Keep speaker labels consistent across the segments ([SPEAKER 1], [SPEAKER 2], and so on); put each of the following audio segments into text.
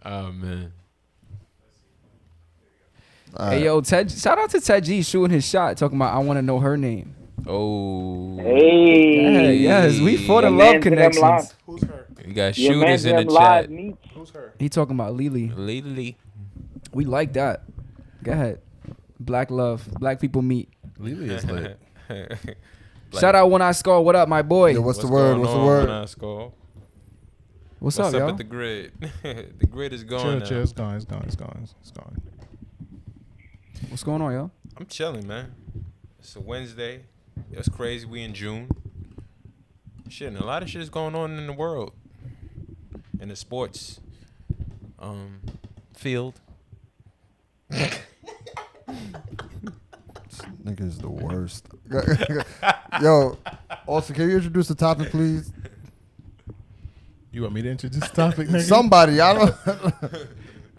[SPEAKER 1] Oh man.
[SPEAKER 2] Hey yo, Ted! Shout out to Ted G shooting his shot, talking about I want to know her name.
[SPEAKER 1] Oh.
[SPEAKER 2] Yeah,
[SPEAKER 3] Hey,
[SPEAKER 2] yes, we for the
[SPEAKER 3] your
[SPEAKER 2] love
[SPEAKER 3] man's in them live.
[SPEAKER 2] connections.
[SPEAKER 4] Who's her?
[SPEAKER 1] You got
[SPEAKER 3] Your
[SPEAKER 1] shooters
[SPEAKER 3] man's in
[SPEAKER 1] in the
[SPEAKER 3] them live
[SPEAKER 1] chat.
[SPEAKER 3] meets.
[SPEAKER 4] Who's her?
[SPEAKER 2] He talking about Lily.
[SPEAKER 1] Lily.
[SPEAKER 2] We like that. Go ahead. Black love. Black people meet.
[SPEAKER 4] Lily is lit.
[SPEAKER 2] Shout out When I Score. What up, my boy?
[SPEAKER 5] Yo, what's the word?
[SPEAKER 1] going
[SPEAKER 5] What's the
[SPEAKER 1] on
[SPEAKER 5] word?
[SPEAKER 1] when I score?
[SPEAKER 2] What's
[SPEAKER 1] What's
[SPEAKER 2] up, y'all?
[SPEAKER 1] at the grid? The grid is going now.
[SPEAKER 4] Chill. It's gone. It's gone.
[SPEAKER 2] What's going on, y'all?
[SPEAKER 1] I'm chilling, man. It's a Wednesday. It's crazy. We in June. Shit, and a lot of shit is going on in the world. In the sports field.
[SPEAKER 5] Nigga is the worst. Yo, Austin, can you introduce the topic, please?
[SPEAKER 4] You want me to introduce the topic, nigga?
[SPEAKER 5] Somebody, I don't.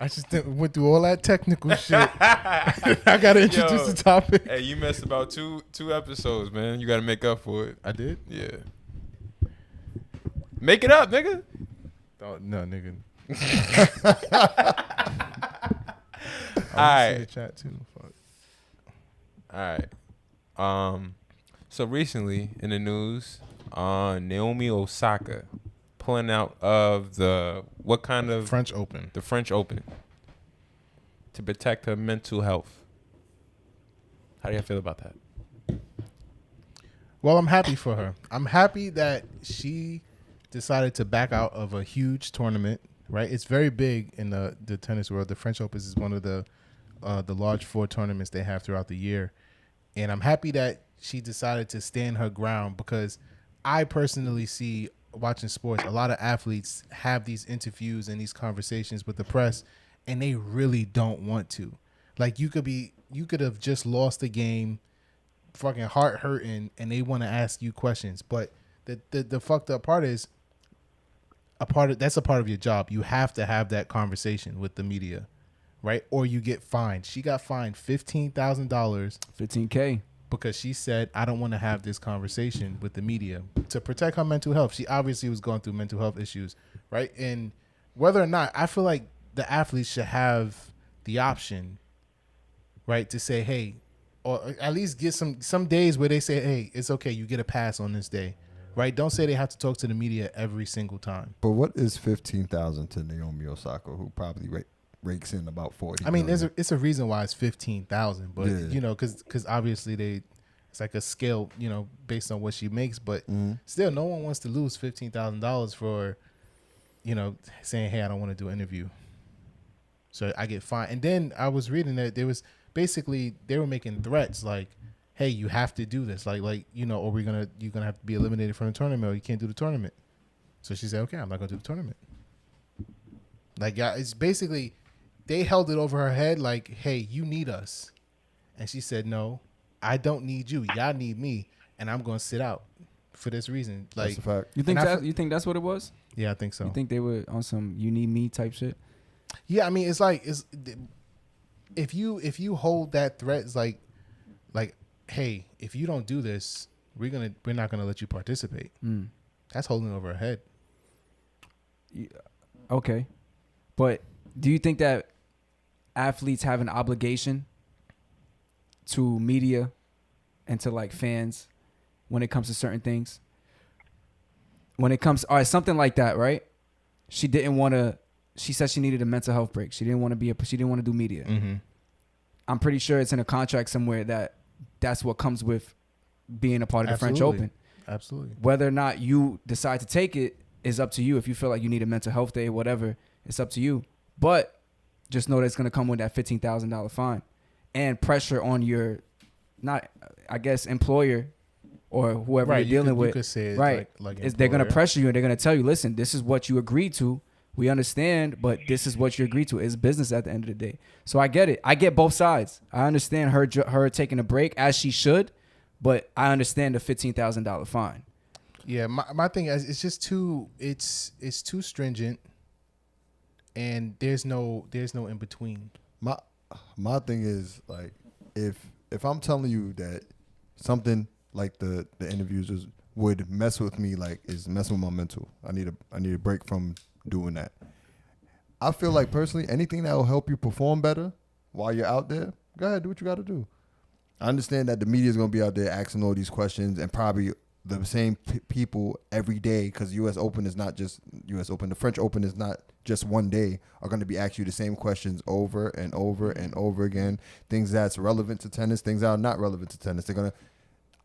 [SPEAKER 4] I just went through all that technical shit. I gotta introduce the topic.
[SPEAKER 1] Hey, you missed about two episodes, man. You gotta make up for it.
[SPEAKER 4] I did?
[SPEAKER 1] Yeah. Make it up, nigga.
[SPEAKER 4] Oh, no, nigga.
[SPEAKER 1] All right.
[SPEAKER 4] Chat too. Fuck.
[SPEAKER 1] All right. So recently in the news, Naomi Osaka pulling out of the
[SPEAKER 4] French Open.
[SPEAKER 1] The French Open to protect her mental health. How do you feel about that?
[SPEAKER 4] Well, I'm happy for her. I'm happy that she decided to back out of a huge tournament. Right, it's very big in the tennis world. The French Open is one of the large 4 tournaments they have throughout the year, and I'm happy that she decided to stand her ground, because I personally see, watching sports, a lot of athletes have these interviews and these conversations with the press, and they really don't want to. Like, you could have just lost the game, fucking heart hurting, and they want to ask you questions. But the fucked up part is, that's a part of your job. You have to have that conversation with the media, right? Or you get fined. She got fined $15,000,
[SPEAKER 2] $15K,
[SPEAKER 4] because she said, I don't want to have this conversation with the media, to protect her mental health. She obviously was going through mental health issues, right? And whether or not, I feel like the athletes should have the option, right, to say, hey, or at least get some days where they say, hey, it's okay, you get a pass on this day, right? Don't say they have to talk to the media every single time.
[SPEAKER 5] But what is 15,000 to Naomi Osaka, who probably rakes in about 40?
[SPEAKER 4] I mean,
[SPEAKER 5] million?
[SPEAKER 4] it's a reason why it's 15,000, but
[SPEAKER 5] Yeah.
[SPEAKER 4] you know, because obviously it's like a scale, you know, based on what she makes. But still, no one wants to lose $15,000 for, you know, saying, hey, I don't want to do an interview, so I get fined. And then I was reading that there was basically, they were making threats like, hey, you have to do this, like you know, or you're gonna have to be eliminated from the tournament, or you can't do the tournament. So she said, okay, I'm not gonna do the tournament. Like, yeah, it's basically, they held it over her head like, hey, you need us. And she said, no, I don't need you. Y'all need me, and I'm gonna sit out for this reason. Like,
[SPEAKER 5] That's a fact.
[SPEAKER 2] You think you think that's what it was?
[SPEAKER 4] Yeah, I think so.
[SPEAKER 2] You think they were on some "you need me" type shit?
[SPEAKER 4] Yeah, I mean, it's like, if you hold that threat, it's like, hey, if you don't do this, we're not gonna let you participate. That's holding over her head.
[SPEAKER 2] Yeah, okay, but do you think that athletes have an obligation to media and to like fans when it comes to certain things? When it comes, all right, something like that, right? She didn't want to. She said she needed a mental health break. She didn't want to She didn't want to do media.
[SPEAKER 4] Mm-hmm.
[SPEAKER 2] I'm pretty sure it's in a contract somewhere that that's what comes with being a part of the French Open.
[SPEAKER 4] Absolutely.
[SPEAKER 2] Whether or not you decide to take it is up to you. If you feel like you need a mental health day, whatever, it's up to you. But just know that it's going to come with that $15,000 fine and pressure on your, not, I guess, employer or whoever
[SPEAKER 4] Right,
[SPEAKER 2] you're dealing with.
[SPEAKER 4] You could say it
[SPEAKER 2] right.
[SPEAKER 4] like
[SPEAKER 2] They're going to pressure you and they're going to tell you, listen, this is what you agreed to. We understand, but this is what you agreed to. It's business at the end of the day. So I get it. I get both sides. I understand her taking a break, as she should, but I understand the $15,000 fine.
[SPEAKER 4] Yeah, my thing is, it's just it's too stringent, and there's no in between.
[SPEAKER 5] My thing is, like, if I'm telling you that something like the interviews would mess with me, like, is messing with my mental, I need a break from doing that. I feel like personally, anything that will help you perform better while you're out there, go ahead, do what you got to do. I understand that the media is going to be out there asking all these questions and probably the same people every day because U.S. Open is not just U.S. Open. The French Open is not just one day, are going to be asking you the same questions over and over and over again. Things that's relevant to tennis, things that are not relevant to tennis.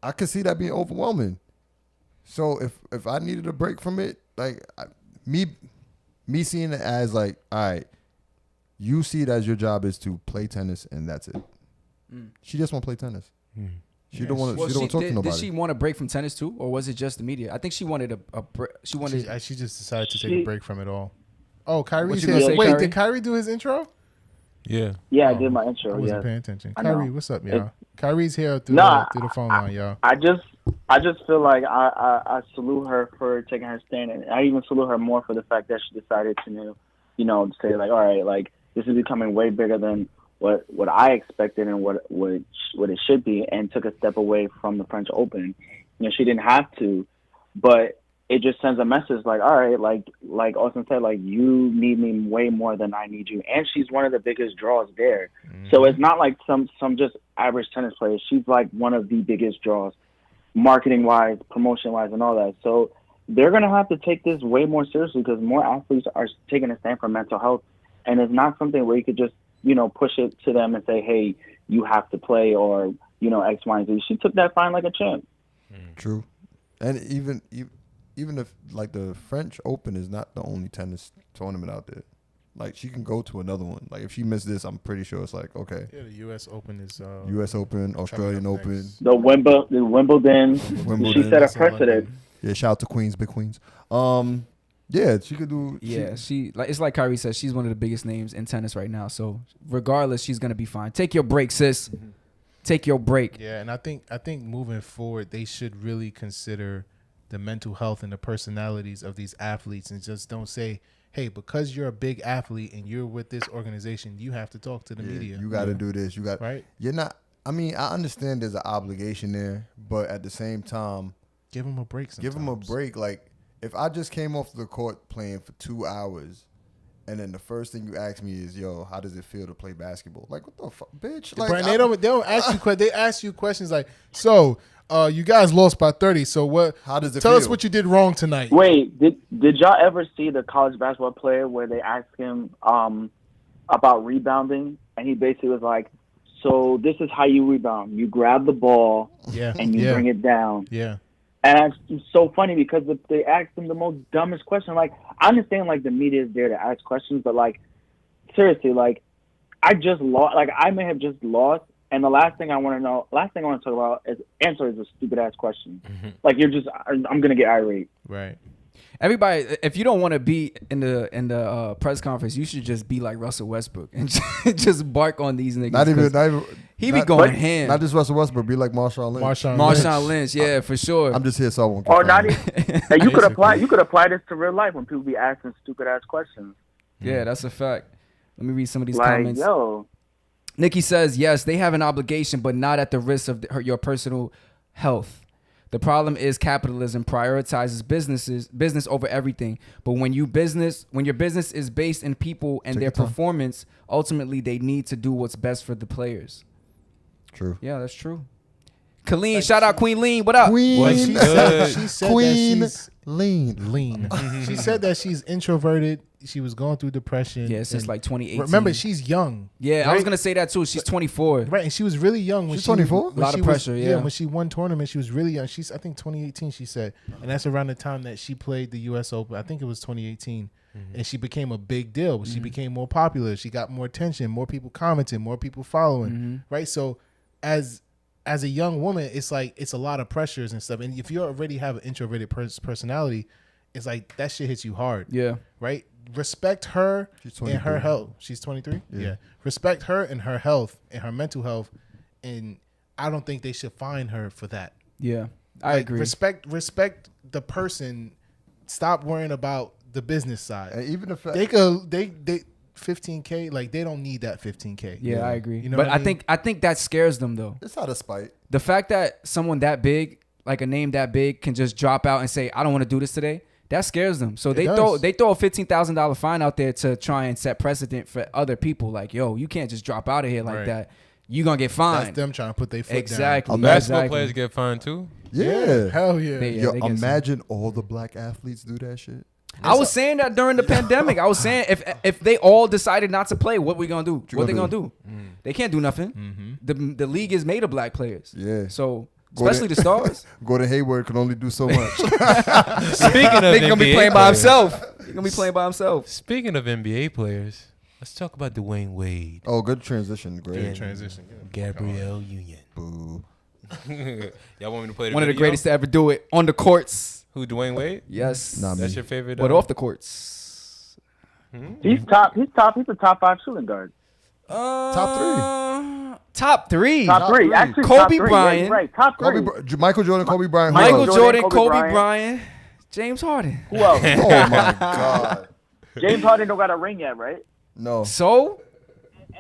[SPEAKER 5] I could see that being overwhelming. So if I needed a break from it, like me seeing it as like, all right, you see it as your job is to play tennis and that's it. She just want to play tennis. She don't want to talk to nobody.
[SPEAKER 2] Did she want a break from tennis too, or was it just the media? I think she wanted a break. She
[SPEAKER 4] just decided to take a break from it all. Oh, Kyrie's
[SPEAKER 2] you gonna
[SPEAKER 4] here.
[SPEAKER 2] say,
[SPEAKER 4] Wait,
[SPEAKER 2] Kyrie?
[SPEAKER 4] did Kyrie do his intro?
[SPEAKER 1] Yeah.
[SPEAKER 3] Yeah, I did my intro.
[SPEAKER 4] I wasn't
[SPEAKER 3] Yeah,
[SPEAKER 4] paying attention.
[SPEAKER 3] I know.
[SPEAKER 4] Kyrie, what's up, y'all? Kyrie's here through the phone line, y'all.
[SPEAKER 3] I just feel like I salute her for taking her stand, and I even salute her more for the fact that she decided to, say like, all right, like this is becoming way bigger than what I expected and what it should be, and took a step away from the French Open. She didn't have to, but it just sends a message like, all right, like Austin said, like you need me way more than I need you, and she's one of the biggest draws there. So it's not like some just average tennis player. She's like one of the biggest draws, marketing wise, promotion wise, and all that. So they're gonna have to take this way more seriously because more athletes are taking a stand for mental health, and it's not something where you could just push it to them and say, hey, you have to play or X, Y, and Z. She took that fine like a champ.
[SPEAKER 5] True, and even if like the French Open is not the only tennis tournament out there, like she can go to another one. Like if she missed this, I'm pretty sure it's like okay.
[SPEAKER 4] Yeah, the U.S. Open is
[SPEAKER 5] U.S. Open, Australian Open,
[SPEAKER 3] the Wimbledon. She set a precedent.
[SPEAKER 5] Yeah, shout out to Queens, big Queens. Yeah, she could do.
[SPEAKER 2] Yeah, it's like Kyrie says, she's one of the biggest names in tennis right now. So regardless, she's gonna be fine. Take your break, sis. Take your break.
[SPEAKER 4] Yeah, and I think moving forward, they should really consider the mental health and the personalities of these athletes, and just don't say, hey, because you're a big athlete and you're with this organization, you have to talk to the media.
[SPEAKER 5] You got to do this.
[SPEAKER 4] Right.
[SPEAKER 5] You're not. I mean, I understand there's an obligation there, but at the same time,
[SPEAKER 4] give them a break.
[SPEAKER 5] Give them a break. Like if I just came off the court playing for 2 hours, and then the first thing you ask me is, "Yo, how does it feel to play basketball?" Like, what the fuck, bitch? Like,
[SPEAKER 4] Brian, they don't ask you. They ask you questions like, "So, you guys lost by 30. So what?
[SPEAKER 5] How does it
[SPEAKER 4] tell
[SPEAKER 5] feel?
[SPEAKER 4] us what you did wrong tonight."
[SPEAKER 3] Wait, did y'all ever see the college basketball player where they asked him about rebounding, and he basically was like, "So this is how you rebound: you grab the ball, and you bring it down."
[SPEAKER 4] Yeah.
[SPEAKER 3] And it's so funny because they asked him the most dumbest question. Like, I understand, like, the media is there to ask questions, but, like, seriously, like, I just lost. Like, I may have just lost, and the last thing I want to talk about is answering a stupid-ass question. Like, I'm going to get irate.
[SPEAKER 4] Right.
[SPEAKER 2] Everybody, if you don't want to be in the press conference, you should just be like Russell Westbrook and just bark on these niggas.
[SPEAKER 5] Not even
[SPEAKER 2] he be going ham.
[SPEAKER 5] Not just Russell Westbrook, be like Marshawn Lynch.
[SPEAKER 2] Marshawn Lynch, yeah, for sure.
[SPEAKER 5] I'm just here so I won't.
[SPEAKER 3] Or not even. And you could apply this to real life when people be asking stupid ass questions.
[SPEAKER 2] Yeah, that's a fact. Let me read some of these
[SPEAKER 3] like,
[SPEAKER 2] comments.
[SPEAKER 3] Yo.
[SPEAKER 2] Nikki says, yes, they have an obligation, but not at the risk of your personal health. The problem is capitalism prioritizes business over everything. But when your business is based in people and their performance, ultimately they need to do what's best for the players.
[SPEAKER 5] True.
[SPEAKER 2] Yeah, that's true. Colleen, shout out Queen Lean. What up?
[SPEAKER 4] She said
[SPEAKER 5] Queen
[SPEAKER 4] that she's lean. She said that she's introverted. She was going through depression.
[SPEAKER 2] Yeah, since like 2018.
[SPEAKER 4] Remember, she's young.
[SPEAKER 2] Yeah,
[SPEAKER 4] right?
[SPEAKER 2] I was gonna say that too. She's 24.
[SPEAKER 4] Right, and she was really young when
[SPEAKER 5] she's 24.
[SPEAKER 2] A lot of pressure. Yeah,
[SPEAKER 4] when she won tournament, she was really young. She's, I think, 2018. She said, and that's around the time that she played the U.S. Open. I think it was 2018, and she became a big deal. She became more popular. She got more attention, more people commenting, more people following. Right, so as a young woman, it's like it's a lot of pressures and stuff. And if you already have an introverted personality, it's like that shit hits you hard.
[SPEAKER 2] Yeah,
[SPEAKER 4] right. Respect her and her health. She's 23? Yeah. Respect her and her health and her mental health. And I don't think they should fine her for that.
[SPEAKER 2] Yeah, I agree.
[SPEAKER 4] Respect the person. Stop worrying about the business side.
[SPEAKER 5] And even if
[SPEAKER 4] they 15K, like they don't need that 15K.
[SPEAKER 2] Yeah, I agree.
[SPEAKER 4] You know
[SPEAKER 2] but
[SPEAKER 4] what I mean?
[SPEAKER 2] I think that scares them though.
[SPEAKER 5] It's out of spite.
[SPEAKER 2] The fact that someone that big, like a name that big, can just drop out and say, I don't want to do this today. That scares them. So
[SPEAKER 4] It
[SPEAKER 2] they
[SPEAKER 4] does.
[SPEAKER 2] throw a $15,000 fine out there to try and set precedent for other people. Like, yo, you can't just drop out of here like
[SPEAKER 1] Right.
[SPEAKER 2] that. You gonna get fined.
[SPEAKER 4] That's them trying to put their foot
[SPEAKER 2] Exactly.
[SPEAKER 1] Basketball
[SPEAKER 2] exactly.
[SPEAKER 1] players get fined too.
[SPEAKER 4] down.
[SPEAKER 5] Yeah.
[SPEAKER 4] Hell yeah.
[SPEAKER 2] They-
[SPEAKER 5] Yo,
[SPEAKER 2] they get
[SPEAKER 5] imagine all the black athletes do that shit.
[SPEAKER 2] I was saying that during the pandemic. I was saying if they all decided not to play, what we gonna do? What they gonna do? They can't do nothing. The league is made of black players.
[SPEAKER 5] Yeah.
[SPEAKER 2] So
[SPEAKER 5] Gordon-
[SPEAKER 2] especially the stars.
[SPEAKER 5] Gordon Hayward can only do so much.
[SPEAKER 1] Speaking of
[SPEAKER 2] They gonna be
[SPEAKER 1] NBA
[SPEAKER 2] playing by
[SPEAKER 1] players-
[SPEAKER 2] himself. He gonna be playing by himself.
[SPEAKER 1] Speaking of NBA players, let's talk about Dwayne Wade,
[SPEAKER 5] Oh, good transition,
[SPEAKER 4] Good
[SPEAKER 5] great.
[SPEAKER 4] transition. Yeah.
[SPEAKER 1] Gabrielle Union.
[SPEAKER 5] Boo.
[SPEAKER 1] Y'all want me to play the
[SPEAKER 2] One of the
[SPEAKER 1] video?
[SPEAKER 2] greatest to ever do it on the courts.
[SPEAKER 1] Who, Dwayne Wade?
[SPEAKER 2] Yes.
[SPEAKER 5] Nah,
[SPEAKER 1] That's
[SPEAKER 5] me.
[SPEAKER 1] your favorite?
[SPEAKER 2] But off the courts.
[SPEAKER 3] He's top. He's a top 5 shooting guard.
[SPEAKER 2] Top
[SPEAKER 5] three.
[SPEAKER 2] Top three.
[SPEAKER 3] Top three.
[SPEAKER 5] three.
[SPEAKER 3] Actually,
[SPEAKER 2] Kobe
[SPEAKER 3] top three. Yeah,
[SPEAKER 2] Bryant.
[SPEAKER 3] you're right. Top three.
[SPEAKER 5] Michael Jordan, Kobe Bryant. who
[SPEAKER 2] Michael
[SPEAKER 5] else?
[SPEAKER 2] Jordan,
[SPEAKER 3] Kobe
[SPEAKER 2] Kobe
[SPEAKER 3] Bryant.
[SPEAKER 2] Bryant, James Harden.
[SPEAKER 3] Who else?
[SPEAKER 5] Oh my God.
[SPEAKER 3] James Harden don't got a ring yet, right?
[SPEAKER 5] No.
[SPEAKER 2] So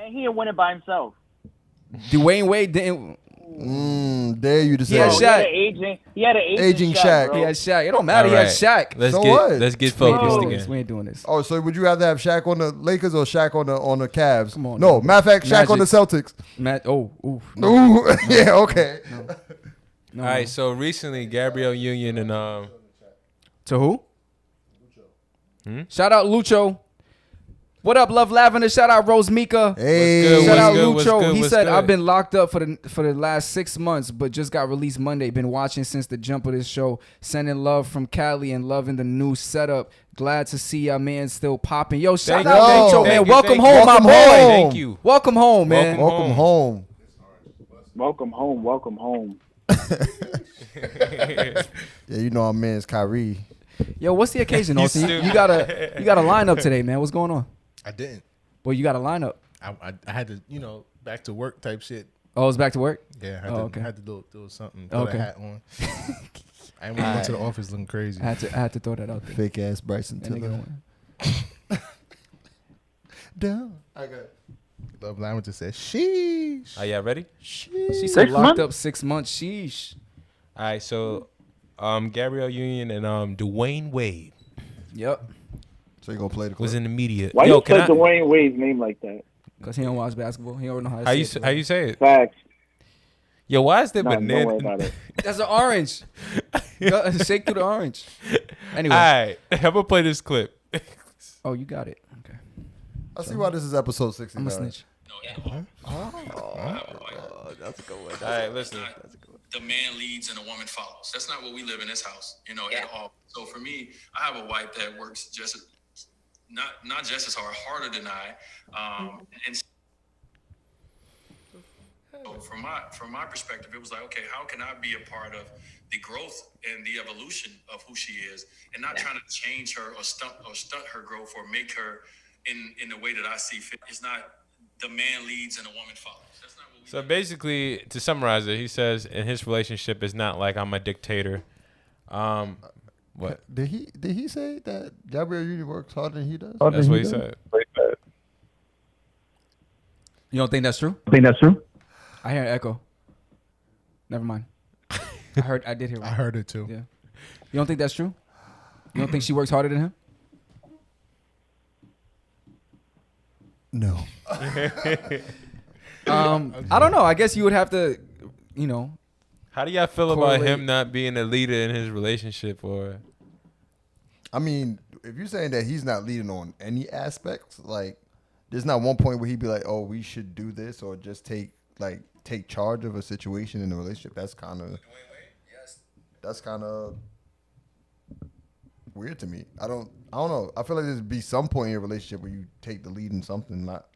[SPEAKER 3] And he didn't win it by himself.
[SPEAKER 2] Dwayne Wade didn't.
[SPEAKER 5] Dare you to say
[SPEAKER 2] He had
[SPEAKER 5] that.
[SPEAKER 2] Shaq.
[SPEAKER 3] He had an
[SPEAKER 5] Aging Shaq.
[SPEAKER 3] bro.
[SPEAKER 2] He had Shaq. It don't matter. He had Shaq.
[SPEAKER 1] Let's
[SPEAKER 5] So
[SPEAKER 1] get
[SPEAKER 5] what?
[SPEAKER 1] let's get
[SPEAKER 2] We ain't
[SPEAKER 1] focused
[SPEAKER 2] doing this.
[SPEAKER 1] again.
[SPEAKER 2] We ain't doing this.
[SPEAKER 5] Oh, so would you rather have Shaq on the Lakers or Shaq on the Cavs?
[SPEAKER 2] Come on,
[SPEAKER 5] No,
[SPEAKER 2] man.
[SPEAKER 5] matter of fact, Shaq on the Celtics.
[SPEAKER 2] Matt. Oh, ooh.
[SPEAKER 5] Ooh, yeah, okay.
[SPEAKER 2] No.
[SPEAKER 1] All right, so recently Gabrielle Union and
[SPEAKER 2] To who? Shout out Lucho. What up, Love Lavender? Shout out Rose Mika.
[SPEAKER 5] Hey,
[SPEAKER 1] good?
[SPEAKER 2] Shout
[SPEAKER 1] What's
[SPEAKER 2] out
[SPEAKER 1] good? What's
[SPEAKER 2] Lucho.
[SPEAKER 1] good?
[SPEAKER 2] He
[SPEAKER 1] What's
[SPEAKER 2] said
[SPEAKER 1] good?
[SPEAKER 2] I've been locked up for the last 6 months, but just got released Monday. Been watching since the jump of this show. Sending love from Cali and loving the new setup. Glad to see Yah Mans still popping. Yo, shout
[SPEAKER 1] Thank
[SPEAKER 2] out
[SPEAKER 5] you.
[SPEAKER 2] Lucho,
[SPEAKER 5] Thank
[SPEAKER 2] man.
[SPEAKER 1] you,
[SPEAKER 2] Welcome
[SPEAKER 1] thank
[SPEAKER 2] home,
[SPEAKER 1] you.
[SPEAKER 2] my
[SPEAKER 5] Welcome
[SPEAKER 2] boy.
[SPEAKER 5] home.
[SPEAKER 1] Thank you.
[SPEAKER 2] Welcome home, man.
[SPEAKER 1] Welcome
[SPEAKER 5] Welcome home.
[SPEAKER 3] Welcome home. Welcome home.
[SPEAKER 5] Yeah, you know our man's Kyrie.
[SPEAKER 2] Yo, what's the occasion,
[SPEAKER 1] You
[SPEAKER 2] Austin? You
[SPEAKER 1] stupid.
[SPEAKER 2] got a lineup today, man. What's going on?
[SPEAKER 4] I didn't.
[SPEAKER 2] Well, you got a lineup.
[SPEAKER 4] I had to, back to work type shit.
[SPEAKER 2] Oh, it's back to work.
[SPEAKER 4] Yeah, I
[SPEAKER 2] Oh, okay.
[SPEAKER 4] had to do something. Put
[SPEAKER 2] Okay.
[SPEAKER 4] a hat on. I ain't want to go to the office looking crazy.
[SPEAKER 2] I had to throw that out there.
[SPEAKER 5] Fake ass Bryson
[SPEAKER 2] That nigga
[SPEAKER 5] Tiller.
[SPEAKER 2] went-
[SPEAKER 5] Down. I got
[SPEAKER 4] Love Lavender said, sheesh.
[SPEAKER 1] Are y'all ready?
[SPEAKER 2] She said
[SPEAKER 3] 6
[SPEAKER 2] locked
[SPEAKER 3] months?
[SPEAKER 2] up 6 months. Sheesh.
[SPEAKER 1] All right, so Gabrielle Union and Dwayne Wade
[SPEAKER 2] Yep.
[SPEAKER 5] So you gonna play the clip?
[SPEAKER 1] was in the media.
[SPEAKER 3] Why
[SPEAKER 1] Yo,
[SPEAKER 3] you
[SPEAKER 1] can
[SPEAKER 3] say
[SPEAKER 1] I,
[SPEAKER 3] Dwayne Wade's name like that?
[SPEAKER 2] Because he don't watch basketball. He don't know how to
[SPEAKER 1] how
[SPEAKER 2] say
[SPEAKER 1] you
[SPEAKER 2] it.
[SPEAKER 1] how you say it?
[SPEAKER 3] Facts.
[SPEAKER 1] Yo, why is there
[SPEAKER 3] Nah, don't worry
[SPEAKER 1] banana?
[SPEAKER 3] about it.
[SPEAKER 2] That's an orange. Go, shake through the orange. Anyway.
[SPEAKER 1] All right, I'm gonna play this clip.
[SPEAKER 2] Oh, you got it. Okay.
[SPEAKER 5] I see why this is episode 69.
[SPEAKER 2] I'm a snitch.
[SPEAKER 5] That's a good one.
[SPEAKER 1] All right, listen.
[SPEAKER 6] The man leads and the woman follows. That's not what we live in this house, at all. So for me, I have a wife that works just not just as hard, harder than I. And so from my perspective, it was like, okay, how can I be a part of the growth and the evolution of who she is, and not trying to change her or stunt her growth or make her in the way that I see fit. It's not the man leads and the woman follows. That's not what we
[SPEAKER 1] So basically, to summarize it, he says in his relationship, it's not like I'm a dictator. What?
[SPEAKER 5] Did he say that Gabrielle Union works harder than he does?
[SPEAKER 1] That's what he said.
[SPEAKER 2] You don't think that's true?
[SPEAKER 3] I think that's true.
[SPEAKER 2] I hear an echo. Never mind. I did hear
[SPEAKER 4] I
[SPEAKER 2] one.
[SPEAKER 4] heard it too.
[SPEAKER 2] Yeah. You don't think that's true? You don't think she works harder than him?
[SPEAKER 5] No.
[SPEAKER 2] I don't know. I guess you would have to,
[SPEAKER 1] How do y'all feel about
[SPEAKER 2] Correlate.
[SPEAKER 1] him not being a leader in his relationship? Or
[SPEAKER 5] I mean, if you're saying that he's not leading on any aspects, like there's not one point where he'd be like, "Oh, we should do this," or just take charge of a situation in a relationship. That's kind of weird to me. I don't know. I feel like there'd be some point in your relationship where you take the lead in something, not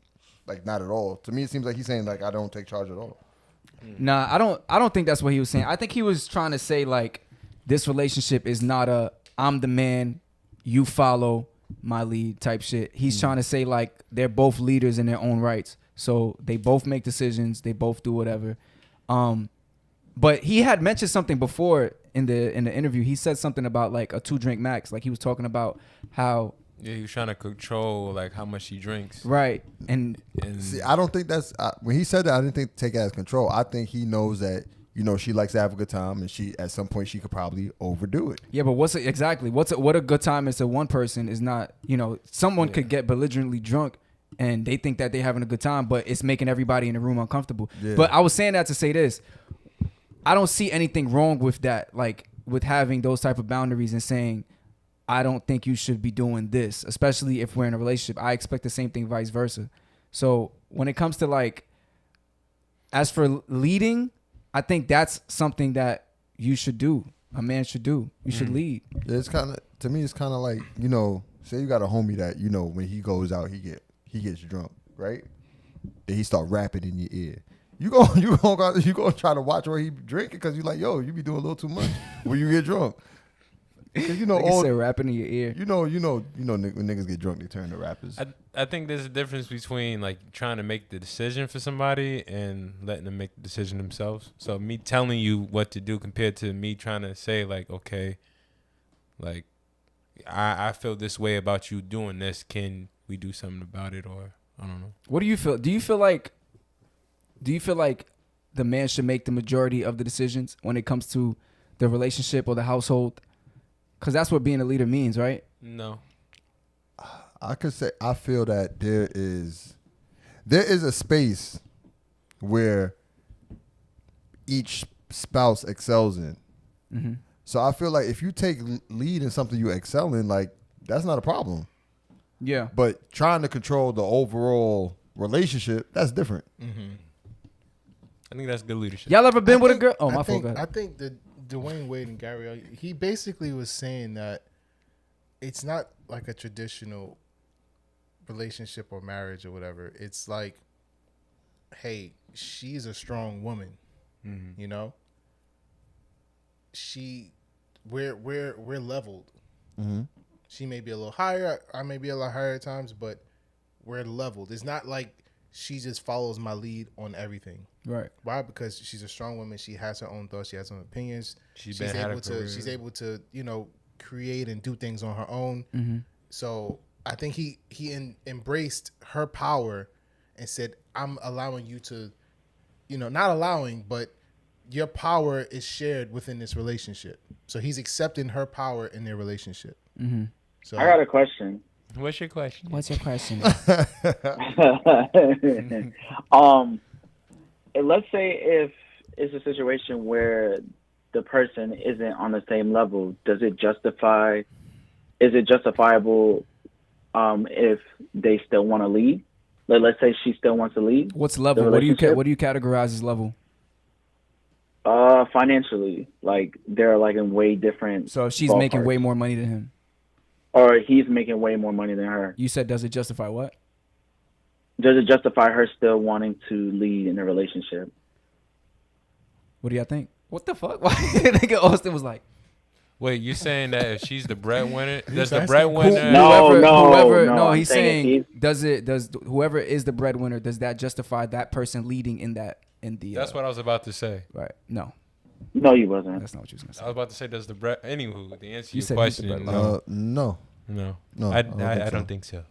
[SPEAKER 5] at all. To me, it seems like he's saying like I don't take charge at all.
[SPEAKER 2] Nah, I don't think that's what he was saying. I think he was trying to say like this relationship is not a I'm the man, you follow my lead type shit. He's trying to say like they're both leaders in their own rights. So they both make decisions, they both do whatever. But he had mentioned something before in the interview. He said something about like a 2-drink max. Like he was talking about how
[SPEAKER 1] yeah, he was trying to control like how much he drinks.
[SPEAKER 2] right and
[SPEAKER 1] And
[SPEAKER 5] See, I don't think that's when he said that. I didn't think take it as control. I think he knows that she likes to have a good time, and she at some point she could probably overdo it.
[SPEAKER 2] Yeah, but what a good time is to one person is not, someone could get belligerently drunk and they think that they're having a good time, but it's making everybody in the room uncomfortable.
[SPEAKER 5] Yeah.
[SPEAKER 2] But I was saying that to say this. I don't see anything wrong with that, like with having those type of boundaries and saying, I don't think you should be doing this, especially if we're in a relationship. I expect the same thing, vice versa. So when it comes to like, as for leading, I think that's something that you should do. A man should do. You should lead.
[SPEAKER 5] Yeah, it's kind of, to me, it's kind of like, say you got a homie that, when he goes out, he gets drunk, right? Then he start rapping in your ear. You gonna try to watch where he drinking because you like, yo, you be doing a little too much when you get drunk. Because
[SPEAKER 2] all say rapping in your ear.
[SPEAKER 5] When niggas get drunk, they turn to rappers.
[SPEAKER 1] I think there's a difference between like trying to make the decision for somebody and letting them make the decision themselves. So me telling you what to do compared to me trying to say like, okay, like I feel this way about you doing this. Can we do something about it? Or I don't know.
[SPEAKER 2] What do you feel? Do you feel like the man should make the majority of the decisions when it comes to the relationship or the household? Because that's what being a leader means, right?
[SPEAKER 1] No.
[SPEAKER 5] I could say I feel that there is a space where each spouse excels in.
[SPEAKER 2] Mm-hmm.
[SPEAKER 5] So I feel like if you take lead in something you excel in, like that's not a problem.
[SPEAKER 2] Yeah.
[SPEAKER 5] But trying to control the overall relationship, that's different.
[SPEAKER 1] Mm-hmm. I think that's good leadership.
[SPEAKER 2] Y'all ever been with a girl? Oh, my fault.
[SPEAKER 4] I think that Dwayne Wade and Gary, he basically was saying that it's not like a traditional relationship or marriage or whatever. It's like, hey, she's a strong woman, we're leveled.
[SPEAKER 5] Mm-hmm.
[SPEAKER 4] She may be a little higher, I may be a lot higher at times, but we're leveled. It's not like she just follows my lead on everything.
[SPEAKER 2] Right.
[SPEAKER 4] Why? Because she's a strong woman. She has her own thoughts. She has her own opinions. She's able to create and do things on her own.
[SPEAKER 2] Mm-hmm.
[SPEAKER 4] So I think he embraced her power and said, I'm allowing you to, not allowing, but your power is shared within this relationship. So he's accepting her power in their relationship.
[SPEAKER 2] Mm-hmm.
[SPEAKER 3] So I got a question.
[SPEAKER 1] What's your question?
[SPEAKER 3] Let's say if it's a situation where the person isn't on the same level, is it justifiable if they still want to lead? Like, let's say she still wants to lead.
[SPEAKER 2] What's level? What do you categorize as level?
[SPEAKER 3] Financially, like they're like in way different.
[SPEAKER 2] So if she's making way more money than him,
[SPEAKER 3] or he's making way more money than her. You said,
[SPEAKER 2] does it justify what?
[SPEAKER 3] Does it justify her still wanting to lead in a relationship?
[SPEAKER 2] What do y'all think? What the fuck? Why nigga Austin was like,
[SPEAKER 1] wait, you saying that if she's the breadwinner, does the
[SPEAKER 4] asking?
[SPEAKER 1] breadwinner?
[SPEAKER 3] No.
[SPEAKER 2] He's saying does whoever is the breadwinner, does that justify that person leading in that
[SPEAKER 1] That's what I was about to say.
[SPEAKER 2] Right. No,
[SPEAKER 3] you wasn't.
[SPEAKER 2] that's not what you was gonna say.
[SPEAKER 1] I was about to say, does the anywho, the answer to
[SPEAKER 2] You
[SPEAKER 1] your
[SPEAKER 2] said he's the
[SPEAKER 1] question,
[SPEAKER 2] breadwinner.
[SPEAKER 5] No.
[SPEAKER 1] I
[SPEAKER 5] don't
[SPEAKER 1] don't think so.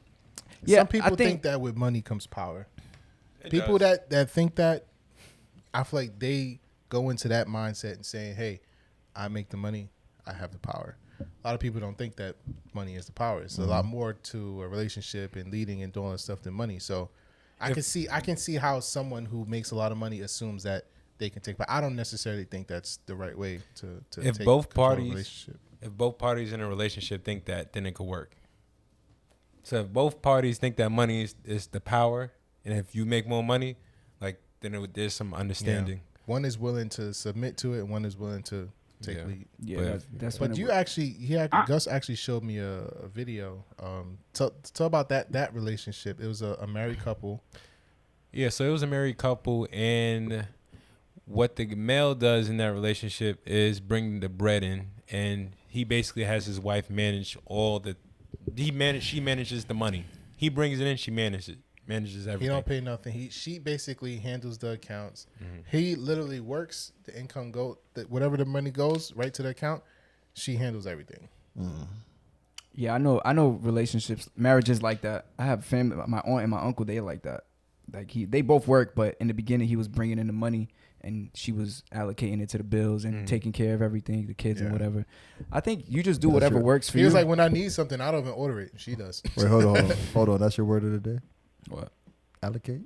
[SPEAKER 2] Yeah,
[SPEAKER 4] Some people
[SPEAKER 2] I
[SPEAKER 4] think that with money comes power.
[SPEAKER 1] It
[SPEAKER 4] People
[SPEAKER 1] does.
[SPEAKER 4] that think that, I feel like they go into that mindset and saying, hey, I make the money, I have the power. A lot of people don't think that money is the power. It's a lot more to a relationship and leading and doing stuff than money. So I can see how someone who makes a lot of money assumes that they can take, but I don't necessarily think that's the right way to
[SPEAKER 1] If
[SPEAKER 4] take
[SPEAKER 1] both
[SPEAKER 4] control of a
[SPEAKER 1] parties,
[SPEAKER 4] relationship.
[SPEAKER 1] if both parties in a relationship think that, then it could work. So if both parties think that money is the power, and if you make more money, like then there's some understanding.
[SPEAKER 4] One is willing to submit to it, and one is willing to take lead.
[SPEAKER 2] Yeah, that's.
[SPEAKER 4] But Gus actually showed me a video. Tell about that relationship. It was a married couple.
[SPEAKER 1] Yeah, so it was a married couple, and what the male does in that relationship is bring the bread in, and he basically has his wife manage she manages the money. He brings it in, she manages everything.
[SPEAKER 4] He don't pay nothing. She basically handles the accounts.
[SPEAKER 1] Mm-hmm.
[SPEAKER 4] He literally works. The income whatever the money goes right to the account. She handles everything.
[SPEAKER 2] Yeah, I know relationships, marriages like that. I have family, my aunt and my uncle, they like that. Like they both work, but in the beginning he was bringing in the money and she was allocating it to the bills and taking care of everything, the kids and whatever. I think you just do whatever works for you.
[SPEAKER 4] He was like, when I need something, I don't even order it. She does.
[SPEAKER 5] Wait, hold on. That's your word of the day?
[SPEAKER 2] What?
[SPEAKER 5] Allocate?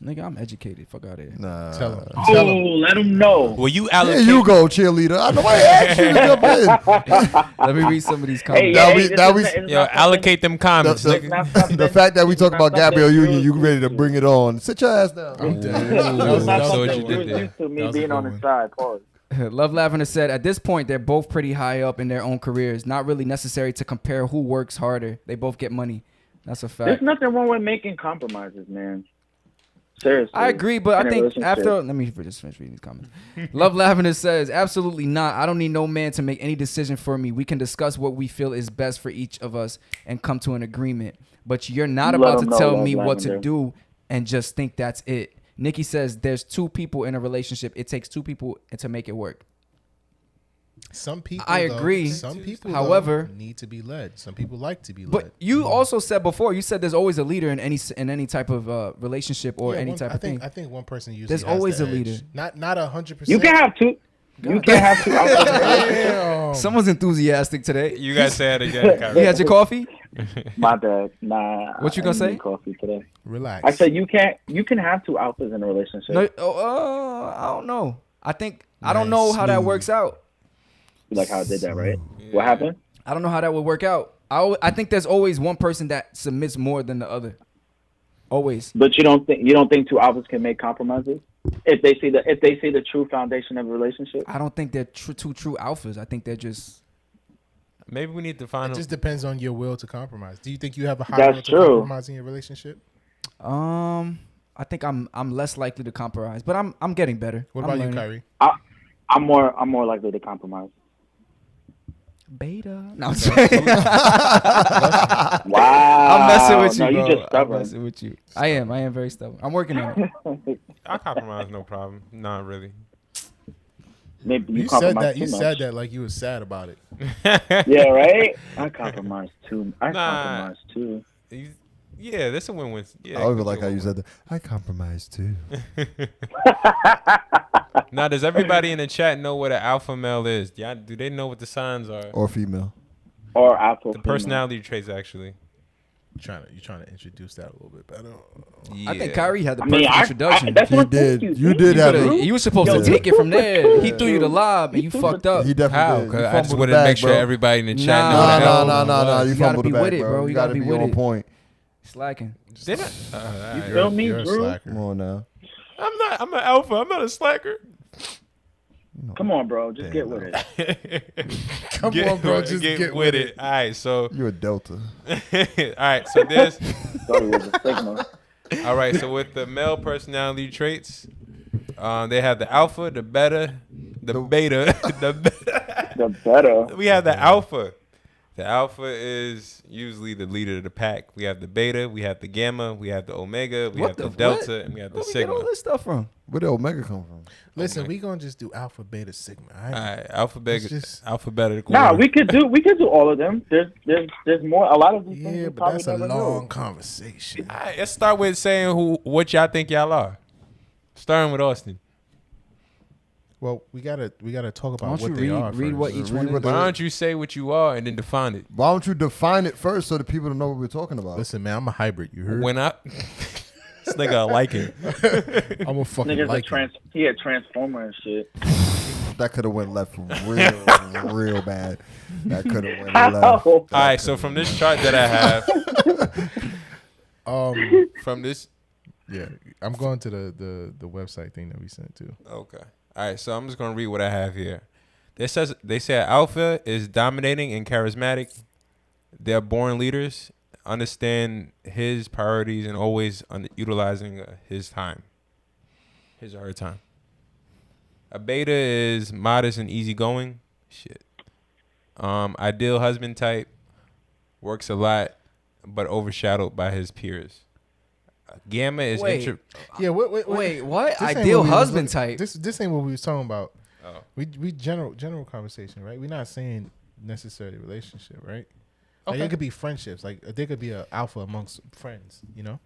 [SPEAKER 2] Nigga, I'm educated. Fuck out of here.
[SPEAKER 5] Nah.
[SPEAKER 4] Tell him.
[SPEAKER 3] Oh, let him know.
[SPEAKER 1] Well, you
[SPEAKER 5] There
[SPEAKER 1] allocate.
[SPEAKER 5] you go, cheerleader. I know I asked you to jump in.
[SPEAKER 2] Let me read some of these
[SPEAKER 3] Hey,
[SPEAKER 2] comments.
[SPEAKER 1] Yo, allocate them comments, nigga.
[SPEAKER 5] The fact that we talk about Gabrielle Union, you ready to bring it on. Sit your ass down.
[SPEAKER 4] I'm dead.
[SPEAKER 3] It's not
[SPEAKER 1] so what
[SPEAKER 3] something
[SPEAKER 1] you did
[SPEAKER 3] we're
[SPEAKER 1] there.
[SPEAKER 3] used to
[SPEAKER 4] That
[SPEAKER 3] me
[SPEAKER 4] was a
[SPEAKER 3] being
[SPEAKER 4] good
[SPEAKER 3] on the
[SPEAKER 4] one.
[SPEAKER 3] side. Pause.
[SPEAKER 2] Love Lavender said, at this point, they're both pretty high up in their own careers. Not really necessary to compare who works harder. They both get money. That's a
[SPEAKER 3] There's
[SPEAKER 2] fact.
[SPEAKER 3] nothing wrong with making compromises, man. Seriously.
[SPEAKER 2] I agree, but
[SPEAKER 3] In
[SPEAKER 2] I
[SPEAKER 3] a
[SPEAKER 2] think
[SPEAKER 3] relationship.
[SPEAKER 2] after, let me just finish reading these comments. Love Lavender says, absolutely not. I don't need no man to make any decision for me. We can discuss what we feel is best for each of us and come to an agreement. But you're not
[SPEAKER 3] Let
[SPEAKER 2] about
[SPEAKER 3] him
[SPEAKER 2] to
[SPEAKER 3] know,
[SPEAKER 2] tell
[SPEAKER 3] Love
[SPEAKER 2] me what to
[SPEAKER 3] Lavender.
[SPEAKER 2] do and just think that's it. Nikki says, there's two people in a relationship. It takes two people to make it work.
[SPEAKER 4] Some people,
[SPEAKER 2] I agree.
[SPEAKER 4] Some people,
[SPEAKER 2] However,
[SPEAKER 4] need to be led. Some people like to be led.
[SPEAKER 2] But you also said before, you said there's always a leader in any type of relationship or
[SPEAKER 4] Yeah,
[SPEAKER 2] any type of thing.
[SPEAKER 4] I think one person usually
[SPEAKER 2] There's
[SPEAKER 4] has
[SPEAKER 2] always
[SPEAKER 4] the
[SPEAKER 2] a leader.
[SPEAKER 4] edge. Not 100%.
[SPEAKER 3] You can have two. You can have two outfits.
[SPEAKER 2] Someone's enthusiastic today.
[SPEAKER 1] You guys say it again, Kyrie.
[SPEAKER 2] You had your coffee?
[SPEAKER 3] My bad. Nah.
[SPEAKER 2] What you
[SPEAKER 3] I
[SPEAKER 2] gonna
[SPEAKER 3] didn't
[SPEAKER 2] say?
[SPEAKER 3] drink Coffee today.
[SPEAKER 4] Relax.
[SPEAKER 3] I said you can have two outfits in a relationship.
[SPEAKER 2] No, I don't know. I don't know how that
[SPEAKER 4] Smooth.
[SPEAKER 2] works out.
[SPEAKER 3] You like how I did that, right? What happened?
[SPEAKER 2] I don't know how that would work out. I think there's always one person that submits more than the other. Always.
[SPEAKER 3] But you don't think two outfits can make compromises if they see the true foundation of a relationship?
[SPEAKER 2] I don't think they're two true alphas. I think they're just.
[SPEAKER 1] Maybe we need to find
[SPEAKER 4] It
[SPEAKER 1] them.
[SPEAKER 4] just depends on your will to compromise. Do you think you have a high
[SPEAKER 3] That's
[SPEAKER 4] will to
[SPEAKER 3] true.
[SPEAKER 4] compromise in your relationship?
[SPEAKER 2] I think I'm less likely to compromise, but I'm getting better.
[SPEAKER 4] What
[SPEAKER 2] I'm
[SPEAKER 4] about you,
[SPEAKER 2] learning.
[SPEAKER 4] Kyrie?
[SPEAKER 3] I'm more likely to compromise.
[SPEAKER 2] Beta. No, I'm saying.
[SPEAKER 3] Wow.
[SPEAKER 2] I'm messing with you,
[SPEAKER 3] no,
[SPEAKER 2] bro.
[SPEAKER 3] You just
[SPEAKER 2] I'm
[SPEAKER 3] stubborn.
[SPEAKER 2] messing with you. I am very stubborn. I'm working on it.
[SPEAKER 1] I compromise, no problem. Not really.
[SPEAKER 3] Maybe
[SPEAKER 4] You said
[SPEAKER 3] compromise
[SPEAKER 4] that.
[SPEAKER 3] too
[SPEAKER 4] You
[SPEAKER 3] much.
[SPEAKER 4] said that like you was sad about it.
[SPEAKER 3] Yeah, right. I compromise too.
[SPEAKER 1] Nah.
[SPEAKER 3] Compromise too.
[SPEAKER 1] Yeah, that's a win-win. Yeah,
[SPEAKER 5] I don't even like how you said that. I compromise too.
[SPEAKER 1] Now, does everybody in the chat know what an alpha male is? Do they know what the signs are?
[SPEAKER 5] Or female.
[SPEAKER 3] Or alpha.
[SPEAKER 1] The personality traits, actually.
[SPEAKER 4] You trying to introduce that a little bit better.
[SPEAKER 1] Yeah.
[SPEAKER 2] I think Kyrie had the
[SPEAKER 3] I
[SPEAKER 2] perfect
[SPEAKER 3] mean,
[SPEAKER 2] introduction.
[SPEAKER 3] that's
[SPEAKER 5] He
[SPEAKER 3] what
[SPEAKER 5] did.
[SPEAKER 3] You
[SPEAKER 5] You did have
[SPEAKER 2] Coulda-
[SPEAKER 5] a.
[SPEAKER 2] you were supposed to
[SPEAKER 3] Yo,
[SPEAKER 2] take it from there. He threw you the lob and you fucked up.
[SPEAKER 5] He definitely
[SPEAKER 1] How?
[SPEAKER 5] did. You
[SPEAKER 1] 'Cause I just
[SPEAKER 5] fumbled
[SPEAKER 1] wanted
[SPEAKER 5] the
[SPEAKER 1] to
[SPEAKER 5] bag,
[SPEAKER 1] make sure
[SPEAKER 5] bro.
[SPEAKER 1] everybody in the chat
[SPEAKER 2] Nah.
[SPEAKER 1] know what
[SPEAKER 5] No,
[SPEAKER 1] an alpha
[SPEAKER 5] no.
[SPEAKER 1] was.
[SPEAKER 5] You
[SPEAKER 2] You gotta
[SPEAKER 5] fumbled
[SPEAKER 2] be
[SPEAKER 5] the bag,
[SPEAKER 2] with it, bro.
[SPEAKER 5] You
[SPEAKER 2] You
[SPEAKER 5] gotta
[SPEAKER 2] gotta
[SPEAKER 5] be
[SPEAKER 2] be with
[SPEAKER 5] on
[SPEAKER 2] it.
[SPEAKER 5] point.
[SPEAKER 2] Slacking.
[SPEAKER 1] Did I?
[SPEAKER 3] You feel me,
[SPEAKER 4] You're a
[SPEAKER 3] Drew?
[SPEAKER 4] slacker.
[SPEAKER 5] Come on now.
[SPEAKER 1] I'm an alpha. I'm not a slacker.
[SPEAKER 3] Come on, bro. Just get with it.
[SPEAKER 4] Come on, bro. Just get with it.
[SPEAKER 1] All right, so
[SPEAKER 5] You a Delta.
[SPEAKER 1] all right, so there's
[SPEAKER 3] Thought it was a Sigma.
[SPEAKER 1] all right, so with the male personality traits, they have the alpha, the beta, the beta, the beta.
[SPEAKER 3] The better.
[SPEAKER 1] We have the alpha. The alpha is usually the leader of the pack. We have the beta, we have the gamma, we have the omega, we have the delta,
[SPEAKER 2] what?
[SPEAKER 1] and we have the
[SPEAKER 2] Where we get all
[SPEAKER 1] sigma.
[SPEAKER 2] this stuff from?
[SPEAKER 5] Where did Omega come from?
[SPEAKER 4] Listen, we gonna just do alpha, beta, sigma. All
[SPEAKER 1] All
[SPEAKER 4] right?
[SPEAKER 1] right, alpha, beta,
[SPEAKER 4] just-
[SPEAKER 1] alpha, beta.
[SPEAKER 3] Nah, we could do all of them. There's more. A lot of these things
[SPEAKER 4] Yeah,
[SPEAKER 3] we
[SPEAKER 4] but
[SPEAKER 3] probably
[SPEAKER 4] that's a
[SPEAKER 3] never
[SPEAKER 4] long
[SPEAKER 3] do.
[SPEAKER 4] conversation.
[SPEAKER 1] All right, let's start with saying what y'all think y'all are. Starting with Austin.
[SPEAKER 4] Well, we gotta talk
[SPEAKER 2] Why
[SPEAKER 4] about
[SPEAKER 2] don't
[SPEAKER 4] what
[SPEAKER 2] you
[SPEAKER 4] they are.
[SPEAKER 2] read what
[SPEAKER 4] first.
[SPEAKER 2] each
[SPEAKER 5] Read
[SPEAKER 2] one
[SPEAKER 5] what
[SPEAKER 2] is?
[SPEAKER 5] they-
[SPEAKER 1] Why don't you say what you are and then define it?
[SPEAKER 5] Why don't you define it first so that people know what we're talking about?
[SPEAKER 4] Listen, man, I'm a hybrid. You heard?
[SPEAKER 1] When I this nigga like it.
[SPEAKER 4] I'm a fucking
[SPEAKER 3] Niggas
[SPEAKER 4] like it.
[SPEAKER 3] he a transformer and shit.
[SPEAKER 5] That could have went left real bad. That could have went left.
[SPEAKER 1] All right, so from this chart that I have, from this,
[SPEAKER 4] Yeah, I'm going to the website thing that we sent to.
[SPEAKER 1] okay. All right, so I'm just gonna read what I have here. They say alpha is dominating and charismatic. They're born leaders, understand his priorities, and always utilizing his time, his or her time. A beta is modest and easygoing. Shit. Ideal husband type, works a lot, but overshadowed by his peers. Gamma is
[SPEAKER 2] Wait.
[SPEAKER 4] Yeah,
[SPEAKER 2] Wait, what?
[SPEAKER 4] This ain't
[SPEAKER 2] Ideal
[SPEAKER 4] what we was
[SPEAKER 2] husband
[SPEAKER 4] looking-
[SPEAKER 2] type.
[SPEAKER 4] This ain't what we was talking about.
[SPEAKER 1] Oh.
[SPEAKER 4] We general conversation, right? We're not saying necessarily relationship, right? Like
[SPEAKER 1] Okay.
[SPEAKER 4] it could be friendships. Like there could be an alpha amongst friends, you know?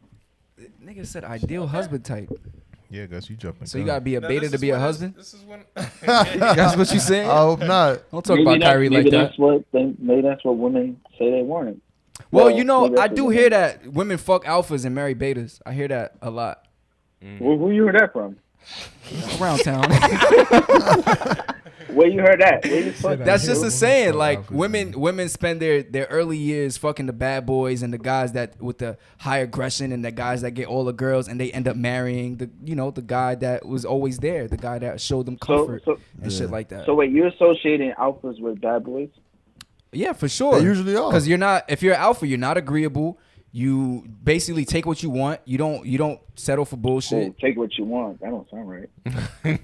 [SPEAKER 2] Nigga said ideal husband type.
[SPEAKER 4] Yeah, Gus, you jumping.
[SPEAKER 2] So you gotta be a
[SPEAKER 1] No,
[SPEAKER 2] beta
[SPEAKER 1] this
[SPEAKER 2] to
[SPEAKER 1] is
[SPEAKER 2] be a
[SPEAKER 1] when
[SPEAKER 2] husband.
[SPEAKER 1] This is when.
[SPEAKER 2] That's what you saying.
[SPEAKER 5] I hope not.
[SPEAKER 2] Don't talk about Kyrie like that.
[SPEAKER 3] Maybe that's what women say they want.
[SPEAKER 2] Well,
[SPEAKER 3] maybe
[SPEAKER 2] I
[SPEAKER 3] that's
[SPEAKER 2] do
[SPEAKER 3] what
[SPEAKER 2] hear
[SPEAKER 3] women-
[SPEAKER 2] that women fuck alphas and marry betas. I hear that a lot
[SPEAKER 3] Who you heard that from?
[SPEAKER 2] around town.
[SPEAKER 3] Where you heard that? Where you fuck?
[SPEAKER 2] That's just a saying.
[SPEAKER 4] fuck
[SPEAKER 2] Like
[SPEAKER 4] alphas,
[SPEAKER 2] women spend their early years fucking the bad boys and the guys that with the high aggression and the guys that get all the girls, and they end up marrying the guy that was always there, the guy that showed them comfort and shit like that.
[SPEAKER 3] So wait, you're associating alphas with bad boys?
[SPEAKER 2] Yeah, for sure.
[SPEAKER 5] They usually are.
[SPEAKER 2] Because if you're an alpha, you're not agreeable. You basically take what you want. You don't settle for bullshit.
[SPEAKER 3] Oh, take what you want. That don't sound right.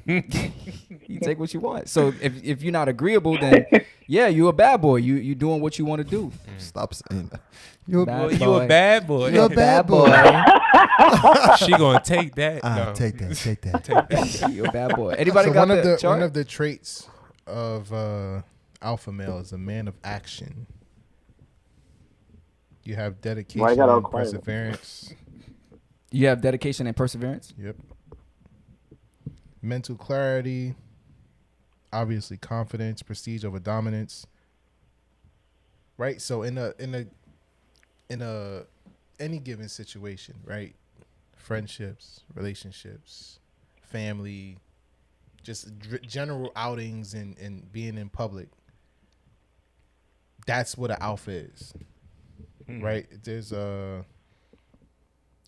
[SPEAKER 2] You take what you want. So if you're not agreeable, then yeah, you a bad boy. You doing what you want to do.
[SPEAKER 5] Stop saying that. You a
[SPEAKER 2] Bad
[SPEAKER 5] bad
[SPEAKER 1] You a bad boy.
[SPEAKER 5] You're a bad boy.
[SPEAKER 1] She gonna take that. No.
[SPEAKER 5] Take that.
[SPEAKER 2] You a bad boy. Anybody
[SPEAKER 4] So
[SPEAKER 2] got
[SPEAKER 4] one of the
[SPEAKER 2] chart?
[SPEAKER 4] one of the traits of alpha male is a man of action. You have dedication
[SPEAKER 3] Why you got all
[SPEAKER 4] and
[SPEAKER 3] quiet?
[SPEAKER 4] perseverance.
[SPEAKER 2] You have dedication and perseverance.
[SPEAKER 4] Yep. Mental clarity. Obviously, confidence, prestige over dominance. Right. So in a any given situation, right? Friendships, relationships, family, just general outings and being in public. That's what an alpha is. Right? There's a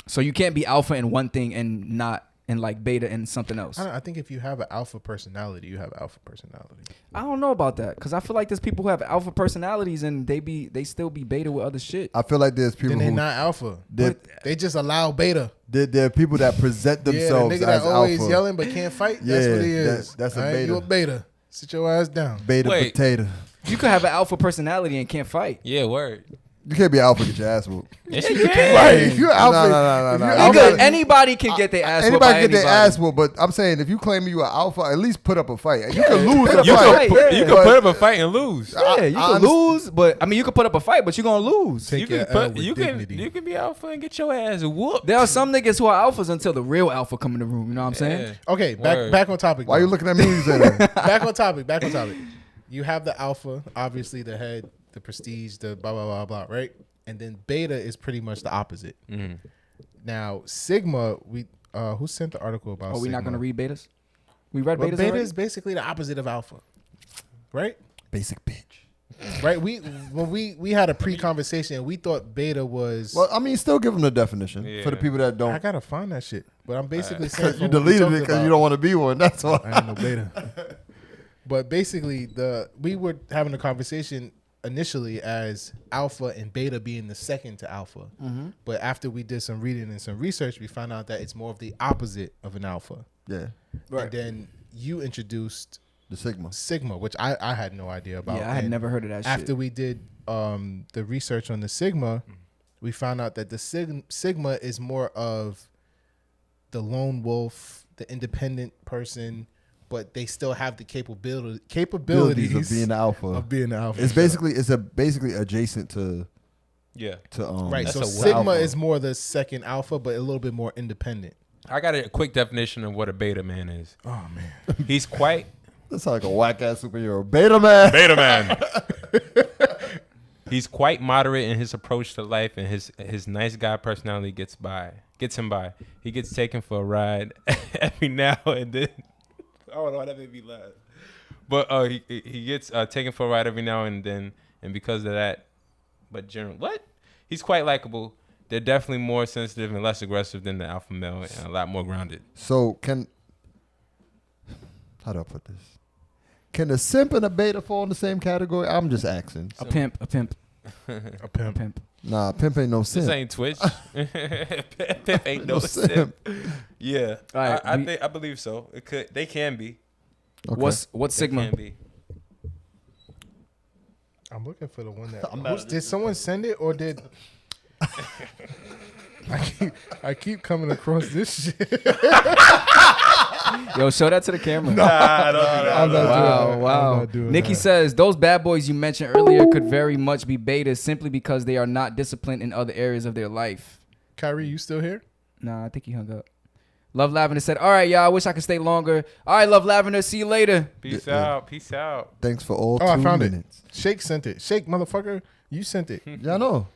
[SPEAKER 2] So you can't be alpha in one thing and not in like beta in something else.
[SPEAKER 4] I think if you have an alpha personality, you have alpha personality.
[SPEAKER 2] I don't know about that because I feel like there's people who have alpha personalities and they still be beta with other shit.
[SPEAKER 5] I feel like there's people
[SPEAKER 4] Then they're
[SPEAKER 5] who
[SPEAKER 4] not alpha.
[SPEAKER 5] They're-
[SPEAKER 4] They just allow beta.
[SPEAKER 5] there are people that present themselves
[SPEAKER 4] yeah, the nigga
[SPEAKER 5] as
[SPEAKER 4] that always
[SPEAKER 5] alpha.
[SPEAKER 4] yelling but can't fight. That's
[SPEAKER 5] Yeah,
[SPEAKER 4] what he is.
[SPEAKER 5] that's a
[SPEAKER 4] All right,
[SPEAKER 5] beta.
[SPEAKER 4] You a beta. Sit your ass down.
[SPEAKER 5] Beta
[SPEAKER 1] Wait.
[SPEAKER 5] potato.
[SPEAKER 2] You could have an alpha personality and can't fight.
[SPEAKER 1] Yeah, word.
[SPEAKER 5] You can't be alpha, get your ass whooped.
[SPEAKER 1] Yes, you can.
[SPEAKER 5] Right. If you're alpha, No. if you're
[SPEAKER 2] Nigga,
[SPEAKER 5] alpha-
[SPEAKER 2] anybody can get their ass whooped by
[SPEAKER 5] Anybody get their
[SPEAKER 2] anybody.
[SPEAKER 5] ass whooped, but I'm saying if you claim you are alpha, at least put up a fight. You can lose a
[SPEAKER 2] You
[SPEAKER 5] fight.
[SPEAKER 2] can- yeah.
[SPEAKER 1] You can put up a fight and lose.
[SPEAKER 2] Yeah, you can lose, but I mean, you can put up a fight, but you're gonna lose.
[SPEAKER 4] Take
[SPEAKER 1] You
[SPEAKER 4] your
[SPEAKER 1] can
[SPEAKER 4] L
[SPEAKER 1] put,
[SPEAKER 4] with
[SPEAKER 1] you
[SPEAKER 4] dignity.
[SPEAKER 1] can be alpha and get your ass whooped.
[SPEAKER 2] There are some niggas who are alphas until the real alpha come in the room. You know what I'm saying?
[SPEAKER 1] Yeah.
[SPEAKER 4] Okay,
[SPEAKER 1] Word.
[SPEAKER 4] back on topic.
[SPEAKER 5] Why
[SPEAKER 4] though.
[SPEAKER 5] you looking at me? You saying that?
[SPEAKER 4] back on topic. You have the alpha, obviously the head, the prestige, the blah blah blah blah, right? And then beta is pretty much the opposite. Now sigma, who sent the article about?
[SPEAKER 2] Are we not
[SPEAKER 4] sigma?
[SPEAKER 2] gonna read betas? We read
[SPEAKER 4] Well,
[SPEAKER 2] betas.
[SPEAKER 4] beta
[SPEAKER 2] already?
[SPEAKER 4] is basically the opposite of alpha, right?
[SPEAKER 5] Basic bitch.
[SPEAKER 4] Right. When we had a pre-conversation, we thought beta was.
[SPEAKER 5] Well, I mean, still give them the definition for the
[SPEAKER 1] Yeah.
[SPEAKER 5] people that
[SPEAKER 4] I
[SPEAKER 5] don't.
[SPEAKER 4] gotta find that shit, but I'm basically saying
[SPEAKER 5] Because you deleted it because you don't want to be one. That's why.
[SPEAKER 4] I ain't no beta. But basically, we were having a conversation initially as alpha and beta being the second to alpha. But after we did some reading and some research, we found out that it's more of the opposite of an alpha.
[SPEAKER 5] Yeah.
[SPEAKER 4] And then you introduced
[SPEAKER 5] The sigma.
[SPEAKER 4] sigma, which I had no idea about.
[SPEAKER 2] Yeah, I had
[SPEAKER 4] And
[SPEAKER 2] never heard of that
[SPEAKER 4] after
[SPEAKER 2] shit.
[SPEAKER 4] we did the research on the sigma, we found out that the sigma is more of the lone wolf, the independent person, but they still have the capabilities
[SPEAKER 5] Of being alpha.
[SPEAKER 4] of being alpha.
[SPEAKER 5] It's basically adjacent to
[SPEAKER 1] Yeah.
[SPEAKER 4] right.
[SPEAKER 1] That's
[SPEAKER 4] So
[SPEAKER 1] a
[SPEAKER 4] sigma
[SPEAKER 5] alpha.
[SPEAKER 4] is more the second alpha, but a little bit more independent.
[SPEAKER 1] I got a quick definition of what a beta man is.
[SPEAKER 4] Oh man,
[SPEAKER 1] He's quite
[SPEAKER 5] That's like a whack ass superhero. Beta man.
[SPEAKER 1] beta man. He's quite moderate in his approach to life, and his nice guy personality gets him by. He gets taken for a ride every now and then. Oh no, that made me laugh. But he gets taken for a ride every now and then, and because of that, he's quite likable. They're definitely more sensitive and less aggressive than the alpha male, and a lot more grounded.
[SPEAKER 5] So how do I put this? Can a simp and a beta fall in the same category? I'm just asking.
[SPEAKER 2] A pimp.
[SPEAKER 4] a pimp.
[SPEAKER 5] Nah, pimp ain't no simp.
[SPEAKER 1] This ain't Twitch. Pimp ain't no
[SPEAKER 5] No
[SPEAKER 1] simp.
[SPEAKER 5] simp.
[SPEAKER 1] Yeah,
[SPEAKER 2] All right,
[SPEAKER 1] I believe so. They can be.
[SPEAKER 5] Okay.
[SPEAKER 2] What's
[SPEAKER 1] They
[SPEAKER 2] sigma?
[SPEAKER 1] can be.
[SPEAKER 4] I'm looking for the one that.
[SPEAKER 5] I'm mad at
[SPEAKER 4] Did someone send it or did? I keep coming across this shit.
[SPEAKER 2] Yo, show that to the camera.
[SPEAKER 1] Nah, don't do that.
[SPEAKER 4] I'm not doing that.
[SPEAKER 2] Wow,
[SPEAKER 4] I'm
[SPEAKER 2] wow.
[SPEAKER 4] not doing
[SPEAKER 2] Nikki
[SPEAKER 4] that.
[SPEAKER 2] says those bad boys you mentioned earlier could very much be betas simply because they are not disciplined in other areas of their life.
[SPEAKER 4] Kyrie, you still here?
[SPEAKER 2] Nah, I think he hung up. Love Lavender said, all right, y'all, I wish I could stay longer. All right, Love Lavender, see you later.
[SPEAKER 1] Peace
[SPEAKER 5] Yeah.
[SPEAKER 1] out. Peace out.
[SPEAKER 5] Thanks for all 2
[SPEAKER 4] I found
[SPEAKER 5] minutes.
[SPEAKER 4] it. Shake sent it. Shake, motherfucker. You sent it.
[SPEAKER 5] Yeah, I know.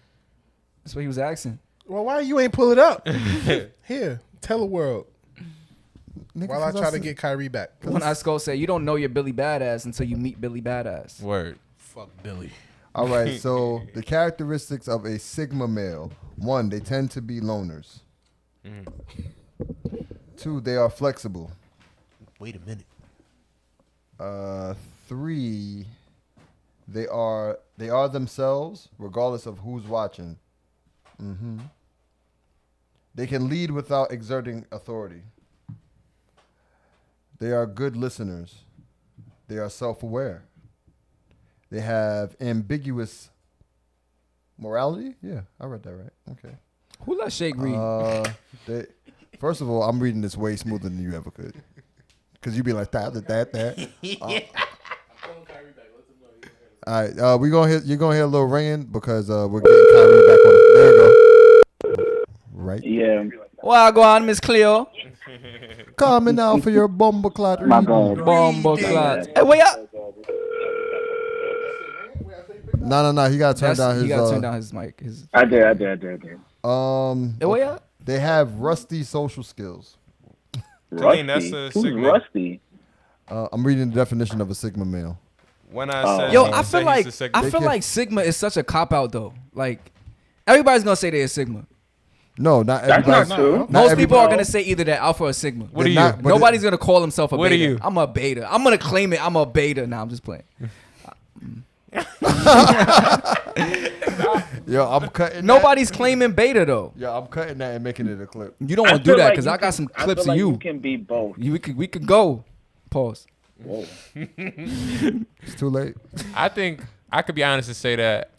[SPEAKER 2] That's what he was asking.
[SPEAKER 4] Well, why you ain't pull it up? Here, tell the world.
[SPEAKER 5] Nigga,
[SPEAKER 4] While I
[SPEAKER 5] 'cause
[SPEAKER 4] try to
[SPEAKER 5] said-
[SPEAKER 4] get Kyrie back.
[SPEAKER 2] When I Skull said, you don't know you're Billy Badass until you meet Billy Badass.
[SPEAKER 1] Word.
[SPEAKER 4] Fuck Billy.
[SPEAKER 5] All right, so the characteristics of a Sigma male. 1, they tend to be loners. 2, they are flexible.
[SPEAKER 4] Wait a minute.
[SPEAKER 5] 3, they are themselves regardless of who's watching. They can lead without exerting authority. They are good listeners. They are self-aware. They have ambiguous morality. Yeah, I read that right. Okay.
[SPEAKER 2] Who let Shake read?
[SPEAKER 5] First of all, I'm reading this way smoother than you ever could. Because you be like, that. All right, you're gonna hear a little ringing because we're getting Kyrie back on the, there we go. Right.
[SPEAKER 3] Yeah.
[SPEAKER 2] Well, go on, Miss Cleo.
[SPEAKER 5] Coming out for your bomber clot.
[SPEAKER 3] My bad.
[SPEAKER 2] Bombo clots. Hey, wait up.
[SPEAKER 5] No. He gotta turn down his.
[SPEAKER 2] He got to turn down his mic.
[SPEAKER 3] I did.
[SPEAKER 2] Hey, wait up.
[SPEAKER 5] They have rusty social skills.
[SPEAKER 3] Rusty.
[SPEAKER 1] That's a
[SPEAKER 3] Who's
[SPEAKER 1] Sigma.
[SPEAKER 3] Rusty?
[SPEAKER 5] I'm reading the definition of a Sigma male.
[SPEAKER 1] When I said,
[SPEAKER 2] Yo,
[SPEAKER 1] when
[SPEAKER 2] I
[SPEAKER 1] said
[SPEAKER 2] feel like
[SPEAKER 1] he's a Sigma-
[SPEAKER 2] I feel like Sigma is such a cop out though. Like everybody's gonna say they're a Sigma.
[SPEAKER 5] No, not
[SPEAKER 3] That's
[SPEAKER 5] everybody.
[SPEAKER 3] not true.
[SPEAKER 5] Not
[SPEAKER 2] Most people are
[SPEAKER 5] everybody.
[SPEAKER 2] gonna say either they're alpha or sigma.
[SPEAKER 1] What are you?
[SPEAKER 5] not- but
[SPEAKER 2] Nobody's gonna call himself a
[SPEAKER 1] What
[SPEAKER 2] beta.
[SPEAKER 1] are you?
[SPEAKER 2] I'm a beta. I'm gonna claim it. I'm a beta. Nah, I'm just playing.
[SPEAKER 5] Yo, I'm cutting.
[SPEAKER 2] Nobody's claiming beta though.
[SPEAKER 5] That. Yeah, I'm cutting that and making it a clip.
[SPEAKER 2] You don't want to do
[SPEAKER 3] feel
[SPEAKER 2] that
[SPEAKER 3] like
[SPEAKER 2] because
[SPEAKER 3] you
[SPEAKER 2] I got
[SPEAKER 3] can-
[SPEAKER 2] some
[SPEAKER 3] I
[SPEAKER 2] clips
[SPEAKER 3] feel
[SPEAKER 2] of
[SPEAKER 3] like
[SPEAKER 2] you.
[SPEAKER 3] You can be both.
[SPEAKER 2] We could go. Pause.
[SPEAKER 3] Whoa.
[SPEAKER 5] It's too late.
[SPEAKER 1] I think I could be honest and say that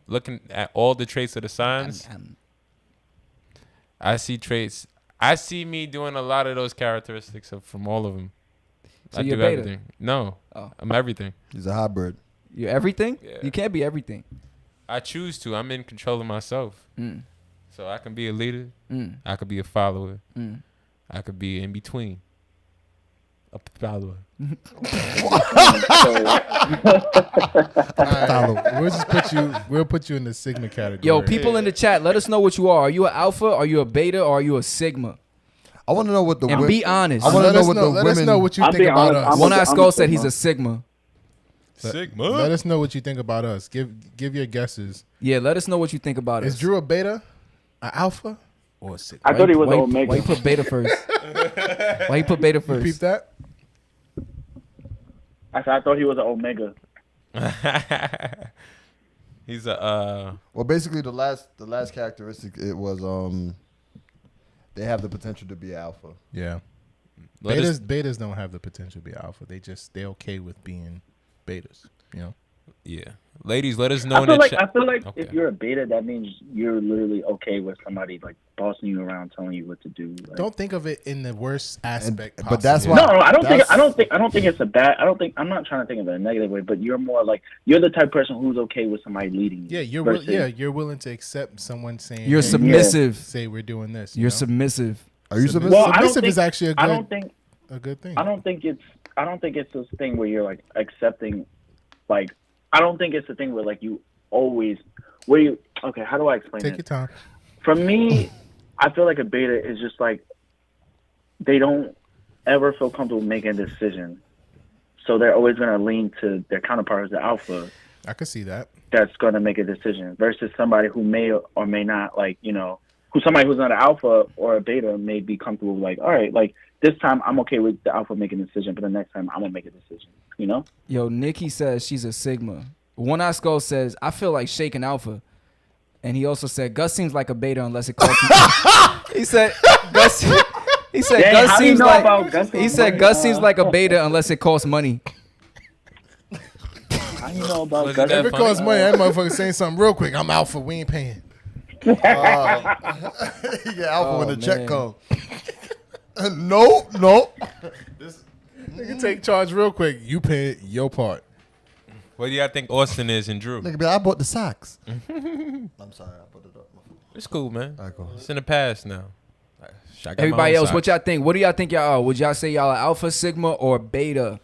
[SPEAKER 1] looking at all the traits of the signs, I see traits. I see me doing a lot of those characteristics from all of them.
[SPEAKER 2] So
[SPEAKER 1] I
[SPEAKER 2] you're
[SPEAKER 1] do
[SPEAKER 2] beta?
[SPEAKER 1] everything. No,
[SPEAKER 2] Oh.
[SPEAKER 1] I'm everything.
[SPEAKER 5] He's a hybrid.
[SPEAKER 2] You're everything.
[SPEAKER 1] Yeah.
[SPEAKER 2] You can't be everything.
[SPEAKER 1] I choose to. I'm in control of myself.
[SPEAKER 2] Mm.
[SPEAKER 1] So I can be a leader.
[SPEAKER 2] Mm.
[SPEAKER 1] I could be a follower.
[SPEAKER 2] Mm.
[SPEAKER 1] I could be in between. A follower.
[SPEAKER 4] Alright, we'll put you in the Sigma category.
[SPEAKER 2] Yo, people in the chat, let us know what you are. Are you an alpha? Are you a beta? Or are you a sigma?
[SPEAKER 5] I want to know what the
[SPEAKER 2] And
[SPEAKER 5] wo-
[SPEAKER 2] be honest.
[SPEAKER 5] I want to
[SPEAKER 4] let
[SPEAKER 5] know
[SPEAKER 4] us
[SPEAKER 5] what
[SPEAKER 4] know.
[SPEAKER 5] the
[SPEAKER 4] Let
[SPEAKER 5] women.
[SPEAKER 4] us know what you
[SPEAKER 3] I'll
[SPEAKER 4] think
[SPEAKER 3] be
[SPEAKER 4] about
[SPEAKER 3] honest,
[SPEAKER 4] us.
[SPEAKER 3] I'm
[SPEAKER 2] One Eye
[SPEAKER 3] a
[SPEAKER 2] Skull said
[SPEAKER 3] Sigma.
[SPEAKER 2] he's a sigma.
[SPEAKER 1] Sigma.
[SPEAKER 4] Let us know what you think about us. Give your guesses.
[SPEAKER 2] Yeah, let us know what you think about
[SPEAKER 4] Is
[SPEAKER 2] us.
[SPEAKER 4] Drew a beta, an alpha, or a Sigma?
[SPEAKER 3] I thought he was
[SPEAKER 2] why,
[SPEAKER 3] Omega.
[SPEAKER 2] Why you put beta first? Why you put beta
[SPEAKER 4] You peep
[SPEAKER 2] first?
[SPEAKER 4] that?
[SPEAKER 3] I thought he was an Omega.
[SPEAKER 1] He's a
[SPEAKER 5] Well, basically, the last characteristic it was they have the potential to be alpha.
[SPEAKER 4] Yeah.
[SPEAKER 1] let us-
[SPEAKER 4] Betas don't have the potential to be alpha. They're okay with being betas. You know.
[SPEAKER 1] yeah. Ladies, let us know
[SPEAKER 3] I
[SPEAKER 1] in
[SPEAKER 3] feel
[SPEAKER 1] the
[SPEAKER 3] like
[SPEAKER 1] chat. Okay.
[SPEAKER 3] if you're a beta, that means you're literally okay with somebody like bossing you around, telling you what to do. Like,
[SPEAKER 4] Don't think of it in the worst aspect.
[SPEAKER 5] but that's
[SPEAKER 4] possible.
[SPEAKER 5] why-
[SPEAKER 3] no, I don't think
[SPEAKER 5] That's-
[SPEAKER 3] it's a bad. I'm not trying to think of it in a negative way, but you're more like you're the type of person who's okay with somebody leading you.
[SPEAKER 4] Yeah,
[SPEAKER 3] versus-
[SPEAKER 4] you're willing to accept someone saying
[SPEAKER 2] You're
[SPEAKER 4] hey,
[SPEAKER 2] submissive.
[SPEAKER 4] Say we're doing this.
[SPEAKER 2] You're
[SPEAKER 4] know?
[SPEAKER 2] submissive.
[SPEAKER 5] Are you
[SPEAKER 4] Submissive.
[SPEAKER 5] submissive?
[SPEAKER 3] Well, I don't
[SPEAKER 4] Submissive
[SPEAKER 3] think,
[SPEAKER 4] is actually
[SPEAKER 3] I don't think
[SPEAKER 4] a good thing.
[SPEAKER 3] I don't think it's this thing where you're like accepting, like I don't think it's the thing where like you always okay. How do I explain
[SPEAKER 4] Take
[SPEAKER 3] it?
[SPEAKER 4] your time.
[SPEAKER 3] For me, I feel like a beta is just like they don't ever feel comfortable making a decision, so they're always going to lean to their counterpart as the alpha
[SPEAKER 4] I could see that.
[SPEAKER 3] that's going to make a decision versus somebody who may or may not like who's not an alpha or a beta may be comfortable like all right like this time I'm okay with the alpha making a decision, but the next time I'm gonna make a decision.
[SPEAKER 2] Yo, Nikki says she's a sigma. One Eye Skull says I feel like Shake and alpha, and he also said Gus seems like a beta unless it costs. He said Gus. He said
[SPEAKER 3] Dang,
[SPEAKER 2] Gus
[SPEAKER 3] how do you
[SPEAKER 2] seems
[SPEAKER 3] know
[SPEAKER 2] like.
[SPEAKER 3] about Gus
[SPEAKER 2] He said Gus seems like a beta unless it costs money.
[SPEAKER 3] How you know about
[SPEAKER 1] Was
[SPEAKER 3] Gus?
[SPEAKER 1] that
[SPEAKER 4] If it
[SPEAKER 1] funny?
[SPEAKER 4] costs money, that motherfucker saying something real quick. I'm alpha. We ain't paying.
[SPEAKER 5] You get alpha when
[SPEAKER 2] Oh,
[SPEAKER 5] the check
[SPEAKER 2] man.
[SPEAKER 5] comes. No.
[SPEAKER 4] Nigga take charge real quick. You pay your part.
[SPEAKER 1] What do y'all think Austin is and Drew?
[SPEAKER 5] Nigga, be like, I bought the socks. I'm sorry, I put it up.
[SPEAKER 1] It's cool, man.
[SPEAKER 5] All right, go.
[SPEAKER 1] It's in the past now.
[SPEAKER 2] Everybody else, what y'all think? What do y'all think y'all are? Would y'all say y'all are alpha, sigma, or beta?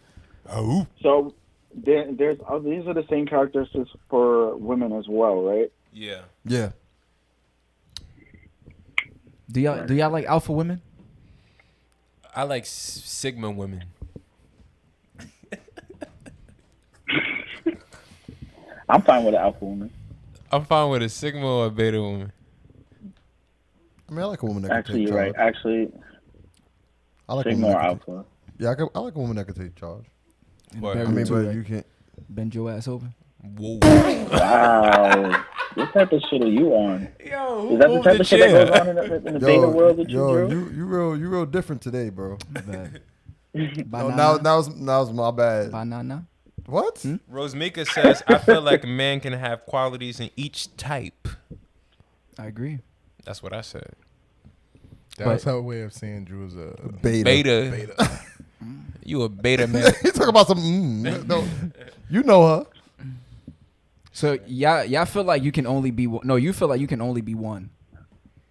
[SPEAKER 1] Oh.
[SPEAKER 3] So there's these are the same characteristics for women as well, right?
[SPEAKER 1] Yeah.
[SPEAKER 5] Yeah.
[SPEAKER 2] Do y'all like alpha women?
[SPEAKER 1] I like sigma women.
[SPEAKER 3] I'm fine with an alpha woman.
[SPEAKER 1] I'm fine with a sigma or a beta woman.
[SPEAKER 5] I mean, I like a woman that can
[SPEAKER 3] Actually,
[SPEAKER 5] take
[SPEAKER 3] you're
[SPEAKER 5] charge.
[SPEAKER 3] right. Actually,
[SPEAKER 5] I like a
[SPEAKER 3] sigma
[SPEAKER 5] woman
[SPEAKER 3] or
[SPEAKER 5] that can
[SPEAKER 3] alpha.
[SPEAKER 5] I like a woman that can take charge.
[SPEAKER 1] What?
[SPEAKER 2] Very
[SPEAKER 5] I mean,
[SPEAKER 2] too,
[SPEAKER 5] but
[SPEAKER 2] right?
[SPEAKER 5] you can't.
[SPEAKER 2] Bend your ass over.
[SPEAKER 1] Whoa.
[SPEAKER 3] Wow. What type of shit are you on?
[SPEAKER 1] Yo,
[SPEAKER 3] Is that the type of shit that goes on in the beta world with you, bro?
[SPEAKER 5] you real different today, bro.
[SPEAKER 2] Bad.
[SPEAKER 5] No,
[SPEAKER 2] Banana.
[SPEAKER 5] now was my bad.
[SPEAKER 2] Banana.
[SPEAKER 5] What?
[SPEAKER 1] Rosemika says, I feel like a man can have qualities in each type.
[SPEAKER 2] I agree.
[SPEAKER 1] That's what I said.
[SPEAKER 4] That's her way of saying Drew's a
[SPEAKER 1] Beta. You a beta man.
[SPEAKER 5] He talking about some. No, you know her.
[SPEAKER 2] So y'all feel like you can only be one. No, you feel like you can only be one.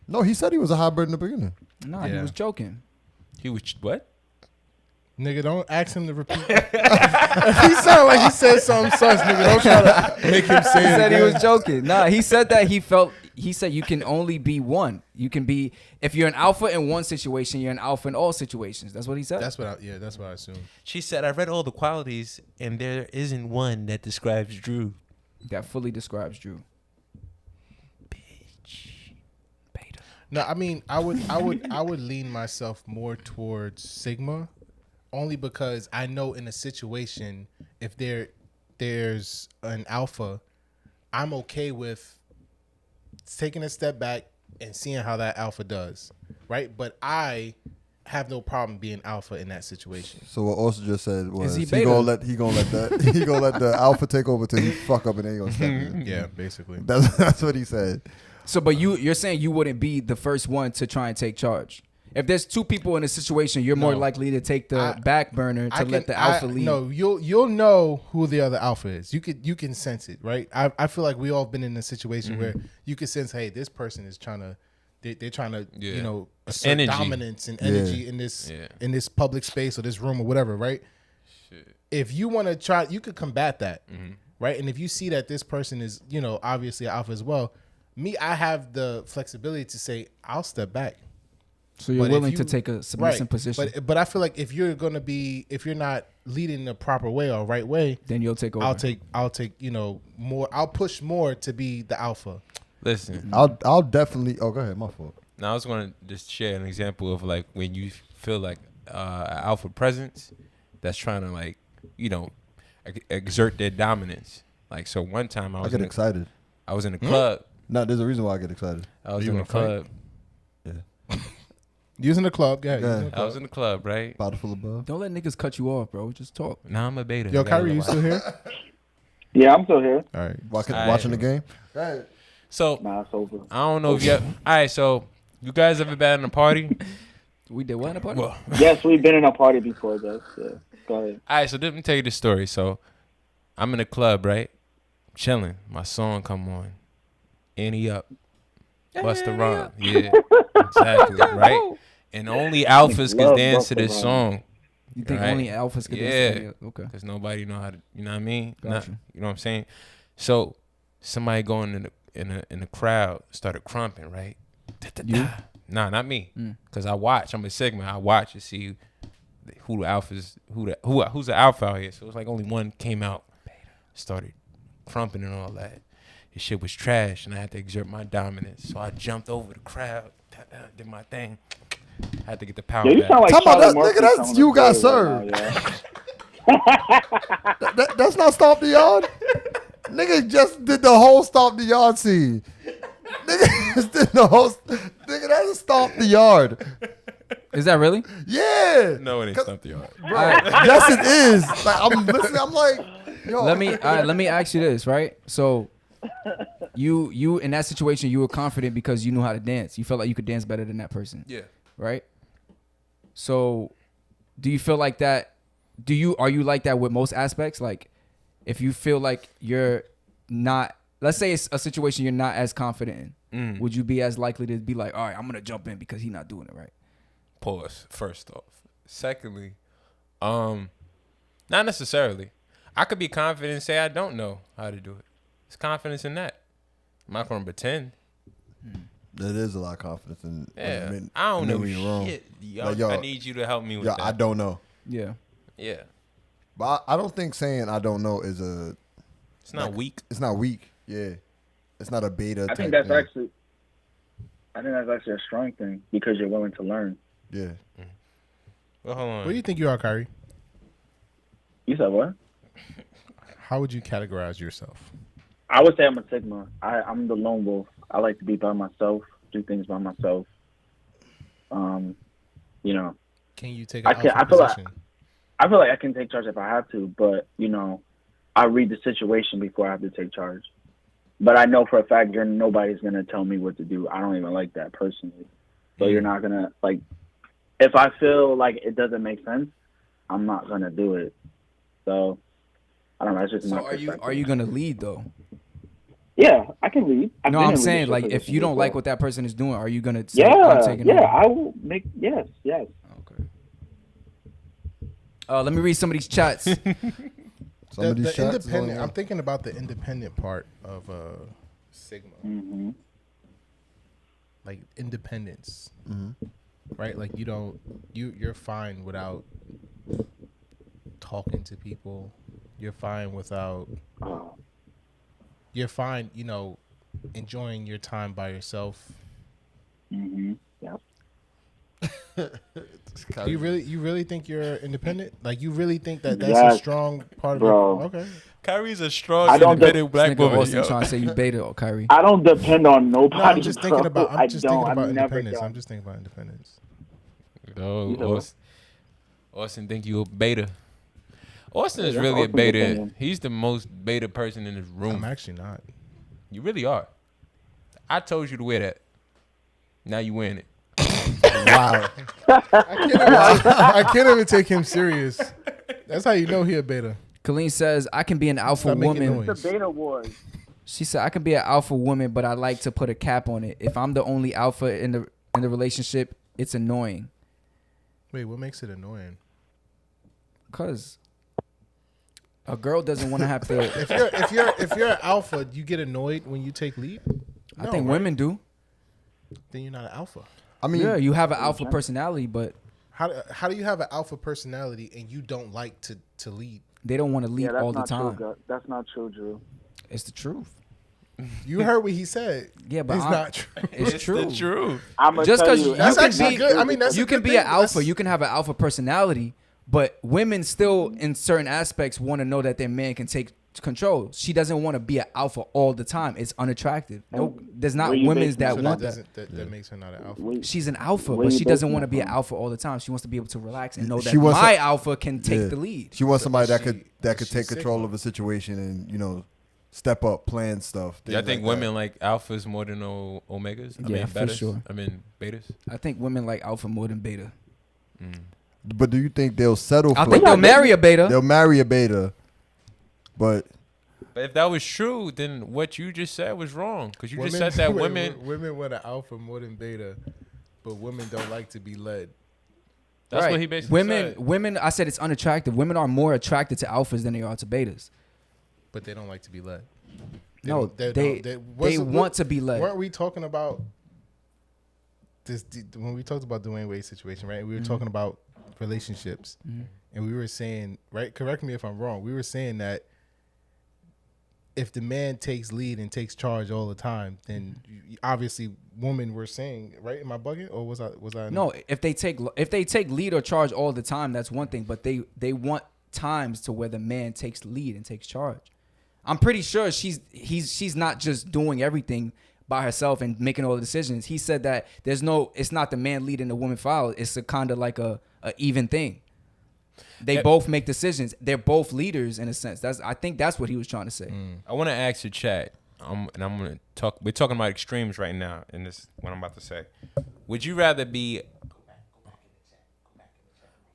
[SPEAKER 5] No, he said he was a hybrid in the beginning.
[SPEAKER 2] Nah, he
[SPEAKER 4] Yeah.
[SPEAKER 2] was joking.
[SPEAKER 1] He was what?
[SPEAKER 4] Nigga, don't ask him to repeat. He sounded like he said something sus, nigga. Don't try to make him say
[SPEAKER 2] He
[SPEAKER 4] it
[SPEAKER 2] said he
[SPEAKER 4] again.
[SPEAKER 2] was joking. Nah, he said that he said you can only be one. You can be, if you're an alpha in one situation, you're an alpha in all situations. That's what he said.
[SPEAKER 4] That's what I assumed.
[SPEAKER 1] She said, I read all the qualities, and there isn't one that describes Drew.
[SPEAKER 2] That fully describes Drew.
[SPEAKER 1] Bitch.
[SPEAKER 2] Beta.
[SPEAKER 4] No, I mean, I would lean myself more towards Sigma, only because I know in a situation if there's an alpha, I'm okay with taking a step back and seeing how that alpha does, right? But I have no problem being alpha in that situation.
[SPEAKER 5] So what Osa just said was
[SPEAKER 2] he
[SPEAKER 5] he
[SPEAKER 2] beta?
[SPEAKER 5] gonna let the alpha take over till he fuck up and then he gonna step in.
[SPEAKER 4] Yeah, basically.
[SPEAKER 5] That's what he said.
[SPEAKER 2] So, but you're saying you wouldn't be the first one to try and take charge. If there's two people in a situation, you're more
[SPEAKER 4] No.
[SPEAKER 2] likely to take the back burner to let the alpha lead.
[SPEAKER 4] No, you'll know who the other alpha is. You can sense it, right? I feel like we all been in a situation where you can sense, hey, this person is trying to, they're trying to, assert
[SPEAKER 1] Energy.
[SPEAKER 4] dominance and energy in this public space or this room or whatever, right?
[SPEAKER 1] Shit.
[SPEAKER 4] If you want to try, you could combat that, right? And if you see that this person is, obviously an alpha as well, I have the flexibility to say, I'll step back.
[SPEAKER 2] So you're
[SPEAKER 4] But if
[SPEAKER 2] willing
[SPEAKER 4] you-
[SPEAKER 2] to take a submissive position.
[SPEAKER 4] But I feel like if you're not leading the proper way or right way,
[SPEAKER 2] Then you'll take over.
[SPEAKER 4] I'll take more. I'll push more to be the alpha.
[SPEAKER 1] Listen.
[SPEAKER 5] I'll definitely. Oh, go ahead. My fault.
[SPEAKER 1] Now I was going to just share an example of like when you feel like an alpha presence that's trying to exert their dominance. Like, so one time
[SPEAKER 5] I get excited.
[SPEAKER 1] I was in a club.
[SPEAKER 5] No, there's a reason why I get excited.
[SPEAKER 1] I was
[SPEAKER 4] You
[SPEAKER 1] in a
[SPEAKER 4] wanna fight?
[SPEAKER 1] club.
[SPEAKER 5] Yeah.
[SPEAKER 4] Using the club, go ahead.
[SPEAKER 5] Yeah.
[SPEAKER 4] Using the
[SPEAKER 1] I
[SPEAKER 4] club.
[SPEAKER 1] was in the club, right?
[SPEAKER 5] Bottle full of bub.
[SPEAKER 2] Don't let niggas cut you off, bro. Just talk.
[SPEAKER 1] Now I'm a beta.
[SPEAKER 4] Yo,
[SPEAKER 1] I gotta
[SPEAKER 4] Kyrie, you
[SPEAKER 1] relax.
[SPEAKER 4] still here?
[SPEAKER 3] Yeah, I'm still here.
[SPEAKER 4] All right.
[SPEAKER 5] Watching the game.
[SPEAKER 1] So
[SPEAKER 3] Nah, it's over.
[SPEAKER 1] I don't know if you. All right, so you guys ever been in a party?
[SPEAKER 2] We did what in the party?
[SPEAKER 1] Well,
[SPEAKER 3] Yes, we've been in a party before, though. Yeah. Go ahead.
[SPEAKER 1] all right, so let me tell you the story. So I'm in a club, right? Chilling. My song come on. Annie up. Busta Rhymes. Yeah. Exactly. Right? And only alphas can
[SPEAKER 3] Love
[SPEAKER 1] dance to
[SPEAKER 3] Busta
[SPEAKER 1] this
[SPEAKER 3] Rhymes.
[SPEAKER 1] song.
[SPEAKER 2] You think
[SPEAKER 1] Right.
[SPEAKER 2] only alphas could
[SPEAKER 1] Yeah.
[SPEAKER 2] do this? Okay.
[SPEAKER 1] Because nobody know how to, you know what I mean?
[SPEAKER 2] Gotcha.
[SPEAKER 1] You know what I'm saying? So somebody going in the crowd started crumping, right?
[SPEAKER 2] You?
[SPEAKER 1] Nah, not me. Because I watch. I'm a Sigma. I watch to see who the alphas, who's the alpha out here. So it's like only one came out, started crumping and all that. His shit was trash, and I had to exert my dominance. So I jumped over the crowd, did my thing. Had to get the power
[SPEAKER 3] Yo, you
[SPEAKER 1] back.
[SPEAKER 3] sound like
[SPEAKER 5] Talk about
[SPEAKER 3] Charlotte
[SPEAKER 5] that,
[SPEAKER 3] Murphy
[SPEAKER 5] nigga, that's
[SPEAKER 3] telling
[SPEAKER 5] you
[SPEAKER 3] a
[SPEAKER 5] got
[SPEAKER 3] story
[SPEAKER 5] served.
[SPEAKER 3] right now, yo.
[SPEAKER 5] That's not Stomp the Yard. Nigga just did the whole Stomp the Yard scene. Nigga just did the whole. Nigga, that's a Stomp the Yard.
[SPEAKER 2] Is that really?
[SPEAKER 5] Yeah.
[SPEAKER 1] No, it ain't something hard.
[SPEAKER 5] Yes, it is. Like I'm listening. I'm like, yo.
[SPEAKER 2] Let me ask you this, right? So you in that situation, you were confident because you knew how to dance. You felt like you could dance better than that person.
[SPEAKER 1] Yeah.
[SPEAKER 2] Right? So do you feel like that? Are you like that with most aspects? Like if you feel like you're not, let's say it's a situation you're not as confident in, would you be as likely to be like, all right, I'm gonna jump in because he's not doing it right?
[SPEAKER 1] Pause. First off. Secondly, not necessarily. I could be confident and say I don't know how to do it. It's confidence in that. I'm not gonna pretend.
[SPEAKER 5] There is a lot of confidence in.
[SPEAKER 1] Yeah, I don't know shit. Yo, I need you to help me with that.
[SPEAKER 5] I don't know.
[SPEAKER 2] Yeah.
[SPEAKER 1] Yeah.
[SPEAKER 5] But I don't think saying I don't know is a.
[SPEAKER 1] It's not weak.
[SPEAKER 5] It's not weak. Yeah. It's not a beta.
[SPEAKER 3] I think that's actually a strong thing because you're willing to learn.
[SPEAKER 5] Yeah.
[SPEAKER 1] Well, hold on.
[SPEAKER 4] What do you think you are, Kyrie?
[SPEAKER 3] You said what?
[SPEAKER 4] How would you categorize yourself?
[SPEAKER 3] I would say I'm a Sigma. I'm the lone wolf. I like to be by myself, do things by myself. You know.
[SPEAKER 4] Can you take an alpha position?
[SPEAKER 3] I feel like I can take charge if I have to, but you know, I read the situation before I have to take charge. But I know for a fact nobody's gonna tell me what to do. I don't even like that personally. So you're not gonna like. If I feel like it doesn't make sense, I'm not gonna do it. So I don't know. It's just my perspective.
[SPEAKER 2] Are you gonna lead though?
[SPEAKER 3] Yeah, I can lead.
[SPEAKER 2] No, I'm saying like if you don't like what that person is doing, are you gonna say,
[SPEAKER 3] I'm
[SPEAKER 2] taking
[SPEAKER 3] over?
[SPEAKER 2] over?
[SPEAKER 3] I will make yes.
[SPEAKER 2] Okay. Let me read some of these chats.
[SPEAKER 4] The independent. I'm thinking about the independent part of Sigma.
[SPEAKER 3] Mm-hmm.
[SPEAKER 4] Like independence, right? Like you're fine without talking to people. You're fine without. You're fine, enjoying your time by yourself.
[SPEAKER 3] Mm-hmm. Yep.
[SPEAKER 4] Do you really think you're independent? Like you really think that's a strong part of it? Okay.
[SPEAKER 1] Kyrie's a strong independent black woman.
[SPEAKER 2] Austin trying to say you beta or Kyrie.
[SPEAKER 3] I don't depend on nobody.
[SPEAKER 4] No, I'm just thinking about independence.
[SPEAKER 1] No, Austin think you a beta. Austin is really a beta. Opinion. He's the most beta person in this room.
[SPEAKER 4] I'm actually not.
[SPEAKER 1] You really are. I told you to wear that. Now you wearing it.
[SPEAKER 5] Wow.
[SPEAKER 4] I can't even take him serious. That's how you know he a beta.
[SPEAKER 2] Colleen says, I can be an alpha woman.
[SPEAKER 3] It's the beta wars.
[SPEAKER 2] She said, I can be an alpha woman, but I like to put a cap on it. If I'm the only alpha in the relationship, it's annoying.
[SPEAKER 4] Wait, what makes it annoying?
[SPEAKER 2] Because a girl doesn't want to have to.
[SPEAKER 4] If you're an alpha, you get annoyed when you take lead?
[SPEAKER 2] I think women do.
[SPEAKER 4] Then you're not an alpha.
[SPEAKER 5] I mean,
[SPEAKER 2] yeah, you have an alpha personality, but
[SPEAKER 4] how do you have an alpha personality and you don't like to lead?
[SPEAKER 2] They don't want to lead all the time.
[SPEAKER 3] That's not true, Drew.
[SPEAKER 2] It's the truth.
[SPEAKER 4] You heard what he said.
[SPEAKER 2] Yeah, but
[SPEAKER 4] it's not true.
[SPEAKER 2] It's true.
[SPEAKER 1] The truth.
[SPEAKER 2] Just because you
[SPEAKER 4] can be good. I mean,
[SPEAKER 2] you can be an alpha. You can have an alpha personality, but women still, in certain aspects, want to know that their man can take control. She doesn't want to be an alpha all the time. It's unattractive. No, there's not women that want that.
[SPEAKER 4] That makes her not an alpha.
[SPEAKER 2] She's an alpha, but she doesn't want to be an alpha all the time. She wants to be able to relax and know that my alpha can take the lead.
[SPEAKER 5] She wants somebody that could take control of a situation and step up, plan stuff.
[SPEAKER 1] Yeah, I think women like alphas more than omegas. I mean,
[SPEAKER 2] for sure.
[SPEAKER 1] I mean, betas.
[SPEAKER 2] I think women like alpha more than beta.
[SPEAKER 5] But do you think they'll settle for?
[SPEAKER 2] I think they'll marry a beta.
[SPEAKER 5] They'll marry a beta. But
[SPEAKER 1] if that was true, then what you just said was wrong. Because you just said that women
[SPEAKER 4] want an alpha more than beta, but women don't like to be led.
[SPEAKER 1] That's what he basically said.
[SPEAKER 2] Women, I said it's unattractive. Women are more attracted to alphas than they are to betas.
[SPEAKER 4] But they don't like to be led.
[SPEAKER 2] They want to be led.
[SPEAKER 4] Weren't we talking about this when we talked about Dwayne Wade's situation, right? We were talking about relationships, and we were saying, right? Correct me if I'm wrong. We were saying that if the man takes lead and takes charge all the time, then obviously women were saying, right? Am I bugging, or was I?
[SPEAKER 2] No, if they take lead or charge all the time, that's one thing. But they want times to where the man takes lead and takes charge. I'm pretty sure she's not just doing everything by herself and making all the decisions. He said that it's not the man leading the woman follow. It's a kind of like a even thing. They both make decisions. They're both leaders in a sense. I think that's what he was trying to say.
[SPEAKER 1] I want to ask the chat, and I'm going to talk. We're talking about extremes right now in this. What I'm about to say. Would you rather be?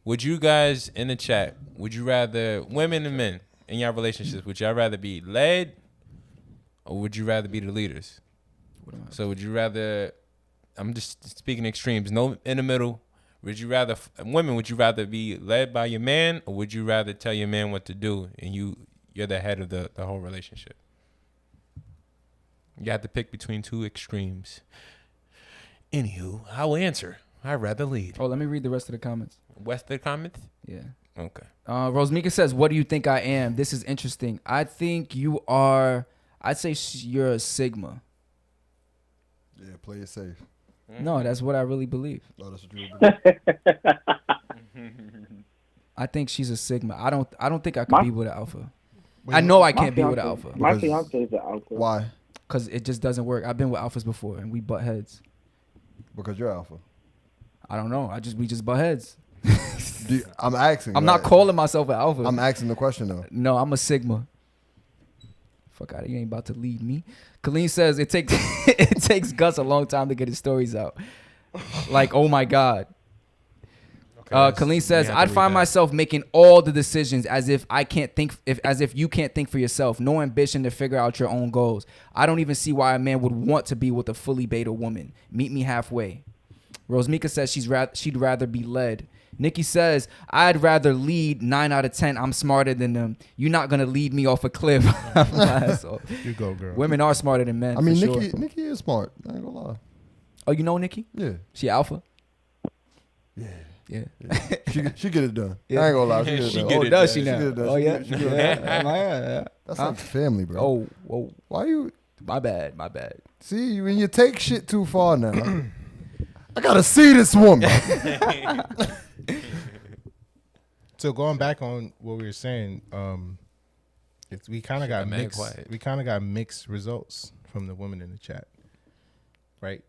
[SPEAKER 1] Would you guys in the chat? Would you rather women and men in your relationships? Would y'all rather be led, or would you rather be the leaders?
[SPEAKER 2] What am I?
[SPEAKER 1] So would you rather? I'm just speaking extremes. No, in the middle. Would you rather women? Would you rather be led by your man, or would you rather tell your man what to do and you're the head of the whole relationship? You have to pick between two extremes. Anywho, I will answer. I'd rather lead.
[SPEAKER 2] Oh, let me read the rest of the comments.
[SPEAKER 1] West of the comments?
[SPEAKER 2] Yeah.
[SPEAKER 1] Okay.
[SPEAKER 2] Rosemika says, "What do you think I am?" This is interesting. I think you are. I'd say you're a Sigma.
[SPEAKER 5] Yeah, play it safe.
[SPEAKER 2] No, that's what I really believe.
[SPEAKER 5] Oh, that's what you believe.
[SPEAKER 2] I think she's a Sigma. I don't think I could
[SPEAKER 3] My-
[SPEAKER 2] be with an Alpha.
[SPEAKER 4] Wait,
[SPEAKER 2] I know I can't be with an Alpha
[SPEAKER 3] My
[SPEAKER 5] Because-
[SPEAKER 3] fiance is an alpha.
[SPEAKER 5] Why?
[SPEAKER 2] because it just doesn't work. I've been with Alphas before and we butt heads.
[SPEAKER 5] Because you're alpha.
[SPEAKER 2] I don't know. We just butt heads.
[SPEAKER 5] I'm asking.
[SPEAKER 2] I'm not
[SPEAKER 5] right?
[SPEAKER 2] calling myself an Alpha.
[SPEAKER 5] I'm asking the question though.
[SPEAKER 2] No, I'm a Sigma. Fuck out of here. You ain't about to lead me. Colleen says it takes it takes Gus a long time to get his stories out. Like, oh my God. Colleen says, I'd find myself making all the decisions as if you can't think for yourself. No ambition to figure out your own goals. I don't even see why a man would want to be with a fully beta woman. Meet me halfway. Rosemika says she'd rather be led. Nikki says, I'd rather lead 9 out of 10. I'm smarter than them. You're not going to lead me off a cliff.
[SPEAKER 4] You go, girl.
[SPEAKER 2] Women are smarter than men.
[SPEAKER 5] I mean,
[SPEAKER 2] for
[SPEAKER 5] Nikki,
[SPEAKER 2] sure.
[SPEAKER 5] Nikki is smart. I ain't gonna lie.
[SPEAKER 2] Oh, you know Nikki?
[SPEAKER 5] Yeah,
[SPEAKER 2] She alpha?
[SPEAKER 5] yeah.
[SPEAKER 2] Yeah.
[SPEAKER 5] She get it done.
[SPEAKER 2] Yeah.
[SPEAKER 5] I ain't gonna lie. She get it
[SPEAKER 1] She
[SPEAKER 5] done.
[SPEAKER 1] get
[SPEAKER 2] Oh,
[SPEAKER 1] it
[SPEAKER 2] does
[SPEAKER 1] done.
[SPEAKER 2] she now?
[SPEAKER 5] She get it done.
[SPEAKER 2] Oh,
[SPEAKER 5] She
[SPEAKER 2] yeah.
[SPEAKER 5] get it done.
[SPEAKER 2] Yeah.
[SPEAKER 5] That's
[SPEAKER 2] Huh?
[SPEAKER 5] like family, bro.
[SPEAKER 2] Oh, whoa.
[SPEAKER 5] Why you
[SPEAKER 2] My bad.
[SPEAKER 5] see when you take shit too far now? I gotta see this woman.
[SPEAKER 4] So going back on what we were saying, we kind of got
[SPEAKER 1] mad
[SPEAKER 4] mixed.
[SPEAKER 1] quiet.
[SPEAKER 4] We kind of got mixed results from the women in the chat, right?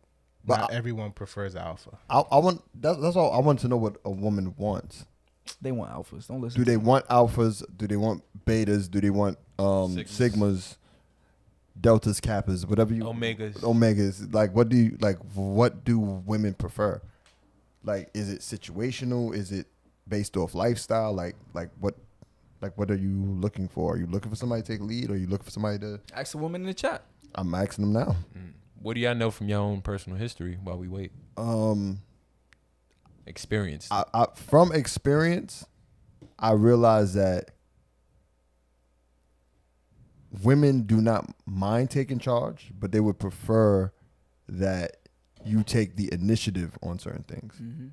[SPEAKER 5] But
[SPEAKER 4] Not everyone prefers alpha.
[SPEAKER 5] I want that's all. I want to know what a woman wants.
[SPEAKER 2] They want alphas. Don't listen.
[SPEAKER 5] Do they want alphas? Do they want betas? Do they want sigmas, deltas, kappas, whatever you omegas? Like what do women prefer? Like is it situational? Is it based off lifestyle? Like what are you looking for? Are you looking for somebody to take lead, or are you looking for somebody to?
[SPEAKER 2] Ask a woman in the chat.
[SPEAKER 5] I'm asking them now.
[SPEAKER 1] What do y'all know from your own personal history while we wait? Experience.
[SPEAKER 5] I from experience, I realize that women do not mind taking charge, but they would prefer that you take the initiative on certain things.
[SPEAKER 2] Mm-hmm.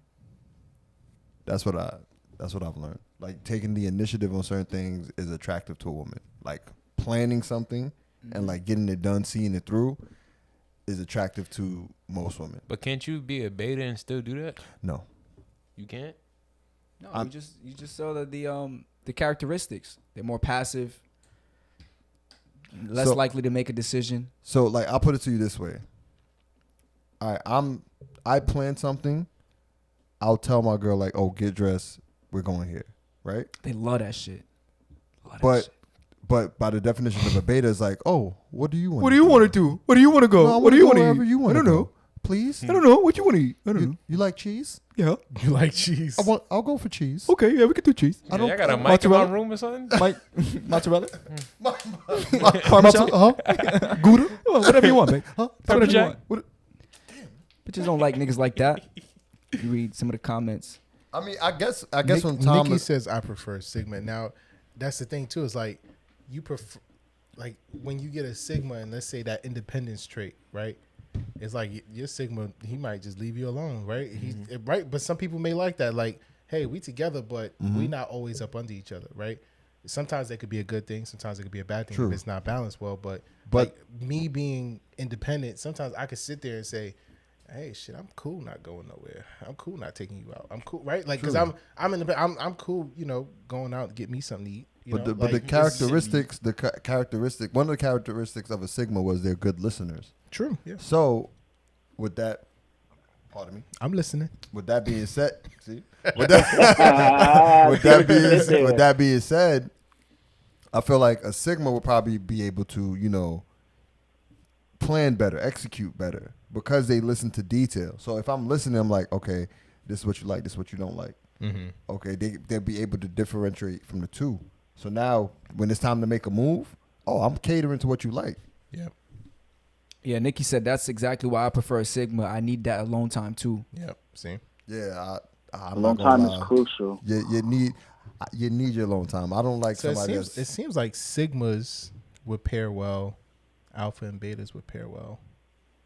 [SPEAKER 5] That's what I've learned. Like taking the initiative on certain things is attractive to a woman. Like planning something and like getting it done, seeing it through is attractive to most women.
[SPEAKER 1] But can't you be a beta and still do that?
[SPEAKER 5] No.
[SPEAKER 1] You can't?
[SPEAKER 2] No, you just saw the characteristics. They're more passive, less
[SPEAKER 5] So-
[SPEAKER 2] likely to make a decision.
[SPEAKER 5] So like I'll put it to you this way. All right, I plan something. I'll tell my girl like, "Oh, get dressed. We're going here." Right?
[SPEAKER 2] They love that shit.
[SPEAKER 5] But by the definition of a beta is like, "Oh, what do you want?
[SPEAKER 2] What do you want to do? Where do you want to go?
[SPEAKER 5] No, I
[SPEAKER 2] what do you want to
[SPEAKER 5] wherever
[SPEAKER 2] eat?
[SPEAKER 5] you want
[SPEAKER 2] I
[SPEAKER 5] to
[SPEAKER 2] don't
[SPEAKER 5] go.
[SPEAKER 2] know.
[SPEAKER 5] Please.
[SPEAKER 2] I don't know. What you want to eat? I don't know.
[SPEAKER 5] You like cheese?
[SPEAKER 2] Yeah.
[SPEAKER 4] You like cheese?
[SPEAKER 5] I'll go for cheese.
[SPEAKER 2] Okay. Yeah, we could do cheese.
[SPEAKER 5] I don't.
[SPEAKER 1] I got a mic in
[SPEAKER 2] mozzarella?
[SPEAKER 1] my room or something?
[SPEAKER 2] Mike, mozzarella,
[SPEAKER 5] Parmesan. Gouda.
[SPEAKER 2] whatever you want, babe. Whatever you
[SPEAKER 1] jack?
[SPEAKER 2] want. Bitches don't like niggas like that. You read some of the comments.
[SPEAKER 5] I mean, I guess when Tom
[SPEAKER 4] Nikki says I prefer Sigma. Now, that's the thing too. Is like you prefer, like when you get a Sigma, and let's say that independence trait, right? It's like your Sigma, he might just leave you alone, right? Right. But some people may like that. Like, hey, we together, but we not always up under each other, right? Sometimes that could be a good thing. Sometimes it could be a bad thing
[SPEAKER 5] True.
[SPEAKER 4] if it's not balanced well. But like me being independent, sometimes I could sit there and say, hey, shit, I'm cool not going nowhere. I'm cool not taking you out. I'm cool, right? Like, because I'm independent. I'm cool, going out to get me something to eat.
[SPEAKER 5] But
[SPEAKER 4] know?
[SPEAKER 5] the
[SPEAKER 4] Like,
[SPEAKER 5] characteristics, one of the characteristics of a Sigma was they're good listeners.
[SPEAKER 4] True. Yeah.
[SPEAKER 5] So, with that, pardon me.
[SPEAKER 4] I'm listening.
[SPEAKER 5] With that being said, see, with that being said, I feel like a Sigma will probably be able to, plan better, execute better because they listen to detail. So if I'm listening, I'm like, okay, this is what you like, this is what you don't like.
[SPEAKER 4] Mm-hmm.
[SPEAKER 5] Okay, they'll be able to differentiate from the two. So now when it's time to make a move, I'm catering to what you like.
[SPEAKER 4] Yeah.
[SPEAKER 2] Yeah, Nikki said that's exactly why I prefer a Sigma. I need that alone time too.
[SPEAKER 4] Yep. See.
[SPEAKER 5] Yeah, I'm
[SPEAKER 3] Alone
[SPEAKER 5] not gonna
[SPEAKER 3] time
[SPEAKER 5] lie.
[SPEAKER 3] is crucial.
[SPEAKER 5] You need your alone time. I don't like
[SPEAKER 4] So
[SPEAKER 5] somebody
[SPEAKER 4] it seems like sigmas would pair well, alpha and betas would pair well.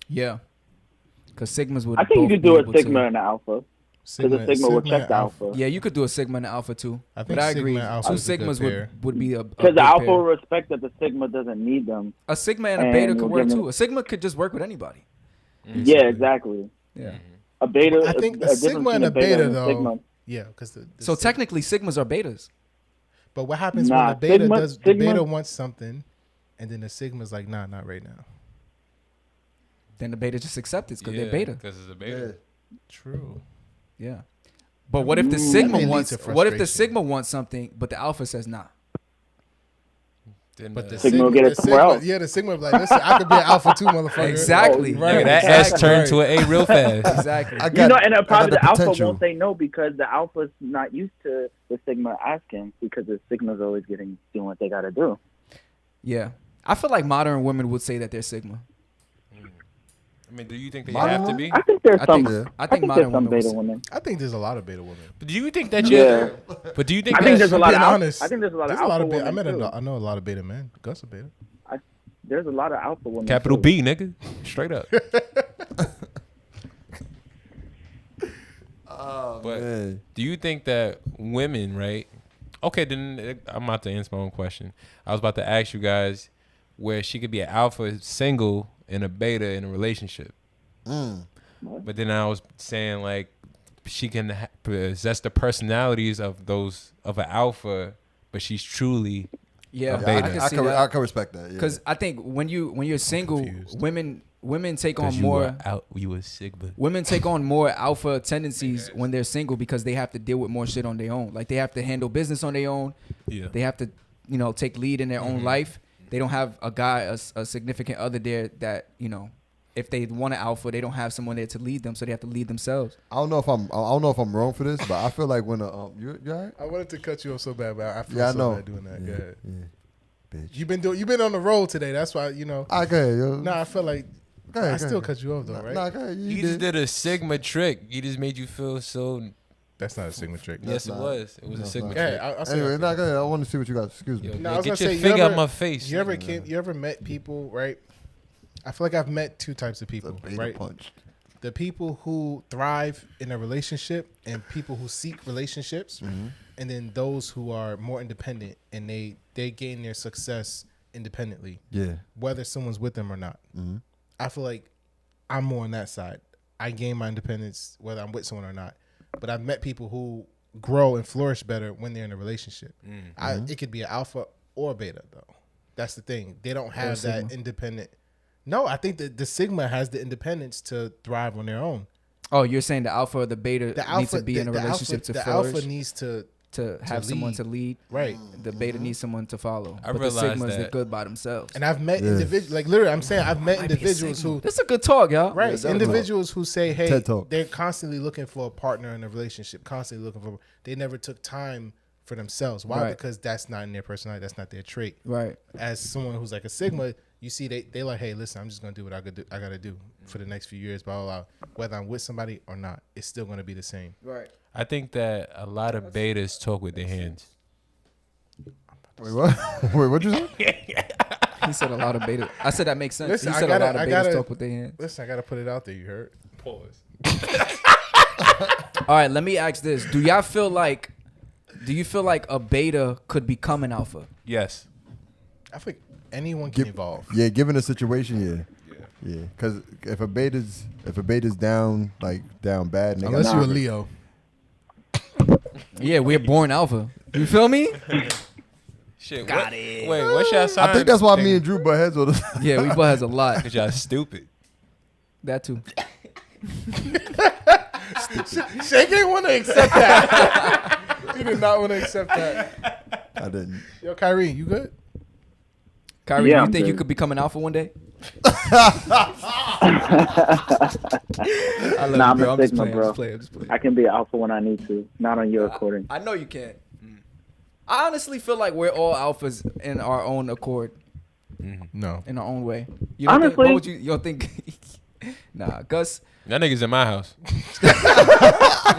[SPEAKER 2] Yeah, because Sigmas would.
[SPEAKER 3] I think you
[SPEAKER 2] both
[SPEAKER 3] could
[SPEAKER 2] be
[SPEAKER 3] do a
[SPEAKER 2] able to-
[SPEAKER 3] Sigma and an Alpha. Because a Sigma will check
[SPEAKER 4] and
[SPEAKER 3] the Alpha.
[SPEAKER 2] Yeah, you could do a Sigma and an Alpha too.
[SPEAKER 4] I think
[SPEAKER 2] but I
[SPEAKER 4] Sigma
[SPEAKER 2] agree.
[SPEAKER 4] and Alpha
[SPEAKER 2] Two
[SPEAKER 4] is a good
[SPEAKER 2] Sigmas
[SPEAKER 4] pair.
[SPEAKER 2] would be a
[SPEAKER 3] Because
[SPEAKER 2] good
[SPEAKER 3] the Alpha
[SPEAKER 2] pair.
[SPEAKER 3] will respect that the Sigma doesn't need them.
[SPEAKER 2] A Sigma and a
[SPEAKER 3] and
[SPEAKER 2] Beta could
[SPEAKER 3] we'll
[SPEAKER 2] work
[SPEAKER 3] give them-
[SPEAKER 2] too. A Sigma could just work with anybody.
[SPEAKER 3] Yeah, exactly.
[SPEAKER 2] Yeah.
[SPEAKER 3] A Beta.
[SPEAKER 4] I think a
[SPEAKER 3] difference
[SPEAKER 4] Sigma and
[SPEAKER 3] between
[SPEAKER 4] a Beta
[SPEAKER 3] and a
[SPEAKER 4] though.
[SPEAKER 3] Sigma.
[SPEAKER 4] Yeah, because
[SPEAKER 2] So technically, Sigmas are Betas.
[SPEAKER 4] But what happens
[SPEAKER 3] Nah,
[SPEAKER 4] when the Beta
[SPEAKER 3] Sigma-
[SPEAKER 4] does? The
[SPEAKER 3] Sigma-
[SPEAKER 4] Beta wants something, and then the Sigma's like, nah, not right now.
[SPEAKER 2] Then the Beta just accepts it because they're Beta.
[SPEAKER 1] Because it's a beta.
[SPEAKER 4] True.
[SPEAKER 2] Yeah. But what if the
[SPEAKER 4] That
[SPEAKER 2] Sigma
[SPEAKER 4] may lead
[SPEAKER 2] wants?
[SPEAKER 4] to
[SPEAKER 2] What if the
[SPEAKER 4] frustration.
[SPEAKER 2] Sigma wants something, but the Alpha says nah?
[SPEAKER 1] Then,
[SPEAKER 4] But the
[SPEAKER 3] Sigma will get it
[SPEAKER 4] the
[SPEAKER 3] somewhere
[SPEAKER 4] Sigma,
[SPEAKER 3] else.
[SPEAKER 4] yeah, the Sigma be like, listen, I could be an Alpha too, motherfucker.
[SPEAKER 2] Exactly.
[SPEAKER 4] Right.
[SPEAKER 1] Nigga, that
[SPEAKER 2] Exactly.
[SPEAKER 1] S turned to an A real fast.
[SPEAKER 2] Exactly.
[SPEAKER 5] I got,
[SPEAKER 3] You know, and
[SPEAKER 5] I
[SPEAKER 3] probably
[SPEAKER 5] got
[SPEAKER 3] the Alpha
[SPEAKER 5] potential.
[SPEAKER 3] won't say no because the Alpha's not used to the Sigma asking because the Sigma's always doing what they got to do.
[SPEAKER 2] Yeah. I feel like modern women would say that they're Sigma.
[SPEAKER 1] I mean, do you think they
[SPEAKER 5] Modern
[SPEAKER 1] have to be?
[SPEAKER 3] I think there's
[SPEAKER 2] I
[SPEAKER 3] some.
[SPEAKER 2] think,
[SPEAKER 5] yeah.
[SPEAKER 2] I think
[SPEAKER 3] there's
[SPEAKER 2] modern
[SPEAKER 3] some
[SPEAKER 2] women would
[SPEAKER 3] Beta
[SPEAKER 2] say-
[SPEAKER 3] women.
[SPEAKER 4] I think there's a lot of Beta women.
[SPEAKER 1] But do you think that
[SPEAKER 3] Yeah.
[SPEAKER 1] But do you think
[SPEAKER 3] I think
[SPEAKER 1] that
[SPEAKER 3] there's a lot of
[SPEAKER 4] Being
[SPEAKER 3] Alpha.
[SPEAKER 4] honest,
[SPEAKER 3] I think there's a lot of
[SPEAKER 4] there's
[SPEAKER 3] Alpha
[SPEAKER 4] a lot of Beta.
[SPEAKER 3] women too.
[SPEAKER 4] I know a lot of Beta men. Gus a Beta.
[SPEAKER 3] There's a lot of Alpha women.
[SPEAKER 1] capital
[SPEAKER 3] too.
[SPEAKER 1] B, nigga, straight up.
[SPEAKER 5] Oh,
[SPEAKER 1] But
[SPEAKER 5] man.
[SPEAKER 1] do you think that women, right? Okay, then I'm about to answer my own question. I was about to ask you guys where she could be an alpha single and a beta in a relationship. But then I was saying like she can possess the personalities of an alpha, but she's truly
[SPEAKER 2] Yeah,
[SPEAKER 1] A beta.
[SPEAKER 2] I can
[SPEAKER 5] I
[SPEAKER 2] see
[SPEAKER 5] can,
[SPEAKER 2] that.
[SPEAKER 5] I can respect that. Yeah.
[SPEAKER 2] Because I think when you're single,
[SPEAKER 4] confused.
[SPEAKER 2] women take on
[SPEAKER 1] because
[SPEAKER 2] more.
[SPEAKER 1] you were Sigma.
[SPEAKER 2] Women take on more alpha tendencies when they're single because they have to deal with more shit on their own. Like they have to handle business on their own.
[SPEAKER 1] Yeah.
[SPEAKER 2] They have to, take lead in their own life. They don't have a guy, a significant other there that, if they want an alpha, they don't have someone there to lead them, so they have to lead themselves.
[SPEAKER 5] I don't know if I'm wrong for this, but I feel like when you all right?
[SPEAKER 4] I wanted to cut you off so bad, but I feel
[SPEAKER 5] Yeah, I
[SPEAKER 4] so
[SPEAKER 5] know.
[SPEAKER 4] bad doing that.
[SPEAKER 5] Yeah,
[SPEAKER 4] Go ahead.
[SPEAKER 5] yeah. Bitch.
[SPEAKER 4] You've been on the road today. That's why
[SPEAKER 5] I go ahead, yo.
[SPEAKER 4] Nah, I feel like
[SPEAKER 5] Go ahead,
[SPEAKER 4] I
[SPEAKER 5] go
[SPEAKER 4] still
[SPEAKER 5] ahead.
[SPEAKER 4] cut you off though, right?
[SPEAKER 5] Nah, go ahead.
[SPEAKER 1] You
[SPEAKER 5] You
[SPEAKER 1] just
[SPEAKER 5] did.
[SPEAKER 1] did a Sigma trick. You just made you feel so.
[SPEAKER 4] That's not a Sigma trick.
[SPEAKER 1] Yes, it
[SPEAKER 5] not.
[SPEAKER 1] was. It was a
[SPEAKER 5] That's
[SPEAKER 1] Sigma
[SPEAKER 5] not.
[SPEAKER 1] trick.
[SPEAKER 4] Yeah, I'll say
[SPEAKER 5] Anyway,
[SPEAKER 4] that.
[SPEAKER 5] nah, go ahead. I want to see what you got. Excuse me.
[SPEAKER 1] Yo,
[SPEAKER 4] No, I
[SPEAKER 1] man,
[SPEAKER 4] was
[SPEAKER 1] get
[SPEAKER 4] gonna
[SPEAKER 1] your
[SPEAKER 4] say, you
[SPEAKER 1] finger
[SPEAKER 4] ever-
[SPEAKER 1] out my face.
[SPEAKER 4] You ever met people, right? I feel like I've met two types of
[SPEAKER 5] It's a
[SPEAKER 4] people,
[SPEAKER 5] beta
[SPEAKER 4] right?
[SPEAKER 5] punch.
[SPEAKER 4] The people who thrive in a relationship and people who seek relationships, and then those who are more independent and they gain their success independently,
[SPEAKER 5] Yeah.
[SPEAKER 4] whether someone's with them or not. I feel like I'm more on that side. I gain my independence whether I'm with someone or not. But I've met people who grow and flourish better when they're in a relationship. It could be an alpha or a beta though. That's the thing. They don't have that
[SPEAKER 2] Sigma.
[SPEAKER 4] independent. No, I think that the Sigma has the independence to thrive on their own.
[SPEAKER 2] Oh, you're saying the alpha or the beta
[SPEAKER 4] The
[SPEAKER 2] needs
[SPEAKER 4] alpha
[SPEAKER 2] to be in a
[SPEAKER 4] the
[SPEAKER 2] relationship
[SPEAKER 4] alpha,
[SPEAKER 2] to
[SPEAKER 4] the
[SPEAKER 2] flourish,
[SPEAKER 4] alpha needs to
[SPEAKER 2] have someone
[SPEAKER 4] lead.
[SPEAKER 2] to lead.
[SPEAKER 4] right.
[SPEAKER 2] The beta needs someone to follow.
[SPEAKER 1] I
[SPEAKER 2] but the
[SPEAKER 1] realized
[SPEAKER 2] Sigmas, they're
[SPEAKER 1] that-
[SPEAKER 2] good by themselves.
[SPEAKER 4] And I've met
[SPEAKER 5] Yeah.
[SPEAKER 4] individuals like literally I'm saying I've met
[SPEAKER 2] Might be a
[SPEAKER 4] individuals
[SPEAKER 2] Sigma.
[SPEAKER 4] who
[SPEAKER 2] That's a good talk, y'all.
[SPEAKER 4] right,
[SPEAKER 5] Yeah,
[SPEAKER 4] individuals who say, hey,
[SPEAKER 5] TED Talk.
[SPEAKER 4] they're constantly looking for a partner in a relationship, constantly looking for. They never took time for themselves. Why?
[SPEAKER 2] Right.
[SPEAKER 4] Because that's not in their personality. That's not their trait.
[SPEAKER 2] Right.
[SPEAKER 4] As someone who's like a Sigma, you see they like, hey, listen, I'm just gonna do what I gotta do for the next few years. Blah blah blah. Whether I'm with somebody or not, it's still gonna be the same.
[SPEAKER 2] Right.
[SPEAKER 1] I think that a lot of betas talk with their hands.
[SPEAKER 5] Wait, what? Wait, what'd you say?
[SPEAKER 2] He said a lot of beta. I said that makes sense.
[SPEAKER 4] Listen,
[SPEAKER 2] he
[SPEAKER 4] I
[SPEAKER 2] said
[SPEAKER 4] gotta-
[SPEAKER 2] a lot of
[SPEAKER 4] I
[SPEAKER 2] betas
[SPEAKER 4] gotta-
[SPEAKER 2] talk with their hands.
[SPEAKER 4] Listen, I gotta put it out there. You heard? Pause.
[SPEAKER 2] All right, let me ask this: Do you feel like a beta could become an alpha?
[SPEAKER 1] Yes.
[SPEAKER 4] I think anyone can
[SPEAKER 5] Give-
[SPEAKER 4] evolve.
[SPEAKER 5] Yeah, given the situation, yeah. Because if a beta's down bad, nigga,
[SPEAKER 4] Unless you're a Leo.
[SPEAKER 2] Yeah, we're born alpha. You feel me?
[SPEAKER 1] Shit.
[SPEAKER 2] Got it.
[SPEAKER 1] Wait, what's your sign?
[SPEAKER 5] I think that's why me and Drew butt heads with us.
[SPEAKER 2] Yeah, we both has a lot.
[SPEAKER 1] Cause y'all stupid.
[SPEAKER 2] That too.
[SPEAKER 4] Shake ain't want to accept that. He did not want to accept that.
[SPEAKER 5] I didn't.
[SPEAKER 4] Yo, Kyrie, you good?
[SPEAKER 2] Kyrie,
[SPEAKER 3] Yeah,
[SPEAKER 2] you
[SPEAKER 3] I'm
[SPEAKER 2] think you
[SPEAKER 3] good.
[SPEAKER 2] could become an alpha one day? I love
[SPEAKER 3] Nah,
[SPEAKER 2] you,
[SPEAKER 3] I'm
[SPEAKER 2] bro.
[SPEAKER 3] a
[SPEAKER 2] I'm just
[SPEAKER 3] Sigma,
[SPEAKER 2] playing.
[SPEAKER 3] bro.
[SPEAKER 2] I'm just playing.
[SPEAKER 3] I can be an alpha when I need to, not on your recording.
[SPEAKER 2] I know you can. I honestly feel like we're all alphas in our own accord.
[SPEAKER 4] No.
[SPEAKER 2] in our own way. You don't think,
[SPEAKER 3] Honestly-
[SPEAKER 2] what would you don't think? Nah, Gus.
[SPEAKER 1] That nigga's in my house.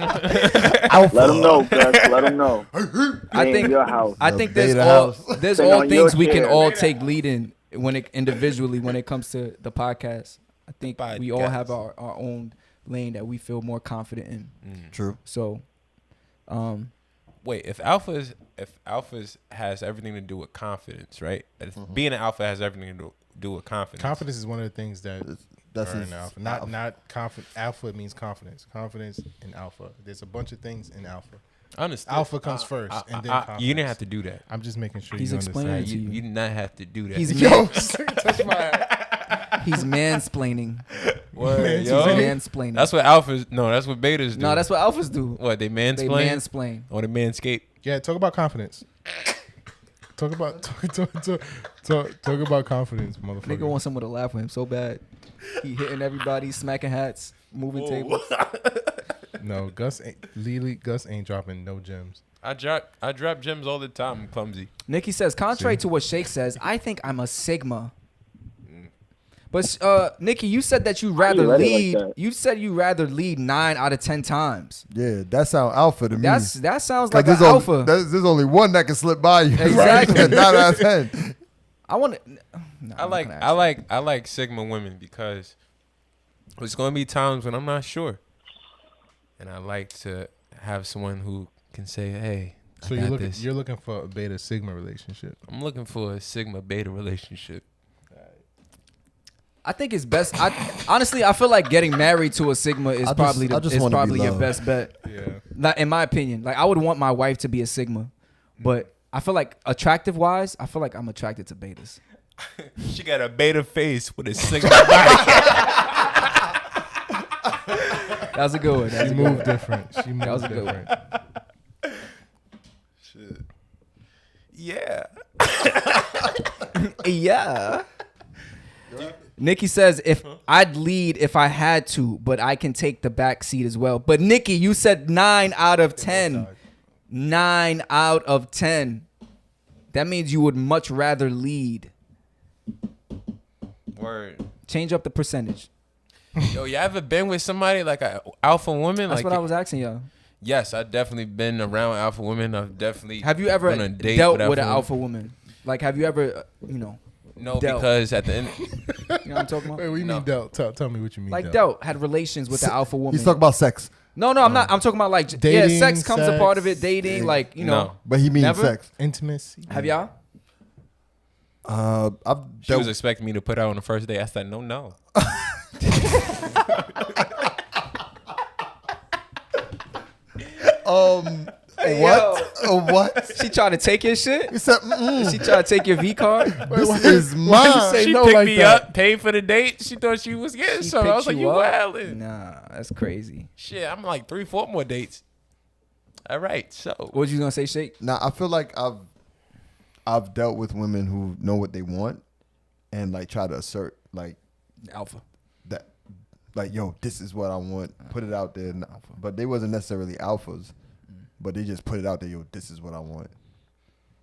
[SPEAKER 3] Let them know, Gus. Let them know.
[SPEAKER 2] I
[SPEAKER 3] They in
[SPEAKER 2] think
[SPEAKER 3] your house.
[SPEAKER 2] I
[SPEAKER 5] The
[SPEAKER 2] think there's
[SPEAKER 5] beta
[SPEAKER 2] all
[SPEAKER 5] house.
[SPEAKER 2] there's
[SPEAKER 3] Sit
[SPEAKER 2] all
[SPEAKER 3] on your
[SPEAKER 2] things we can
[SPEAKER 3] chair.
[SPEAKER 2] all take lead in when it individually when it comes to the podcast. I think we all have our own lane that we feel more confident in.
[SPEAKER 5] True.
[SPEAKER 2] So,
[SPEAKER 1] Wait, if alphas has everything to do with confidence, right? If being an alpha has everything to do with confidence.
[SPEAKER 4] Confidence is one of the things that
[SPEAKER 5] That's
[SPEAKER 4] are
[SPEAKER 5] his
[SPEAKER 4] in alpha. Not confident. Alpha means confidence. Confidence in alpha. There's a bunch of things in alpha.
[SPEAKER 1] Honestly,
[SPEAKER 4] Alpha comes first, and then confidence.
[SPEAKER 1] you didn't have to do that.
[SPEAKER 4] I'm just making sure
[SPEAKER 2] He's
[SPEAKER 4] you
[SPEAKER 2] explaining
[SPEAKER 4] understand.
[SPEAKER 2] to
[SPEAKER 1] You did not have to do that.
[SPEAKER 2] he's
[SPEAKER 4] Yo, touch my.
[SPEAKER 2] he's mansplaining.
[SPEAKER 1] Word,
[SPEAKER 2] He's
[SPEAKER 1] yo.
[SPEAKER 2] mansplaining.
[SPEAKER 1] That's what alphas. No, that's what betas do.
[SPEAKER 2] No, that's what alphas do.
[SPEAKER 1] What they mansplain.
[SPEAKER 2] They mansplain.
[SPEAKER 1] Or they manscape.
[SPEAKER 4] Yeah, talk about confidence. Talk about confidence, motherfucker.
[SPEAKER 2] Nigga wants someone to laugh with him so bad. He hitting everybody, smacking hats, moving tables.
[SPEAKER 4] No, Gus ain't dropping no gems.
[SPEAKER 1] I drop gems all the time. I'm clumsy.
[SPEAKER 2] Nikki says, contrary to what Shake says, I think I'm a Sigma. But Nikki, you said that you rather
[SPEAKER 3] read it like
[SPEAKER 2] lead.
[SPEAKER 3] that?
[SPEAKER 2] You said you rather lead 9 out of 10 times.
[SPEAKER 5] Yeah, that sound alpha to me.
[SPEAKER 2] That sounds
[SPEAKER 5] 'Cause
[SPEAKER 2] like an
[SPEAKER 5] there's
[SPEAKER 2] alpha.
[SPEAKER 5] There's only one that can slip by you.
[SPEAKER 2] Exactly.
[SPEAKER 5] Right? 9 out of 10.
[SPEAKER 2] I want to.
[SPEAKER 1] I like Sigma women because there's gonna be times when I'm not sure, and I like to have someone who can say, "Hey,
[SPEAKER 4] So
[SPEAKER 1] I got this."
[SPEAKER 4] you're looking for a beta sigma relationship.
[SPEAKER 1] I'm looking for a Sigma beta relationship.
[SPEAKER 2] I think it's best. Honestly, I feel like getting married to a Sigma is
[SPEAKER 5] I just
[SPEAKER 2] probably
[SPEAKER 5] wanna be
[SPEAKER 2] your
[SPEAKER 5] loved.
[SPEAKER 2] best bet.
[SPEAKER 4] Yeah.
[SPEAKER 2] Like, in my opinion, like I would want my wife to be a Sigma, but I feel like attractive wise, I feel like I'm attracted to betas.
[SPEAKER 1] She got a beta face with a Sigma body.
[SPEAKER 2] That was a good one. That was
[SPEAKER 4] She
[SPEAKER 2] a good
[SPEAKER 4] moved
[SPEAKER 2] one.
[SPEAKER 4] different. She moved
[SPEAKER 2] was a good
[SPEAKER 4] different.
[SPEAKER 1] Shit. Yeah.
[SPEAKER 2] Yeah. Nikki says if I'd lead if I had to, but I can take the back seat as well. But Nikki, you said 9 out of 10. 9 out of 10. That means you would much rather lead.
[SPEAKER 1] Word.
[SPEAKER 2] Change up the percentage.
[SPEAKER 1] Yo, you ever been with somebody like an alpha woman?
[SPEAKER 2] That's
[SPEAKER 1] like
[SPEAKER 2] what I was asking y'all.
[SPEAKER 1] Yes, I've definitely been around alpha women. I've definitely
[SPEAKER 2] Have you ever
[SPEAKER 1] been on a date
[SPEAKER 2] dealt with an
[SPEAKER 1] woman.
[SPEAKER 2] alpha woman? Like, have you ever,
[SPEAKER 1] No,
[SPEAKER 2] dealt?
[SPEAKER 1] because at the end,
[SPEAKER 2] You know what I'm talking about?
[SPEAKER 4] Wait, what do you mean dealt? Tell me what you mean.
[SPEAKER 2] Like had relations with the alpha woman.
[SPEAKER 5] He's talking about sex,
[SPEAKER 2] No, I'm not. I'm talking about like
[SPEAKER 4] Dating,
[SPEAKER 2] sex comes a part of
[SPEAKER 4] sex.
[SPEAKER 2] it. Dating, like
[SPEAKER 1] No.
[SPEAKER 5] but he means
[SPEAKER 2] Never?
[SPEAKER 5] sex.
[SPEAKER 4] Intimacy.
[SPEAKER 2] Have y'all?
[SPEAKER 5] I've
[SPEAKER 1] she was expecting me to put out on the first day. I said, no.
[SPEAKER 5] What?
[SPEAKER 2] She trying to take your shit?
[SPEAKER 5] He said,
[SPEAKER 2] She trying to take your V card?
[SPEAKER 5] this is mine.
[SPEAKER 4] say
[SPEAKER 1] She
[SPEAKER 4] no
[SPEAKER 1] picked
[SPEAKER 4] like
[SPEAKER 1] me
[SPEAKER 4] that?
[SPEAKER 1] up, paid for the date. She thought she was getting
[SPEAKER 2] She
[SPEAKER 1] something. I
[SPEAKER 2] picked
[SPEAKER 1] was like, you
[SPEAKER 2] up?
[SPEAKER 1] wildin'.
[SPEAKER 2] Nah, that's crazy.
[SPEAKER 1] Shit, I'm like 3-4 more dates. All right, so
[SPEAKER 2] What was you gonna say, Shake?
[SPEAKER 5] Now I feel like I've dealt with women who know what they want and like try to assert like
[SPEAKER 2] Alpha.
[SPEAKER 5] that, like, yo, this is what I want. Put it out there. But they wasn't necessarily alphas, but they just put it out there. Yo, this is what I want.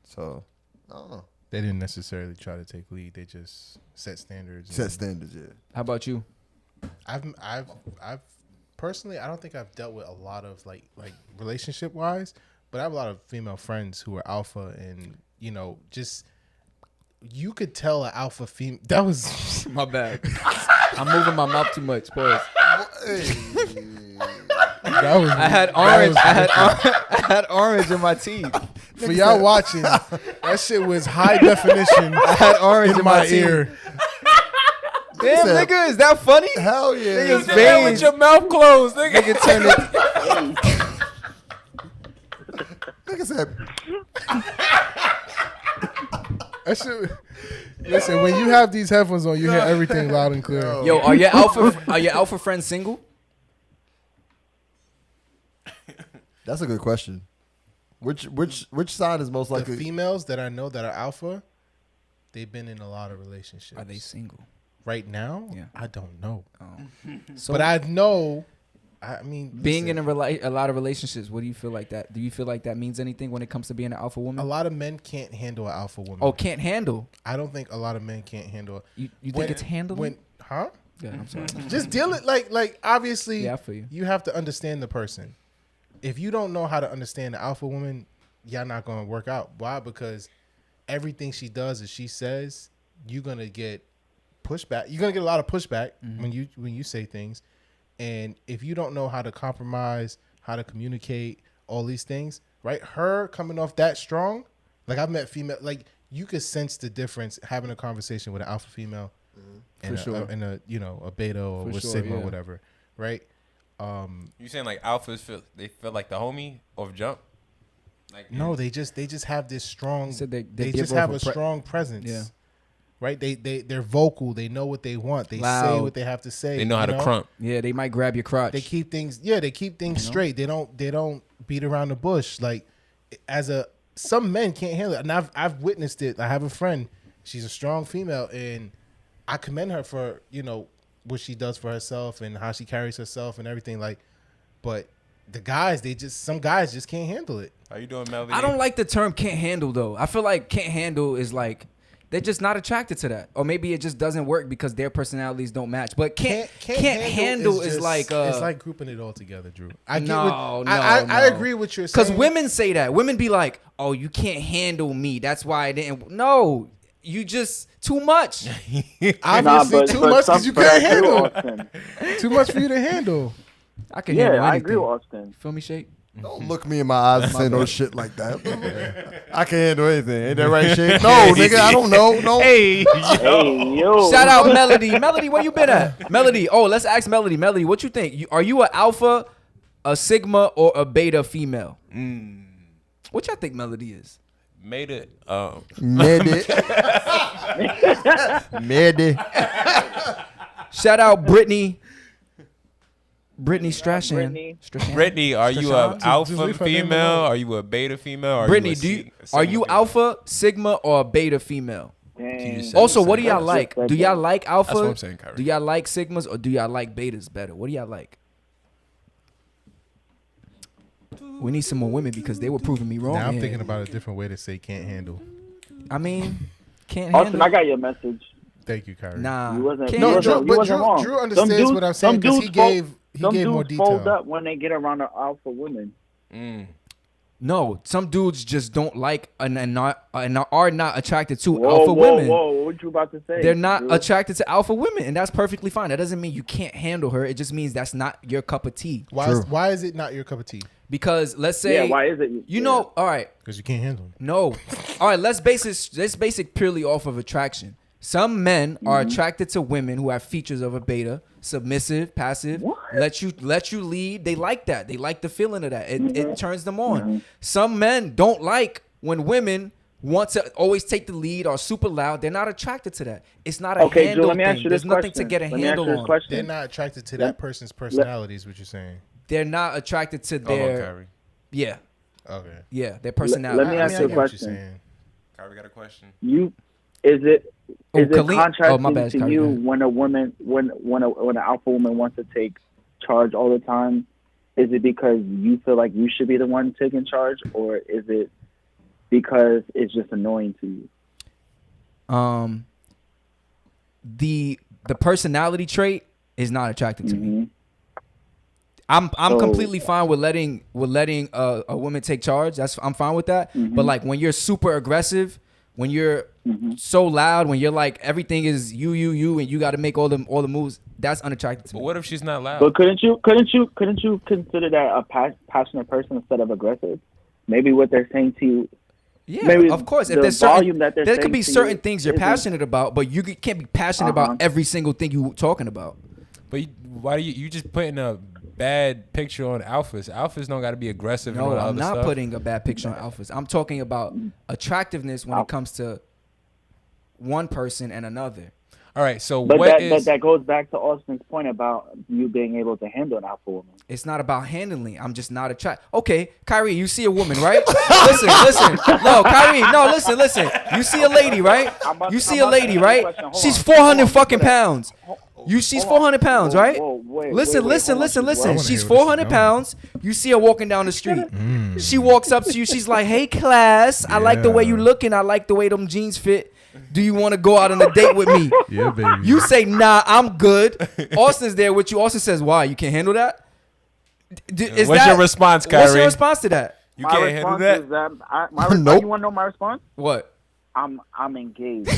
[SPEAKER 5] So I don't know.
[SPEAKER 4] They didn't necessarily try to take lead. They just set standards.
[SPEAKER 5] Set standards, yeah.
[SPEAKER 2] How about you?
[SPEAKER 4] I've personally, I don't think I've dealt with a lot of like relationship wise, but I have a lot of female friends who are alpha, and just you could tell an alpha female. That was
[SPEAKER 2] My bad. I'm moving my mouth too much. Pause.
[SPEAKER 4] that was.
[SPEAKER 2] I had orange. I had orange in my teeth.
[SPEAKER 4] For y'all watching, that shit was high definition.
[SPEAKER 2] I had orange
[SPEAKER 4] in my ear.
[SPEAKER 2] Damn,
[SPEAKER 5] said-
[SPEAKER 2] nigga, is that funny?
[SPEAKER 5] Hell yeah.
[SPEAKER 2] Niggas
[SPEAKER 1] you did that with
[SPEAKER 2] veins.
[SPEAKER 1] your mouth closed, nigga.
[SPEAKER 2] Nigga turn it.
[SPEAKER 5] Nigga said,
[SPEAKER 4] That shit. Listen, when you have these headphones on, you hear everything loud and clear.
[SPEAKER 2] Yo, are your alpha friends single?
[SPEAKER 5] that's a good question. Which side is most
[SPEAKER 4] The
[SPEAKER 5] likely?
[SPEAKER 4] females that I know that are alpha, they've been in a lot of relationships.
[SPEAKER 2] Are they single?
[SPEAKER 4] Right now?
[SPEAKER 2] Yeah.
[SPEAKER 4] I don't know.
[SPEAKER 2] So
[SPEAKER 4] But I know I mean,
[SPEAKER 2] Being
[SPEAKER 4] listen,
[SPEAKER 2] in a lot of relationships, what do you feel like that? Do you feel like that means anything when it comes to being an alpha
[SPEAKER 4] a
[SPEAKER 2] woman?
[SPEAKER 4] lot of men can't handle an alpha woman.
[SPEAKER 2] Oh, can't handle.
[SPEAKER 4] I don't think a lot of men can't handle it.
[SPEAKER 2] You think it's handling?
[SPEAKER 4] Huh?
[SPEAKER 2] Yeah, I'm sorry.
[SPEAKER 4] Just deal it like obviously.
[SPEAKER 2] Yeah, I feel you.
[SPEAKER 4] You have to understand the person. If you don't know how to understand the alpha woman, y'all not gonna work out. Why? Because everything she does and she says, you're gonna get pushback. You're gonna get a lot of pushback when you say things. And if you don't know how to compromise, how to communicate, all these things, right? Her coming off that strong, like I've met female, like you could sense the difference having a conversation with an alpha female and and a beta or with sigma or whatever, right?
[SPEAKER 1] You saying like alphas feel like the homie off jump? Like
[SPEAKER 4] No, they just have this strong. They
[SPEAKER 2] give
[SPEAKER 4] just
[SPEAKER 2] off
[SPEAKER 4] have
[SPEAKER 2] a
[SPEAKER 4] a
[SPEAKER 2] pre-
[SPEAKER 4] strong presence.
[SPEAKER 2] Yeah.
[SPEAKER 4] Right. They're vocal. They know what they want. They say
[SPEAKER 2] Loud.
[SPEAKER 4] what they have to say.
[SPEAKER 1] they know how to crump.
[SPEAKER 2] Yeah, they might grab your crotch.
[SPEAKER 4] They keep things. Yeah, they keep things straight. They don't beat around the bush. Like some men can't handle it, and I've witnessed it. I have a friend. She's a strong female, and I commend her for what she does for herself and how she carries herself and everything. Like, but the guys, some guys just can't handle it.
[SPEAKER 1] How you doing, Melody?
[SPEAKER 2] I don't like the term "can't handle" though. I feel like "can't handle" is like they're just not attracted to that, or maybe it just doesn't work because their personalities don't match. But can't handle is like
[SPEAKER 4] it's like grouping it all together, Drew. I agree with your saying.
[SPEAKER 2] Because women say that. Women be like, "Oh, you can't handle me. That's why I didn't." No, you just too much.
[SPEAKER 4] Obviously, too much because you can't handle.
[SPEAKER 3] Austin.
[SPEAKER 4] Too much for you to handle.
[SPEAKER 2] I can handle anything.
[SPEAKER 3] I agree with Austin.
[SPEAKER 2] Feel me, Shake?
[SPEAKER 5] Don't look me in my eyes and say no shit like that. I can handle anything. Ain't that right, Shake? No, nigga, I don't know. No.
[SPEAKER 1] Hey,
[SPEAKER 3] Hey, yo.
[SPEAKER 2] Shout out Melody. Melody, where you been at? Melody. Oh, let's ask Melody. Melody, what you think? Are you an alpha, a sigma, or a beta female? What y'all think Melody is?
[SPEAKER 1] made it.
[SPEAKER 5] Medi.
[SPEAKER 2] Shout out Brittany. Brittany Strachan.
[SPEAKER 1] Brittany, are you a
[SPEAKER 4] Just
[SPEAKER 1] alpha
[SPEAKER 4] leave her name
[SPEAKER 1] female?
[SPEAKER 4] alone.
[SPEAKER 1] Are you a beta female? Or
[SPEAKER 2] Brittany,
[SPEAKER 1] are
[SPEAKER 2] are you alpha, sigma, or a beta female?
[SPEAKER 3] Dang.
[SPEAKER 2] Also, what do y'all
[SPEAKER 3] That's
[SPEAKER 2] like?
[SPEAKER 3] just
[SPEAKER 2] Do y'all like alpha?
[SPEAKER 1] That's what I'm saying, Kyrie.
[SPEAKER 2] Do y'all like sigmas or do y'all like betas better? What do y'all like? We need some more women because they were proving me wrong.
[SPEAKER 4] Now I'm
[SPEAKER 2] here.
[SPEAKER 4] thinking about a different way to say can't handle.
[SPEAKER 2] I mean, can't
[SPEAKER 3] Austin,
[SPEAKER 2] handle.
[SPEAKER 3] I got your message.
[SPEAKER 4] Thank you, Kyrie.
[SPEAKER 2] Nah.
[SPEAKER 3] You wasn't.
[SPEAKER 2] Can't
[SPEAKER 3] You
[SPEAKER 4] No,
[SPEAKER 2] handle.
[SPEAKER 3] wasn't,
[SPEAKER 4] Drew,
[SPEAKER 3] you
[SPEAKER 4] but
[SPEAKER 3] wasn't
[SPEAKER 4] Drew,
[SPEAKER 3] wrong.
[SPEAKER 4] Drew understands what I'm saying because he gave
[SPEAKER 3] some
[SPEAKER 4] more
[SPEAKER 3] dudes fold
[SPEAKER 4] detail.
[SPEAKER 3] up when they get around the alpha women.
[SPEAKER 2] No, some dudes just don't like and are not attracted to
[SPEAKER 3] Whoa,
[SPEAKER 2] alpha
[SPEAKER 3] whoa,
[SPEAKER 2] women.
[SPEAKER 3] whoa! What you about to say?
[SPEAKER 2] They're not
[SPEAKER 3] dude?
[SPEAKER 2] attracted to alpha women, and that's perfectly fine. That doesn't mean you can't handle her. It just means that's not your cup of tea.
[SPEAKER 4] Why is it not your cup of tea?
[SPEAKER 2] Because let's say,
[SPEAKER 3] Yeah, why is it?
[SPEAKER 2] you know, all right,
[SPEAKER 4] Because you can't handle it.
[SPEAKER 2] no, all right. Let's base it purely off of attraction. Some men are attracted to women who have features of a beta, submissive, passive,
[SPEAKER 3] What?
[SPEAKER 2] let you lead. They like that. They like the feeling of that. It turns them on. Some men don't like when women want to always take the lead or super loud. They're not attracted to that. It's not a
[SPEAKER 3] Okay,
[SPEAKER 2] handle
[SPEAKER 3] Drew, let me
[SPEAKER 2] thing.
[SPEAKER 3] ask you
[SPEAKER 2] There's
[SPEAKER 3] this
[SPEAKER 2] nothing
[SPEAKER 3] question.
[SPEAKER 2] to get a
[SPEAKER 3] Let me ask
[SPEAKER 2] handle
[SPEAKER 3] you this
[SPEAKER 2] on.
[SPEAKER 3] question.
[SPEAKER 4] They're not attracted to that person's personality, is what you're saying.
[SPEAKER 2] They're not attracted to
[SPEAKER 1] Hold on,
[SPEAKER 2] their
[SPEAKER 1] Kyrie.
[SPEAKER 2] yeah
[SPEAKER 4] Okay.
[SPEAKER 2] their personality.
[SPEAKER 3] Let me
[SPEAKER 4] I
[SPEAKER 3] ask
[SPEAKER 4] mean,
[SPEAKER 3] you
[SPEAKER 4] I
[SPEAKER 3] a
[SPEAKER 4] get what you're
[SPEAKER 3] question.
[SPEAKER 4] saying.
[SPEAKER 1] Kyrie got a question.
[SPEAKER 3] Is it
[SPEAKER 2] Khalid-
[SPEAKER 3] contrasting
[SPEAKER 2] my bad,
[SPEAKER 3] to
[SPEAKER 2] Kyrie,
[SPEAKER 3] you
[SPEAKER 2] go ahead.
[SPEAKER 3] when a woman when an alpha woman wants to take charge all the time? Is it because you feel like you should be the one taking charge, or is it because it's just annoying to you?
[SPEAKER 2] The personality trait is not attractive to me.
[SPEAKER 3] Mm-hmm.
[SPEAKER 2] I'm
[SPEAKER 3] So-
[SPEAKER 2] completely fine with letting a woman take charge. I'm fine with that.
[SPEAKER 3] Mm-hmm.
[SPEAKER 2] But like when you're super aggressive, when you're so loud, when you're like everything is you, and you got to make all the moves, that's unattractive to
[SPEAKER 1] But
[SPEAKER 2] me.
[SPEAKER 1] what if she's not loud?
[SPEAKER 3] But couldn't you consider that a passionate person instead of aggressive? Maybe what they're saying to you.
[SPEAKER 2] Yeah,
[SPEAKER 3] maybe
[SPEAKER 2] of course. If
[SPEAKER 3] the
[SPEAKER 2] there's
[SPEAKER 3] volume
[SPEAKER 2] certain,
[SPEAKER 3] that they're
[SPEAKER 2] there could
[SPEAKER 3] saying
[SPEAKER 2] be
[SPEAKER 3] to
[SPEAKER 2] certain
[SPEAKER 3] you
[SPEAKER 2] things you're
[SPEAKER 3] isn't-
[SPEAKER 2] passionate about, but you can't be passionate about every single thing you're talking about.
[SPEAKER 1] But why do you just putting a bad picture on alphas? Alphas don't got to be aggressive. and all
[SPEAKER 2] No,
[SPEAKER 1] that
[SPEAKER 2] I'm
[SPEAKER 1] other
[SPEAKER 2] not
[SPEAKER 1] stuff.
[SPEAKER 2] putting a bad picture on alphas. I'm talking about attractiveness when it comes to one person and another.
[SPEAKER 1] All right, so
[SPEAKER 3] But
[SPEAKER 1] what
[SPEAKER 3] that
[SPEAKER 1] is?
[SPEAKER 3] that goes back to Austin's point about you being able to handle an alpha woman.
[SPEAKER 2] It's not about handling. I'm just not attracted. Okay, Kyrie, you see a woman, right? listen. No, Kyrie, no, listen. You see a lady, right? You see a lady, right? She's 400 fucking pounds. She's 400 pounds, right? Listen.
[SPEAKER 4] I
[SPEAKER 2] She's
[SPEAKER 4] wanna hear where this is
[SPEAKER 2] 400
[SPEAKER 4] going.
[SPEAKER 2] pounds. You see her walking down the street. She walks up to you. She's like, "Hey, class. I like the way you looking. I like the way them jeans fit. Do you want to go out on a date with me?"
[SPEAKER 4] Yeah, baby.
[SPEAKER 2] You say, "Nah, I'm good." Austin's there with you. Austin says, "Why? You can't handle that?"
[SPEAKER 1] What's your response, Kyrie?
[SPEAKER 2] What's your response to that?
[SPEAKER 1] You can't handle that?
[SPEAKER 3] Is that my response,
[SPEAKER 5] Nope.
[SPEAKER 3] You want to know my response?
[SPEAKER 2] What?
[SPEAKER 3] I'm engaged.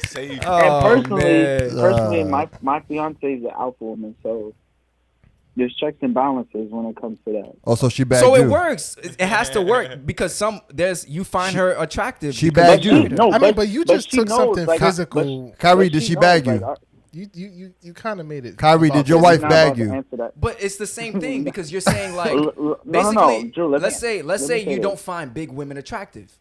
[SPEAKER 1] Say
[SPEAKER 3] And personally,
[SPEAKER 2] man.
[SPEAKER 3] my fiance is an alpha woman, so there's checks and balances when it comes to that.
[SPEAKER 5] Oh, so she bagged
[SPEAKER 2] So
[SPEAKER 5] you.
[SPEAKER 2] it works. It has to work because you find her attractive.
[SPEAKER 5] She
[SPEAKER 2] because
[SPEAKER 5] bagged
[SPEAKER 2] you
[SPEAKER 5] you.
[SPEAKER 2] married her.
[SPEAKER 3] No,
[SPEAKER 4] I mean, but you just
[SPEAKER 3] she
[SPEAKER 4] took
[SPEAKER 3] knows,
[SPEAKER 4] something
[SPEAKER 3] like,
[SPEAKER 4] physical.
[SPEAKER 5] Kyrie,
[SPEAKER 3] but
[SPEAKER 5] did she
[SPEAKER 3] knows,
[SPEAKER 5] bag
[SPEAKER 3] like,
[SPEAKER 5] you?
[SPEAKER 4] You kind of made it.
[SPEAKER 5] Kyrie,
[SPEAKER 4] about
[SPEAKER 5] did your
[SPEAKER 3] she's
[SPEAKER 5] wife
[SPEAKER 3] not
[SPEAKER 5] bag
[SPEAKER 3] about to
[SPEAKER 5] you?
[SPEAKER 3] answer that.
[SPEAKER 2] But it's the same thing because you're saying like
[SPEAKER 3] No,
[SPEAKER 2] basically.
[SPEAKER 3] Drew,
[SPEAKER 2] let's say
[SPEAKER 3] let me
[SPEAKER 2] you
[SPEAKER 3] say
[SPEAKER 2] don't
[SPEAKER 3] this.
[SPEAKER 2] find big women attractive,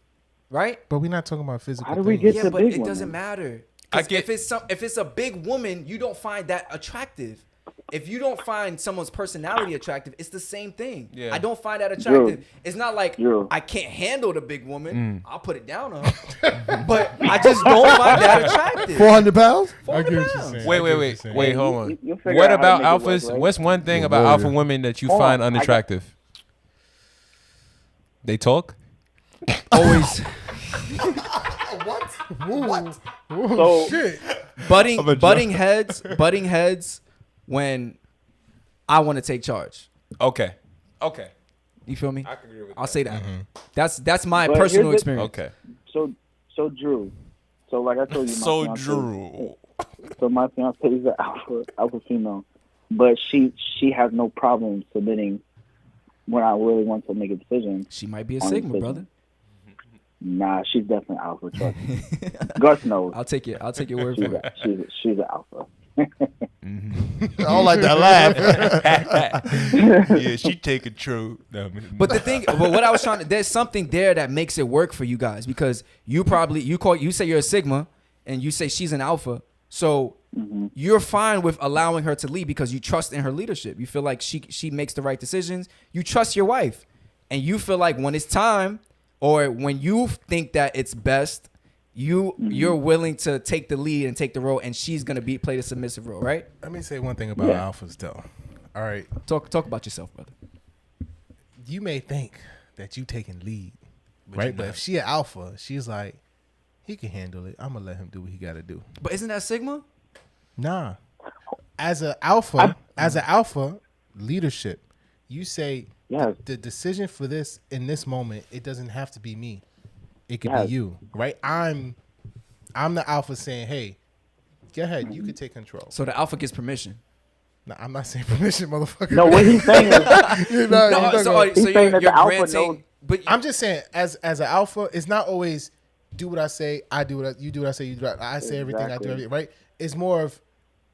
[SPEAKER 2] right?
[SPEAKER 4] But we're not talking about physical.
[SPEAKER 3] How do we
[SPEAKER 4] things.
[SPEAKER 3] get
[SPEAKER 2] Yeah,
[SPEAKER 3] to
[SPEAKER 2] but
[SPEAKER 3] big
[SPEAKER 2] it
[SPEAKER 3] women?
[SPEAKER 2] doesn't matter.
[SPEAKER 1] I
[SPEAKER 2] 'Cause
[SPEAKER 1] get-
[SPEAKER 2] if it's a big woman, you don't find that attractive. If you don't find someone's personality attractive, it's the same thing.
[SPEAKER 1] Yeah.
[SPEAKER 2] I don't find that attractive.
[SPEAKER 3] Drew.
[SPEAKER 2] It's not like
[SPEAKER 3] Drew.
[SPEAKER 2] I can't handle the big woman. I'll put it down on her. But I just don't find that attractive.
[SPEAKER 5] 400 pounds?
[SPEAKER 4] I get what
[SPEAKER 2] 400
[SPEAKER 4] you're
[SPEAKER 2] pounds.
[SPEAKER 4] saying.
[SPEAKER 1] Wait,
[SPEAKER 4] I get what you're saying.
[SPEAKER 1] wait,
[SPEAKER 3] You-
[SPEAKER 1] hold on.
[SPEAKER 3] you'll figure
[SPEAKER 1] What
[SPEAKER 3] out how to
[SPEAKER 1] about
[SPEAKER 3] make it work,
[SPEAKER 1] alphas?
[SPEAKER 3] right?
[SPEAKER 1] What's one thing
[SPEAKER 5] You're
[SPEAKER 1] about
[SPEAKER 5] warrior.
[SPEAKER 1] alpha women that you
[SPEAKER 3] Hold
[SPEAKER 1] find
[SPEAKER 3] on, I got-
[SPEAKER 1] unattractive? They talk?
[SPEAKER 2] Always
[SPEAKER 3] So
[SPEAKER 4] Shit.
[SPEAKER 2] butting heads when I want to take charge.
[SPEAKER 1] Okay.
[SPEAKER 2] You feel me?
[SPEAKER 1] I can agree with
[SPEAKER 2] I'll
[SPEAKER 1] that.
[SPEAKER 2] say that. That's my
[SPEAKER 3] But
[SPEAKER 2] personal
[SPEAKER 3] here's the-
[SPEAKER 2] experience.
[SPEAKER 1] Okay.
[SPEAKER 3] so Drew. So like I told you, my
[SPEAKER 1] So
[SPEAKER 3] fiance-
[SPEAKER 1] Drew.
[SPEAKER 3] So my fiance is an alpha female, but she has no problem submitting when I really want to make a decision.
[SPEAKER 2] She might be a
[SPEAKER 3] On
[SPEAKER 2] Sigma,
[SPEAKER 3] decision.
[SPEAKER 2] brother.
[SPEAKER 3] Nah, she's definitely alpha. Trust me. Gus knows.
[SPEAKER 2] I'll take your word for it.
[SPEAKER 3] She's an alpha.
[SPEAKER 5] I don't like that laugh.
[SPEAKER 1] Yeah, she take a true. No,
[SPEAKER 2] But what I was trying to, there's something there that makes it work for you guys because you say you're a Sigma and you say she's an alpha. So you're fine with allowing her to lead because you trust in her leadership. You feel like she makes the right decisions. You trust your wife and you feel like when it's time or when you think that it's best, you're willing to take the lead and take the role and she's going to play the submissive role, right?
[SPEAKER 4] Let me say one thing about alphas, though. All right.
[SPEAKER 2] Talk about yourself, brother.
[SPEAKER 4] You may think that you taking lead,
[SPEAKER 1] But
[SPEAKER 4] right?
[SPEAKER 1] you're
[SPEAKER 4] But
[SPEAKER 1] not.
[SPEAKER 4] if she an alpha, she's like, he can handle it. I'm gonna let him do what he got to do.
[SPEAKER 2] But isn't that Sigma?
[SPEAKER 4] Nah. As an alpha leadership, you say
[SPEAKER 3] Yes.
[SPEAKER 4] the decision for this in this moment, it doesn't have to be me. It could
[SPEAKER 3] Yes.
[SPEAKER 4] be you, right? I'm the alpha saying, hey, go ahead, you can take control.
[SPEAKER 2] So the alpha gets permission.
[SPEAKER 4] No, I'm not saying permission, motherfucker.
[SPEAKER 3] No, what he's saying is
[SPEAKER 4] You know,
[SPEAKER 2] No,
[SPEAKER 4] you're not
[SPEAKER 2] so,
[SPEAKER 4] gonna-
[SPEAKER 2] so
[SPEAKER 3] He's saying
[SPEAKER 2] you're
[SPEAKER 3] that the alpha
[SPEAKER 2] granting,
[SPEAKER 3] knows-
[SPEAKER 2] but
[SPEAKER 4] I'm just saying, as an alpha, it's not always do what I say, I do what you do what I say, you do what I say everything, I do
[SPEAKER 3] Exactly.
[SPEAKER 4] everything, right? It's more of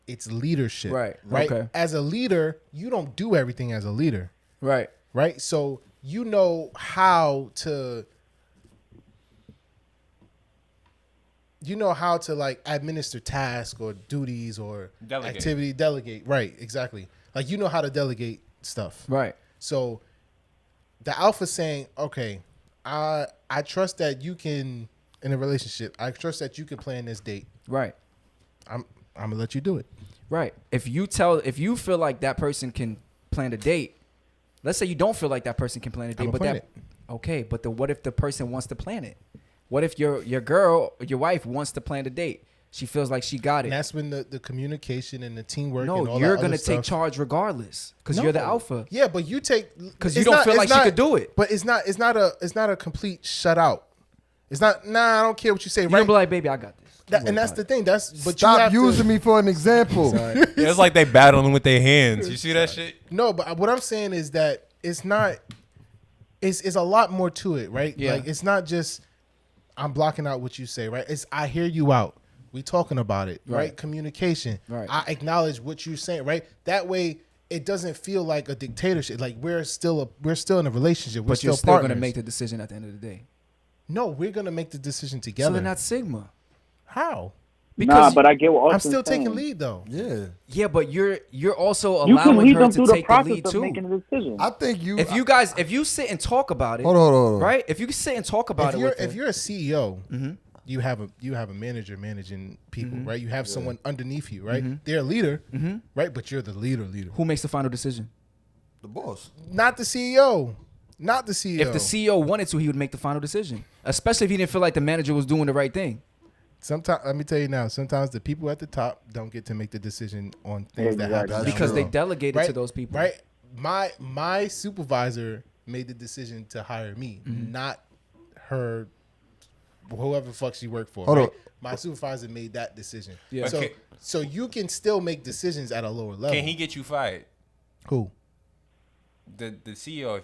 [SPEAKER 4] it's leadership,
[SPEAKER 2] Right,
[SPEAKER 4] Right.
[SPEAKER 2] okay.
[SPEAKER 4] As a leader, you don't do everything as a leader,
[SPEAKER 2] right.
[SPEAKER 4] right? So you know how to like administer tasks or duties or
[SPEAKER 1] Delegate.
[SPEAKER 4] delegate, right? Exactly. Like you know how to delegate stuff,
[SPEAKER 2] Right.
[SPEAKER 4] so the alpha saying, okay, I trust that you can in a relationship. I trust that you can plan this date.
[SPEAKER 2] Right.
[SPEAKER 4] I'm gonna let you do it.
[SPEAKER 2] Right. If you feel like that person can plan a date, let's say you don't feel like that person can plan a date,
[SPEAKER 4] I'ma
[SPEAKER 2] but
[SPEAKER 4] plan
[SPEAKER 2] that
[SPEAKER 4] it.
[SPEAKER 2] okay, but what if the person wants to plan it? What if your girl, your wife wants to plan a date? She feels like she got
[SPEAKER 4] And
[SPEAKER 2] it.
[SPEAKER 4] that's when the communication and the teamwork. and
[SPEAKER 2] No,
[SPEAKER 4] all
[SPEAKER 2] you're
[SPEAKER 4] that
[SPEAKER 2] gonna
[SPEAKER 4] other
[SPEAKER 2] take
[SPEAKER 4] stuff.
[SPEAKER 2] charge regardless because you're the
[SPEAKER 4] No.
[SPEAKER 2] alpha.
[SPEAKER 4] Yeah, but you take
[SPEAKER 2] Because you
[SPEAKER 4] it's
[SPEAKER 2] don't
[SPEAKER 4] not-
[SPEAKER 2] feel
[SPEAKER 4] it's
[SPEAKER 2] like she
[SPEAKER 4] not-
[SPEAKER 2] could do it.
[SPEAKER 4] But it's not a complete shutout. It's not. Nah, I don't care what you say.
[SPEAKER 2] You're
[SPEAKER 4] Right.
[SPEAKER 2] gonna be like, baby, I got this.
[SPEAKER 4] And that's the thing. But you
[SPEAKER 5] Stop
[SPEAKER 4] have
[SPEAKER 5] using
[SPEAKER 4] to,
[SPEAKER 5] me for an example.
[SPEAKER 1] Yeah, it's like they battling with their hands. You see that shit?
[SPEAKER 4] No, but what I'm saying is that it's not. It's a lot more to it, right?
[SPEAKER 2] Yeah.
[SPEAKER 4] Like it's not just I'm blocking out what you say, right? It's I hear you out. We talking about it, right?
[SPEAKER 2] Right.
[SPEAKER 4] Communication.
[SPEAKER 2] Right.
[SPEAKER 4] I acknowledge what you're saying, right? That way it doesn't feel like a dictatorship. Like we're still in a relationship. We're
[SPEAKER 2] But you're still
[SPEAKER 4] partners.
[SPEAKER 2] gonna make the decision at the end of the day.
[SPEAKER 4] No, we're gonna make the decision together.
[SPEAKER 2] So they're not Sigma.
[SPEAKER 4] How?
[SPEAKER 3] nah, but I get what
[SPEAKER 4] I'm
[SPEAKER 3] Austin's
[SPEAKER 4] still taking
[SPEAKER 3] saying.
[SPEAKER 4] lead though.
[SPEAKER 5] Yeah.
[SPEAKER 2] Yeah, but you're also
[SPEAKER 3] You can
[SPEAKER 2] allowing
[SPEAKER 3] lead
[SPEAKER 2] her
[SPEAKER 3] them
[SPEAKER 2] to
[SPEAKER 3] through the
[SPEAKER 2] take the
[SPEAKER 3] process
[SPEAKER 2] lead
[SPEAKER 3] of
[SPEAKER 2] too.
[SPEAKER 3] making a decision.
[SPEAKER 5] I think you.
[SPEAKER 2] If you sit and talk about it,
[SPEAKER 5] Hold on.
[SPEAKER 2] right? If you sit and talk about it with her,
[SPEAKER 4] If you're a CEO, you have a manager managing people, right? You have
[SPEAKER 5] Yeah.
[SPEAKER 4] someone underneath you, right?
[SPEAKER 2] Mhm.
[SPEAKER 4] They're a leader,
[SPEAKER 2] Mhm.
[SPEAKER 4] right? But you're the leader.
[SPEAKER 2] Who makes the final decision?
[SPEAKER 5] The boss.
[SPEAKER 4] Not the CEO. Not the CEO.
[SPEAKER 2] If the CEO wanted to, he would make the final decision, especially if he didn't feel like the manager was doing the right thing.
[SPEAKER 4] Sometimes, let me tell you now, sometimes the people at the top don't get to make the decision on things that
[SPEAKER 3] Exactly.
[SPEAKER 4] happen.
[SPEAKER 5] That's
[SPEAKER 4] down
[SPEAKER 2] Because
[SPEAKER 4] the
[SPEAKER 2] they
[SPEAKER 4] road.
[SPEAKER 2] delegated
[SPEAKER 4] Right,
[SPEAKER 2] to those people.
[SPEAKER 4] Right? My supervisor made the decision to hire me, not her, whoever the fuck she worked for.
[SPEAKER 5] Hold
[SPEAKER 4] right?
[SPEAKER 5] on.
[SPEAKER 4] My supervisor made that decision.
[SPEAKER 2] Yeah.
[SPEAKER 4] So,
[SPEAKER 1] Okay.
[SPEAKER 4] so you can still make decisions at a lower level.
[SPEAKER 1] Can he get you fired?
[SPEAKER 4] Who?
[SPEAKER 1] The CEO,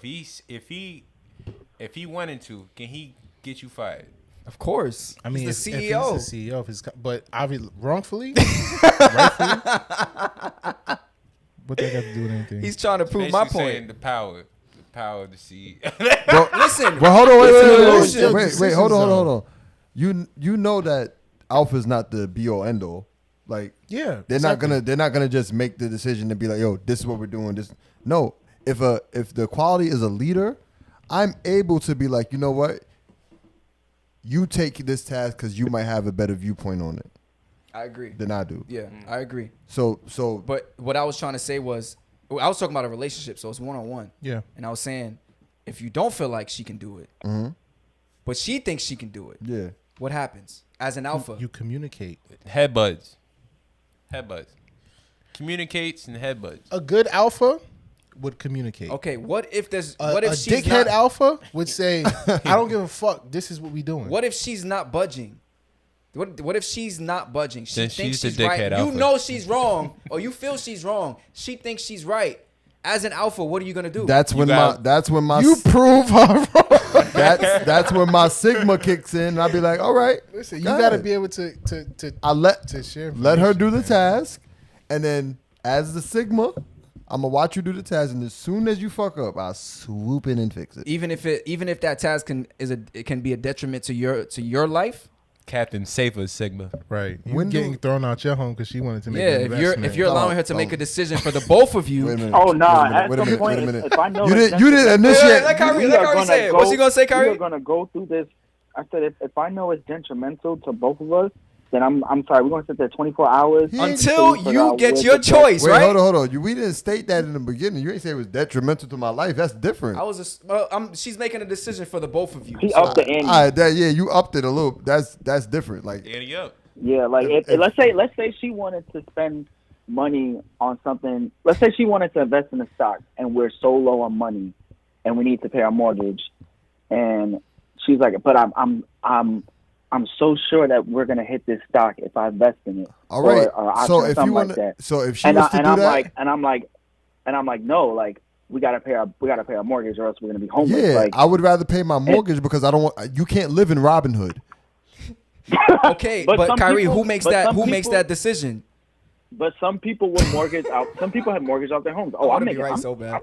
[SPEAKER 1] if he wanted to, can he get you fired?
[SPEAKER 2] Of course.
[SPEAKER 4] I mean,
[SPEAKER 2] he's
[SPEAKER 4] if
[SPEAKER 2] the CEO.
[SPEAKER 4] he's the CEO of his, but obviously wrongfully, rightfully. What they got to do with anything?
[SPEAKER 2] He's trying to prove my
[SPEAKER 1] Basically saying
[SPEAKER 2] point.
[SPEAKER 1] the power of the CEO.
[SPEAKER 2] Listen,
[SPEAKER 5] Well, hold on,
[SPEAKER 2] It's an illusion.
[SPEAKER 5] wait, hold on. You know that alpha's not the be all end all. Like
[SPEAKER 4] Yeah,
[SPEAKER 5] they're
[SPEAKER 4] exactly.
[SPEAKER 5] not gonna just make the decision to be like, yo, this is what we're doing. This no. If the quality is a leader, I'm able to be like, you know what? You take this task because you might have a better viewpoint on it
[SPEAKER 2] I agree.
[SPEAKER 5] than I do.
[SPEAKER 2] Yeah, I agree.
[SPEAKER 5] So
[SPEAKER 2] But what I was trying to say was, I was talking about a relationship, so it's one-on-one.
[SPEAKER 4] Yeah.
[SPEAKER 2] And I was saying, if you don't feel like she can do it, but she thinks she can do it,
[SPEAKER 5] yeah,
[SPEAKER 2] what happens as an alpha?
[SPEAKER 4] You communicate.
[SPEAKER 1] Headbutts. Communicates and headbutts.
[SPEAKER 4] A good alpha would communicate.
[SPEAKER 2] Okay, what if there's
[SPEAKER 4] A,
[SPEAKER 2] what if
[SPEAKER 4] a
[SPEAKER 2] she's
[SPEAKER 4] dickhead
[SPEAKER 2] not,
[SPEAKER 4] alpha would say, "I don't give a fuck. This is what we doing."
[SPEAKER 2] What if she's not budging? What if she's not budging? She
[SPEAKER 1] Then
[SPEAKER 2] thinks
[SPEAKER 1] she's
[SPEAKER 2] she's
[SPEAKER 1] the
[SPEAKER 2] right.
[SPEAKER 1] dickhead
[SPEAKER 2] You
[SPEAKER 1] alpha.
[SPEAKER 2] know she's wrong, or you feel she's wrong. She thinks she's right. As an alpha, what are you gonna do?
[SPEAKER 5] that's when my
[SPEAKER 4] You prove her wrong.
[SPEAKER 5] that's when my sigma kicks in. And I'll be like, all right,
[SPEAKER 4] Listen, you
[SPEAKER 5] go
[SPEAKER 4] got to
[SPEAKER 5] ahead.
[SPEAKER 4] be able to
[SPEAKER 5] I let
[SPEAKER 4] share.
[SPEAKER 5] let her do the
[SPEAKER 4] information, man.
[SPEAKER 5] task, and then as the sigma, I'm gonna watch you do the task, and as soon as you fuck up, I'll swoop in and fix it.
[SPEAKER 2] even if that task it can be a detriment to your life.
[SPEAKER 1] Captain Safer Sigma.
[SPEAKER 4] Right. You
[SPEAKER 5] When
[SPEAKER 4] getting
[SPEAKER 5] do-
[SPEAKER 4] thrown out your home because she wanted to make
[SPEAKER 2] Yeah,
[SPEAKER 4] an
[SPEAKER 2] if
[SPEAKER 4] investment.
[SPEAKER 2] you're allowing her to make a decision for the both of you.
[SPEAKER 5] Wait a minute.
[SPEAKER 3] Oh no!
[SPEAKER 5] Wait a
[SPEAKER 3] At
[SPEAKER 5] minute,
[SPEAKER 3] some point,
[SPEAKER 5] wait a minute.
[SPEAKER 3] if I know
[SPEAKER 5] You
[SPEAKER 3] it's
[SPEAKER 5] didn't initiate.
[SPEAKER 2] Let Kyrie
[SPEAKER 3] we are
[SPEAKER 2] Kyrie
[SPEAKER 3] gonna
[SPEAKER 2] say it.
[SPEAKER 3] go-
[SPEAKER 2] What's he gonna say,
[SPEAKER 3] We
[SPEAKER 2] Kyrie?
[SPEAKER 3] are gonna go through this. I said if I know it's detrimental to both of us, then I'm sorry. We're gonna sit there 24 hours
[SPEAKER 2] Until
[SPEAKER 3] figure
[SPEAKER 2] you
[SPEAKER 3] out
[SPEAKER 2] get
[SPEAKER 3] where
[SPEAKER 2] your
[SPEAKER 3] the
[SPEAKER 2] choice,
[SPEAKER 5] Wait,
[SPEAKER 2] right?
[SPEAKER 5] hold on. We didn't state that in the beginning. You ain't say it was detrimental to my life. That's different.
[SPEAKER 2] She's making a decision for the both of you.
[SPEAKER 3] He upped the ante.
[SPEAKER 5] All right, you upped it a little. That's different. Like
[SPEAKER 1] Annie up.
[SPEAKER 3] Yeah, like let's say she wanted to spend money on something. Let's say she wanted to invest in a stock, and we're so low on money, and we need to pay our mortgage, and she's like, "But I'm so sure that we're gonna hit this stock if I invest in it."
[SPEAKER 5] all right.
[SPEAKER 3] Or option
[SPEAKER 5] So
[SPEAKER 3] or
[SPEAKER 5] if
[SPEAKER 3] something
[SPEAKER 5] you want,
[SPEAKER 3] like that.
[SPEAKER 5] so if she
[SPEAKER 3] And
[SPEAKER 5] was to do
[SPEAKER 3] I'm
[SPEAKER 5] that,
[SPEAKER 3] like, no, like we gotta pay our mortgage, or else we're gonna be homeless.
[SPEAKER 5] yeah,
[SPEAKER 3] Like,
[SPEAKER 5] I would rather pay my mortgage because I don't want. You can't live in Robin Hood.
[SPEAKER 2] Okay,
[SPEAKER 3] But
[SPEAKER 2] but
[SPEAKER 3] some
[SPEAKER 2] Kyrie,
[SPEAKER 3] people-
[SPEAKER 2] who makes
[SPEAKER 3] but
[SPEAKER 2] that?
[SPEAKER 3] some
[SPEAKER 2] Who makes
[SPEAKER 3] people-
[SPEAKER 2] that decision?
[SPEAKER 3] but some people will mortgage out. Some people have mortgage out their homes.
[SPEAKER 2] I
[SPEAKER 3] Oh,
[SPEAKER 2] want
[SPEAKER 3] I'm
[SPEAKER 2] to be
[SPEAKER 3] making.
[SPEAKER 2] right
[SPEAKER 3] I'm,
[SPEAKER 2] so bad.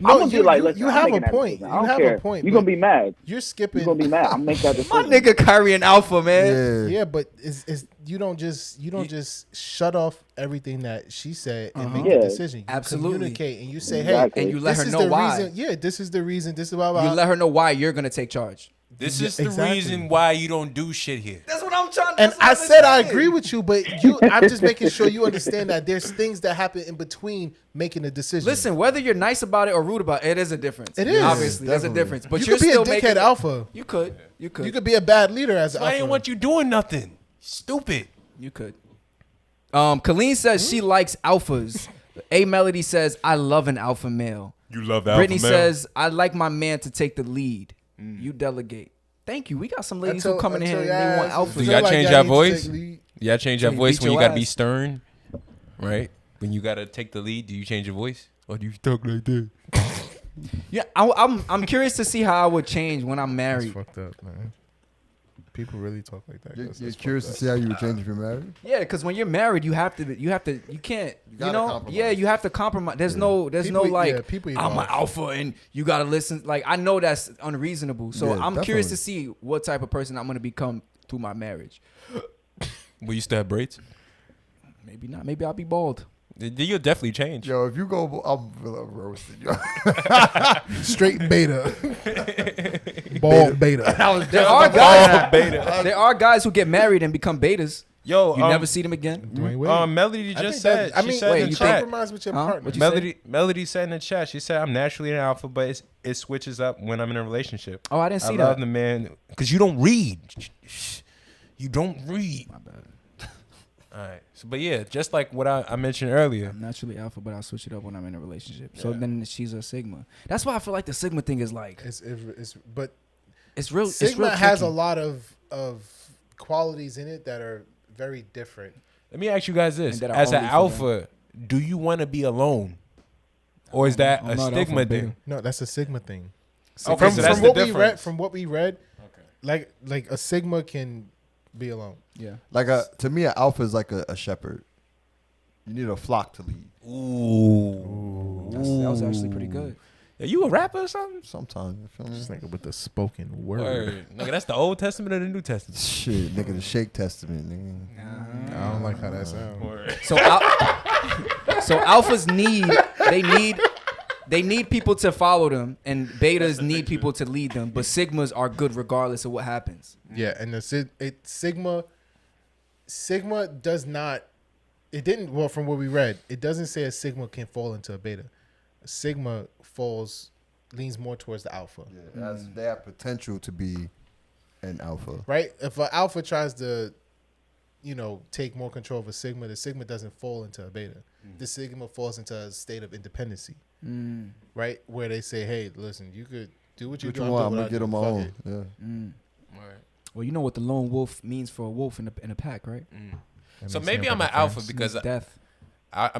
[SPEAKER 4] No,
[SPEAKER 3] I'm gonna be like, listen,
[SPEAKER 4] you
[SPEAKER 3] I'm
[SPEAKER 4] have
[SPEAKER 3] making
[SPEAKER 4] a
[SPEAKER 3] that
[SPEAKER 4] point.
[SPEAKER 3] decision.
[SPEAKER 4] You
[SPEAKER 3] I don't
[SPEAKER 4] have
[SPEAKER 3] care.
[SPEAKER 4] a point.
[SPEAKER 3] You're
[SPEAKER 4] but
[SPEAKER 3] gonna be mad.
[SPEAKER 4] You're skipping.
[SPEAKER 3] You're gonna be mad. I'm make that
[SPEAKER 2] My
[SPEAKER 3] decision.
[SPEAKER 2] nigga Kyrie and Alpha, man.
[SPEAKER 5] Yeah.
[SPEAKER 4] Yeah, but is you don't just shut off everything that she said and make
[SPEAKER 3] Yeah,
[SPEAKER 4] a decision. You
[SPEAKER 2] absolutely.
[SPEAKER 4] communicate and you say,
[SPEAKER 3] Exactly.
[SPEAKER 4] hey,
[SPEAKER 2] And you let
[SPEAKER 4] this
[SPEAKER 2] her
[SPEAKER 4] is
[SPEAKER 2] know
[SPEAKER 4] the
[SPEAKER 2] why.
[SPEAKER 4] reason. Yeah, this is the reason. This is blah blah.
[SPEAKER 2] You let her know why you're gonna take charge.
[SPEAKER 1] This
[SPEAKER 4] Yeah,
[SPEAKER 1] is the
[SPEAKER 4] exactly.
[SPEAKER 1] reason why you don't do shit here.
[SPEAKER 2] That's what I'm trying to.
[SPEAKER 4] And I said I agree with you, but I'm just making sure you understand that there's things that happen in between making a decision.
[SPEAKER 2] Listen, whether you're nice about it or rude about it, it is a difference.
[SPEAKER 4] It is.
[SPEAKER 2] Obviously, there's a
[SPEAKER 5] Definitely.
[SPEAKER 2] difference. But
[SPEAKER 4] you
[SPEAKER 2] you're
[SPEAKER 4] could be a
[SPEAKER 2] still
[SPEAKER 4] dickhead
[SPEAKER 2] making.
[SPEAKER 4] alpha.
[SPEAKER 2] You could. You
[SPEAKER 4] You
[SPEAKER 2] could.
[SPEAKER 4] could be a bad leader as an
[SPEAKER 1] I
[SPEAKER 4] alpha.
[SPEAKER 1] ain't want you doing nothing. Stupid.
[SPEAKER 2] You could. Colleen says she likes alphas. A Melody says I love an alpha male.
[SPEAKER 1] You love
[SPEAKER 2] Brittany says I like my man to take the lead. You delegate. Thank you. We got some ladies who coming in here and they want alphas.
[SPEAKER 1] Do y'all change your voice? Y'all change your
[SPEAKER 2] Can you
[SPEAKER 1] voice
[SPEAKER 2] beat
[SPEAKER 1] when you
[SPEAKER 2] your
[SPEAKER 1] gotta be
[SPEAKER 2] ass?
[SPEAKER 1] stern, right? When you gotta take the lead, do you change your voice or do you talk like that?
[SPEAKER 2] Yeah, I'm curious to see how I would change when I'm
[SPEAKER 4] That's
[SPEAKER 2] married.
[SPEAKER 4] fucked up, man. People really talk like that.
[SPEAKER 5] You're
[SPEAKER 4] That's
[SPEAKER 5] curious to
[SPEAKER 4] fucked
[SPEAKER 5] see how you would change if you're married.
[SPEAKER 2] Yeah, because when you're married, you can't,
[SPEAKER 5] gotta compromise.
[SPEAKER 2] yeah, you have to compromise. There's no
[SPEAKER 4] People-
[SPEAKER 2] like,
[SPEAKER 4] yeah, people
[SPEAKER 2] I'm an
[SPEAKER 4] evolve.
[SPEAKER 2] alpha and you gotta listen. Like, I know that's unreasonable. So
[SPEAKER 5] Yeah,
[SPEAKER 2] I'm curious to
[SPEAKER 5] definitely.
[SPEAKER 2] see what type of person I'm gonna become through my marriage.
[SPEAKER 1] Will you still have braids?
[SPEAKER 2] Maybe not. Maybe I'll be bald.
[SPEAKER 1] You'll definitely change.
[SPEAKER 5] Yo, if you go, I'm roasting you.
[SPEAKER 4] Straight beta. Bald beta.
[SPEAKER 2] There are guys. There are guys who get married and become betas.
[SPEAKER 1] Yo,
[SPEAKER 2] You never see them again.
[SPEAKER 4] Dwayne Wade.
[SPEAKER 1] Melody
[SPEAKER 4] I
[SPEAKER 1] just
[SPEAKER 4] think
[SPEAKER 1] said.
[SPEAKER 4] that- I
[SPEAKER 1] She
[SPEAKER 4] mean,
[SPEAKER 1] said
[SPEAKER 2] wait,
[SPEAKER 1] in
[SPEAKER 2] you
[SPEAKER 1] the
[SPEAKER 2] think-
[SPEAKER 1] chat.
[SPEAKER 4] compromise with your
[SPEAKER 2] Huh?
[SPEAKER 4] partner.
[SPEAKER 2] What'd you say?
[SPEAKER 1] Melody said in the chat. She said, "I'm naturally an alpha, but it switches up when I'm in a relationship."
[SPEAKER 2] Oh, I didn't see
[SPEAKER 1] I love
[SPEAKER 2] that.
[SPEAKER 1] the man because you don't read. You don't read.
[SPEAKER 2] My bad.
[SPEAKER 1] All right. So, but yeah, just like what I mentioned earlier.
[SPEAKER 2] I'm naturally alpha, but I'll switch it up when I'm in a relationship. So
[SPEAKER 1] Yeah.
[SPEAKER 2] then she's a sigma. That's why I feel like the sigma thing is like
[SPEAKER 4] But
[SPEAKER 2] it's real.
[SPEAKER 4] Sigma
[SPEAKER 2] it's real
[SPEAKER 4] has a
[SPEAKER 2] tricky.
[SPEAKER 4] lot of qualities in it that are very different.
[SPEAKER 1] Let me ask you guys this:
[SPEAKER 2] And that are
[SPEAKER 1] as an
[SPEAKER 2] only for
[SPEAKER 1] alpha, do you want to be alone, or is that
[SPEAKER 2] I'm
[SPEAKER 1] a
[SPEAKER 2] not alpha,
[SPEAKER 1] stigma
[SPEAKER 2] I'm beta.
[SPEAKER 1] thing?
[SPEAKER 4] No, that's a Sigma thing.
[SPEAKER 1] Okay,
[SPEAKER 4] from
[SPEAKER 1] so that's
[SPEAKER 4] from
[SPEAKER 1] the
[SPEAKER 4] what we read,
[SPEAKER 1] difference.
[SPEAKER 4] from what we read, like a Sigma can be alone.
[SPEAKER 2] Yeah.
[SPEAKER 5] Like to me, an alpha is like a shepherd. You need a flock to lead.
[SPEAKER 1] Ooh.
[SPEAKER 2] That was actually pretty good.
[SPEAKER 1] Are you a rapper or something?
[SPEAKER 5] Sometimes, you feel me?
[SPEAKER 4] Just like with the spoken word.
[SPEAKER 1] Word. Nigga, that's the Old Testament or the New Testament?
[SPEAKER 5] Shit, nigga, the Shake Testament, nigga.
[SPEAKER 4] I don't like how that sounds.
[SPEAKER 2] So so alphas they need people to follow them, and betas need people to lead them. But sigmas are good regardless of what happens.
[SPEAKER 4] Yeah, and Sigma does not. It didn't. Well, from what we read, it doesn't say a Sigma can fall into a beta. A Sigma leans more towards the alpha.
[SPEAKER 5] Yeah, they have potential to be an alpha.
[SPEAKER 4] Right? If an alpha tries to, take more control of a Sigma, the Sigma doesn't fall into a beta. The Sigma falls into a state of independency. Right? Where they say, hey, listen, you could do what you
[SPEAKER 5] Which
[SPEAKER 4] do.
[SPEAKER 5] one? I'm gonna get on my own. Yeah.
[SPEAKER 2] Well, you know what the lone wolf means for a wolf in a pack, right?
[SPEAKER 1] So maybe I'm an alpha because
[SPEAKER 2] death.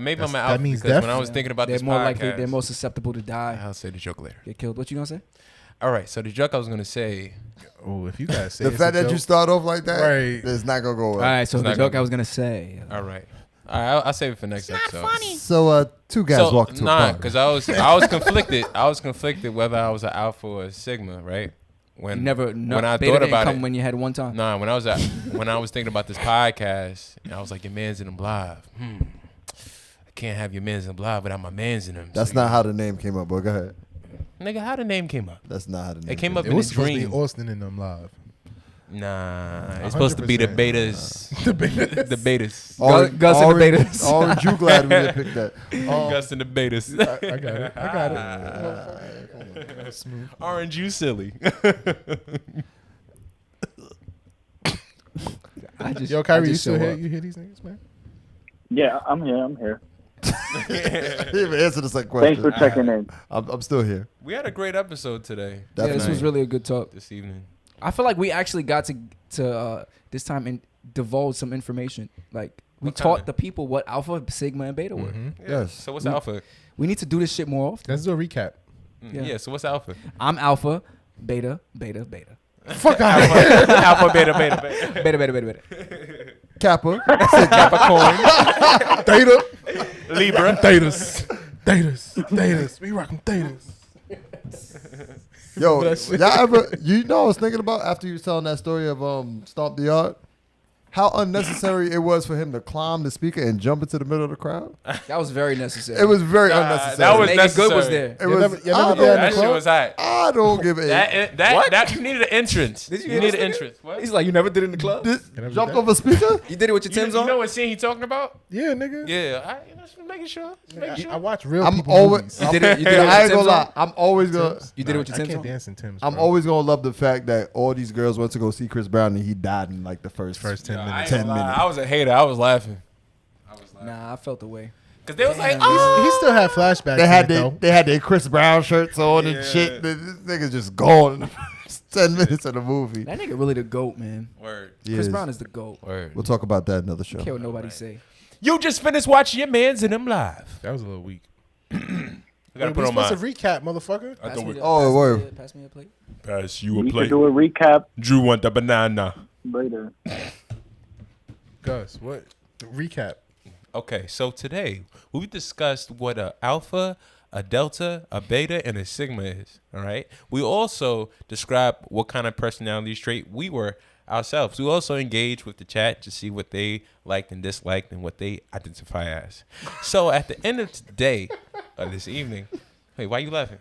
[SPEAKER 1] maybe I'm an
[SPEAKER 4] That
[SPEAKER 1] alpha
[SPEAKER 4] means
[SPEAKER 1] because when
[SPEAKER 4] death?
[SPEAKER 1] I was thinking about
[SPEAKER 2] They're
[SPEAKER 1] this
[SPEAKER 2] more
[SPEAKER 1] podcast,
[SPEAKER 2] likely. They're more susceptible to die,
[SPEAKER 1] I'll say the joke later.
[SPEAKER 2] get killed. What you gonna say?
[SPEAKER 1] All right, so the joke I was gonna say.
[SPEAKER 4] Oh, if you guys say
[SPEAKER 5] The
[SPEAKER 4] it's
[SPEAKER 5] fact
[SPEAKER 4] a
[SPEAKER 5] that you
[SPEAKER 4] joke,
[SPEAKER 5] start off like that,
[SPEAKER 4] Right.
[SPEAKER 5] it's not gonna go well.
[SPEAKER 2] All right. So
[SPEAKER 1] It's
[SPEAKER 2] the
[SPEAKER 1] not
[SPEAKER 2] joke
[SPEAKER 1] gonna-
[SPEAKER 2] I was gonna say.
[SPEAKER 1] All right, I'll save it for next episode.
[SPEAKER 5] So, two guys walk to a bar.
[SPEAKER 1] because I was conflicted. I was conflicted whether I was an alpha or a sigma. Right? When
[SPEAKER 2] You never.
[SPEAKER 1] when I
[SPEAKER 2] beta
[SPEAKER 1] thought
[SPEAKER 2] didn't
[SPEAKER 1] about
[SPEAKER 2] come
[SPEAKER 1] it.
[SPEAKER 2] when you had one time.
[SPEAKER 1] Nah, when I was thinking about this podcast, and I was like, your man's in them live. I can't have your man's in them live without my man's in them.
[SPEAKER 5] That's not how the name came up, but go ahead.
[SPEAKER 1] Nigga, how the name came up?
[SPEAKER 5] That's not how the name
[SPEAKER 1] It came up
[SPEAKER 4] it
[SPEAKER 1] in
[SPEAKER 4] was
[SPEAKER 1] a
[SPEAKER 4] supposed to
[SPEAKER 1] dream.
[SPEAKER 4] be Austin in them live.
[SPEAKER 1] Nah, it's supposed to be the
[SPEAKER 4] 100%.
[SPEAKER 1] betas.
[SPEAKER 4] The betas.
[SPEAKER 1] The betas.
[SPEAKER 2] Gus and the betas.
[SPEAKER 5] Orange, you glad we didn't pick that.
[SPEAKER 1] Gus and the betas.
[SPEAKER 4] I got it. I got it. That was smooth.
[SPEAKER 1] Orange, you silly.
[SPEAKER 4] Yo, Kyrie, you still here? You hear these niggas, man?
[SPEAKER 3] Yeah, I'm here.
[SPEAKER 5] He even answered the second
[SPEAKER 3] Thanks
[SPEAKER 5] question.
[SPEAKER 3] for checking in.
[SPEAKER 5] I'm still here.
[SPEAKER 1] We had a great episode today.
[SPEAKER 2] Yeah, this was really a good talk.
[SPEAKER 1] This evening.
[SPEAKER 2] I feel like we actually got to this time and divulge some information. Like we
[SPEAKER 1] What
[SPEAKER 2] taught
[SPEAKER 1] kinda?
[SPEAKER 2] the people what alpha, sigma, and beta were.
[SPEAKER 5] Yes.
[SPEAKER 1] So what's alpha?
[SPEAKER 2] We need to do this shit more often.
[SPEAKER 4] Let's do a recap.
[SPEAKER 2] Yeah.
[SPEAKER 1] Yeah. So what's alpha?
[SPEAKER 2] I'm alpha, beta, beta, beta,
[SPEAKER 4] Fuck out of here.
[SPEAKER 1] Alpha, beta, beta, beta.
[SPEAKER 2] beta, beta, beta, beta.
[SPEAKER 5] Kappa.
[SPEAKER 1] Capricorn.
[SPEAKER 4] Theta.
[SPEAKER 1] Libra.
[SPEAKER 4] Thetas. Thetas. We rockin' thetas.
[SPEAKER 5] Yo,
[SPEAKER 4] That's it.
[SPEAKER 5] y'all ever, I was thinking about after you was telling that story of Stomp the Yard, how unnecessary it was for him to climb the speaker and jump into the middle of the crowd.
[SPEAKER 2] That was very necessary.
[SPEAKER 5] It was very unnecessary.
[SPEAKER 1] that was
[SPEAKER 2] Megan Good was
[SPEAKER 1] necessary.
[SPEAKER 2] there.
[SPEAKER 5] It was,
[SPEAKER 4] never- you never
[SPEAKER 5] I
[SPEAKER 4] did that in
[SPEAKER 1] That
[SPEAKER 4] the
[SPEAKER 1] shit
[SPEAKER 4] club?
[SPEAKER 1] was hot.
[SPEAKER 5] I don't give a
[SPEAKER 1] That you needed an entrance.
[SPEAKER 2] Did you
[SPEAKER 1] You
[SPEAKER 2] hear
[SPEAKER 1] needed
[SPEAKER 2] this
[SPEAKER 1] an
[SPEAKER 2] nigga?
[SPEAKER 1] entrance. What?
[SPEAKER 2] He's like, you never did it in the club.
[SPEAKER 5] This,
[SPEAKER 4] never did
[SPEAKER 5] jumped
[SPEAKER 4] that?
[SPEAKER 5] off a speaker?
[SPEAKER 2] You did it with your Tim's
[SPEAKER 1] You
[SPEAKER 2] on.
[SPEAKER 1] know what scene he talking about?
[SPEAKER 4] Yeah, nigga.
[SPEAKER 1] Yeah, just making sure. Just making sure.
[SPEAKER 4] I watch real
[SPEAKER 5] I'm
[SPEAKER 4] people
[SPEAKER 5] always.
[SPEAKER 4] movies.
[SPEAKER 2] You did it. You did it with
[SPEAKER 5] I
[SPEAKER 2] your
[SPEAKER 5] ain't gonna
[SPEAKER 2] Tim's
[SPEAKER 5] lie.
[SPEAKER 2] on.
[SPEAKER 5] I'm always gonna.
[SPEAKER 2] You did it with your
[SPEAKER 4] I
[SPEAKER 2] Tim's
[SPEAKER 4] can't
[SPEAKER 2] on.
[SPEAKER 4] dance in Tim's.
[SPEAKER 5] I'm
[SPEAKER 4] bro.
[SPEAKER 5] always gonna love the fact that all these girls went to go see Chris Brown and he died in like the first
[SPEAKER 4] 10
[SPEAKER 1] I
[SPEAKER 4] minutes.
[SPEAKER 1] ain't
[SPEAKER 5] 10
[SPEAKER 1] gonna lie,
[SPEAKER 5] minutes.
[SPEAKER 1] I was a hater. I was laughing.
[SPEAKER 2] Nah, I felt the way.
[SPEAKER 1] Cause they was like,
[SPEAKER 2] Damn,
[SPEAKER 1] oh.
[SPEAKER 4] He still had flashbacks.
[SPEAKER 5] They had
[SPEAKER 4] in it,
[SPEAKER 5] their
[SPEAKER 4] though.
[SPEAKER 5] they had their Chris Brown shirts on
[SPEAKER 1] Yeah.
[SPEAKER 5] and shit. This nigga's just gone in the first 10 minutes of the movie.
[SPEAKER 2] That nigga really the goat, man.
[SPEAKER 1] Word.
[SPEAKER 5] He
[SPEAKER 2] Chris
[SPEAKER 5] is.
[SPEAKER 2] Brown is the goat.
[SPEAKER 1] Word.
[SPEAKER 5] We'll talk about that another show.
[SPEAKER 2] I don't care what nobody say.
[SPEAKER 1] You just finished watching your man's in them live.
[SPEAKER 4] That was a little weak.
[SPEAKER 1] I gotta
[SPEAKER 4] We're
[SPEAKER 1] put on
[SPEAKER 4] supposed
[SPEAKER 1] my.
[SPEAKER 4] to recap, motherfucker.
[SPEAKER 1] I thought we
[SPEAKER 2] Pass me a plate.
[SPEAKER 1] pass you a
[SPEAKER 3] We
[SPEAKER 1] plate.
[SPEAKER 3] could do a recap
[SPEAKER 1] Drew want the banana.
[SPEAKER 3] later.
[SPEAKER 4] Gus, what? Recap.
[SPEAKER 1] Okay, so today we discussed what a alpha, a delta, a beta, and a sigma is. All right. We also described what kind of personality trait we were ourselves. We also engage with the chat to see what they liked and disliked and what they identify as. So at the end of today, or this evening, wait, why you laughing?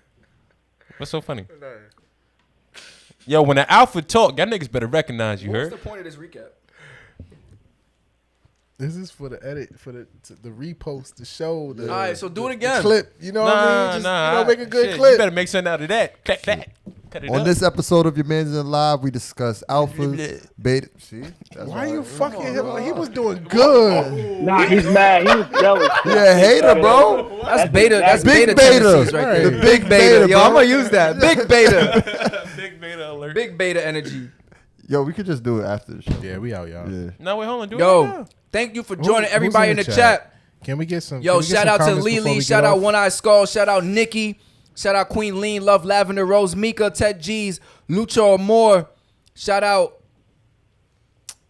[SPEAKER 1] What's so funny? Yo, when the alpha talk, y'all niggas better recognize you, heard?
[SPEAKER 2] What's the point of this recap?
[SPEAKER 4] This is for the edit, for the repost, the show. The,
[SPEAKER 2] All right, so do it
[SPEAKER 4] the
[SPEAKER 2] again.
[SPEAKER 4] clip. You know what I mean? Just, make a good
[SPEAKER 1] shit,
[SPEAKER 4] clip.
[SPEAKER 1] You better make something out of that. Clap, clap. Cut it
[SPEAKER 5] On
[SPEAKER 1] up.
[SPEAKER 5] this episode of Your Man's in Live, we discuss alphas, beta. See? That's
[SPEAKER 4] Why
[SPEAKER 5] right.
[SPEAKER 4] you fucking him? He was doing good.
[SPEAKER 3] Nah, he's mad. He was jealous.
[SPEAKER 5] Yeah, hater, bro.
[SPEAKER 2] That's beta. That's
[SPEAKER 5] Big
[SPEAKER 2] beta.
[SPEAKER 5] beta.
[SPEAKER 2] tendencies right there.
[SPEAKER 5] The big beta,
[SPEAKER 2] Yo,
[SPEAKER 5] bro.
[SPEAKER 2] I'm gonna use that. Big beta.
[SPEAKER 1] Big beta alert.
[SPEAKER 2] Big beta energy.
[SPEAKER 5] Yo, we could just do it after the show.
[SPEAKER 4] Yeah, we out, y'all.
[SPEAKER 5] Yeah.
[SPEAKER 1] No, wait, hold on. Do it
[SPEAKER 2] Yo,
[SPEAKER 1] now.
[SPEAKER 2] thank you for
[SPEAKER 4] Who-
[SPEAKER 2] joining
[SPEAKER 4] who's
[SPEAKER 2] everybody in the chat.
[SPEAKER 4] Can we get some?
[SPEAKER 2] Yo,
[SPEAKER 4] can we get
[SPEAKER 2] shout
[SPEAKER 4] some
[SPEAKER 2] out to
[SPEAKER 4] comments before
[SPEAKER 2] Lily.
[SPEAKER 4] we
[SPEAKER 2] Shout
[SPEAKER 4] get
[SPEAKER 2] out
[SPEAKER 4] off?
[SPEAKER 2] One Eye Skull. Shout out Nikki. Shout out Queen Lean. Love Lavender Rose. Mika. Ted G's. Lucho Amore. Shout out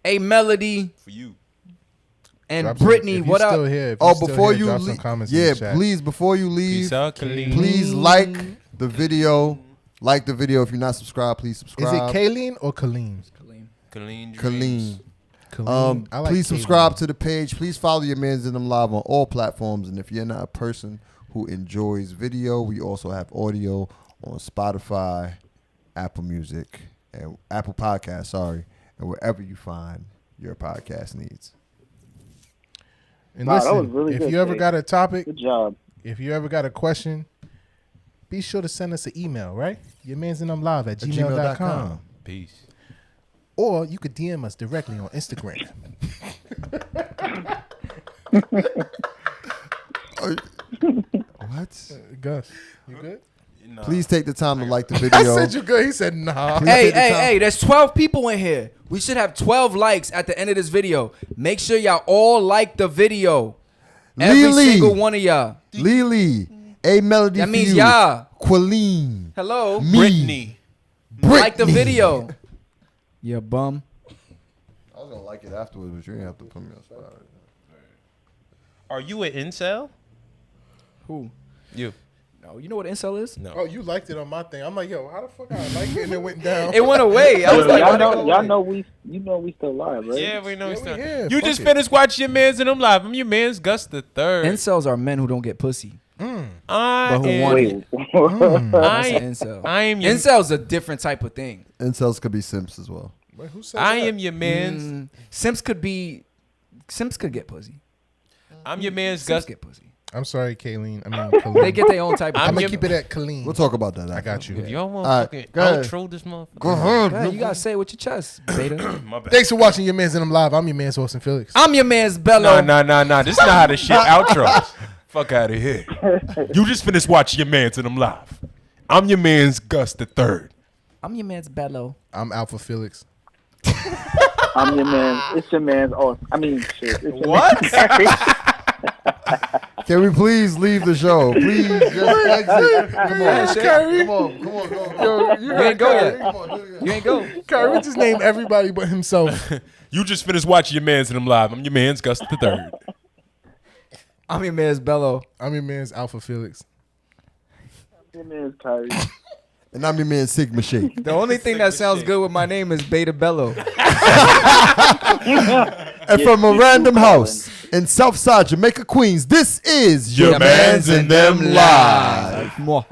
[SPEAKER 2] A Melody
[SPEAKER 1] For you.
[SPEAKER 2] and
[SPEAKER 4] Drop some-
[SPEAKER 2] Brittany.
[SPEAKER 4] if
[SPEAKER 2] What
[SPEAKER 4] you
[SPEAKER 2] up?
[SPEAKER 4] Still here, if
[SPEAKER 5] Oh,
[SPEAKER 4] still
[SPEAKER 5] before
[SPEAKER 4] here,
[SPEAKER 5] you
[SPEAKER 4] drop some
[SPEAKER 5] leave,
[SPEAKER 4] comments in
[SPEAKER 5] yeah,
[SPEAKER 4] the chat.
[SPEAKER 5] please, before you leave,
[SPEAKER 1] Peace out, Khalid.
[SPEAKER 5] please like the video. Like the video. If you're not subscribed, please
[SPEAKER 4] Is
[SPEAKER 5] subscribe.
[SPEAKER 4] it Kayleen or Kaleem?
[SPEAKER 1] Khalid
[SPEAKER 5] Colleen.
[SPEAKER 4] Kaleem. I like
[SPEAKER 5] Please
[SPEAKER 4] Kayleen.
[SPEAKER 5] subscribe to the page. Please follow Your Man's in Them Live on all platforms. And if you're not a person who enjoys video, we also have audio on Spotify, Apple Music, and Apple Podcasts, sorry, and wherever you find your podcast needs.
[SPEAKER 4] And
[SPEAKER 3] Wow, that
[SPEAKER 4] listen,
[SPEAKER 3] was really
[SPEAKER 4] if
[SPEAKER 3] good,
[SPEAKER 4] you ever
[SPEAKER 3] Jay.
[SPEAKER 4] got a topic,
[SPEAKER 3] Good job.
[SPEAKER 4] if you ever got a question, be sure to send us an email, right? yourmansinthemlive@gmail.com.
[SPEAKER 1] Peace.
[SPEAKER 4] Or you could DM us directly on Instagram.
[SPEAKER 5] What?
[SPEAKER 4] Gus, you good?
[SPEAKER 1] Nah.
[SPEAKER 5] Please take the time to like the
[SPEAKER 4] I
[SPEAKER 5] video.
[SPEAKER 4] said you good. He said nah.
[SPEAKER 5] Please
[SPEAKER 2] Hey,
[SPEAKER 5] take the
[SPEAKER 2] hey,
[SPEAKER 5] time-
[SPEAKER 2] hey, there's 12 people in here. We should have 12 likes at the end of this video. Make sure y'all all like the video. Every
[SPEAKER 5] Lily.
[SPEAKER 2] single one of y'all.
[SPEAKER 5] Lily, A Melody
[SPEAKER 2] That
[SPEAKER 5] for
[SPEAKER 2] means
[SPEAKER 5] you.
[SPEAKER 2] y'all.
[SPEAKER 5] Quilleen,
[SPEAKER 2] Hello.
[SPEAKER 5] me,
[SPEAKER 1] Brittany.
[SPEAKER 2] Like the
[SPEAKER 5] Brittany.
[SPEAKER 2] video. Yeah, bum.
[SPEAKER 5] I was gonna like it afterwards, but you didn't have to put me on spot.
[SPEAKER 1] Are you an incel?
[SPEAKER 2] Who?
[SPEAKER 1] You.
[SPEAKER 2] No, you know what incel is?
[SPEAKER 1] No.
[SPEAKER 4] Oh, you liked it on my thing. I'm like, yo, how the fuck I like it and it went down?
[SPEAKER 2] It went away. I was like,
[SPEAKER 3] y'all know we still live, right?
[SPEAKER 1] Yeah, we know
[SPEAKER 4] Yeah,
[SPEAKER 1] it's
[SPEAKER 4] we
[SPEAKER 1] done.
[SPEAKER 4] here.
[SPEAKER 1] You
[SPEAKER 4] Fuck
[SPEAKER 1] just
[SPEAKER 4] it.
[SPEAKER 1] finished watching Your Man's in Them Live. I'm Your Man's Gus the Third.
[SPEAKER 2] incels are men who don't get pussy.
[SPEAKER 1] I
[SPEAKER 2] But who
[SPEAKER 1] am,
[SPEAKER 2] want
[SPEAKER 3] Wait.
[SPEAKER 2] it.
[SPEAKER 4] Mm.
[SPEAKER 2] That's
[SPEAKER 1] I,
[SPEAKER 2] an incel.
[SPEAKER 1] I am your,
[SPEAKER 2] Incel's a different type of thing.
[SPEAKER 5] Incels could be simps as well.
[SPEAKER 4] Wait, who said
[SPEAKER 1] I
[SPEAKER 4] that?
[SPEAKER 1] am your man's.
[SPEAKER 2] Simps could get pussy.
[SPEAKER 1] I'm your man's
[SPEAKER 2] Simps
[SPEAKER 1] Gus.
[SPEAKER 2] get pussy.
[SPEAKER 4] I'm sorry, Kayleen. I mean,
[SPEAKER 2] They
[SPEAKER 4] Khalid.
[SPEAKER 2] get their own type of
[SPEAKER 1] I'm
[SPEAKER 4] I'm
[SPEAKER 2] pussy.
[SPEAKER 4] gonna keep it at Khalid.
[SPEAKER 5] We'll talk about that.
[SPEAKER 4] I
[SPEAKER 5] After.
[SPEAKER 4] got you.
[SPEAKER 1] If y'all want
[SPEAKER 5] All right,
[SPEAKER 1] fucking
[SPEAKER 5] go ahead.
[SPEAKER 1] outro this motherfucker.
[SPEAKER 5] Go ahead.
[SPEAKER 2] Yeah, you gotta say it with your chest, beta.
[SPEAKER 1] My bad.
[SPEAKER 4] Thanks for watching Your Man's in Them Live. I'm your man's Austin Felix.
[SPEAKER 2] I'm your man's Bello.
[SPEAKER 1] Nah. This is not how the shit outros. Fuck out of here. You just finished watching Your Man's in Them Live. I'm your man's Gus the Third.
[SPEAKER 2] I'm your man's Bello.
[SPEAKER 4] I'm Alpha Felix.
[SPEAKER 3] I'm your man. It's your man's. Oh, I mean, shit. It's your
[SPEAKER 1] What?
[SPEAKER 5] Can we please leave the show? Please just exit. Come on,
[SPEAKER 2] Kyrie.
[SPEAKER 5] come on, come on, go.
[SPEAKER 4] Yo,
[SPEAKER 2] You ain't go yet.
[SPEAKER 5] Come on, do it again.
[SPEAKER 2] You ain't go.
[SPEAKER 4] Kyrie just named everybody but himself.
[SPEAKER 1] You just finished watching Your Man's in Them Live. I'm your man's Gus the Third.
[SPEAKER 2] I'm your man's Bello.
[SPEAKER 4] I'm your man's Alpha Felix.
[SPEAKER 3] your man's Kyrie.
[SPEAKER 5] And I'm your man Sigma Shake.
[SPEAKER 2] The only thing that sounds good with my name is Beta Bello.
[SPEAKER 5] And from a random house in Southside Jamaica, Queens, this is
[SPEAKER 1] Your Man's in Them Live.
[SPEAKER 2] Live.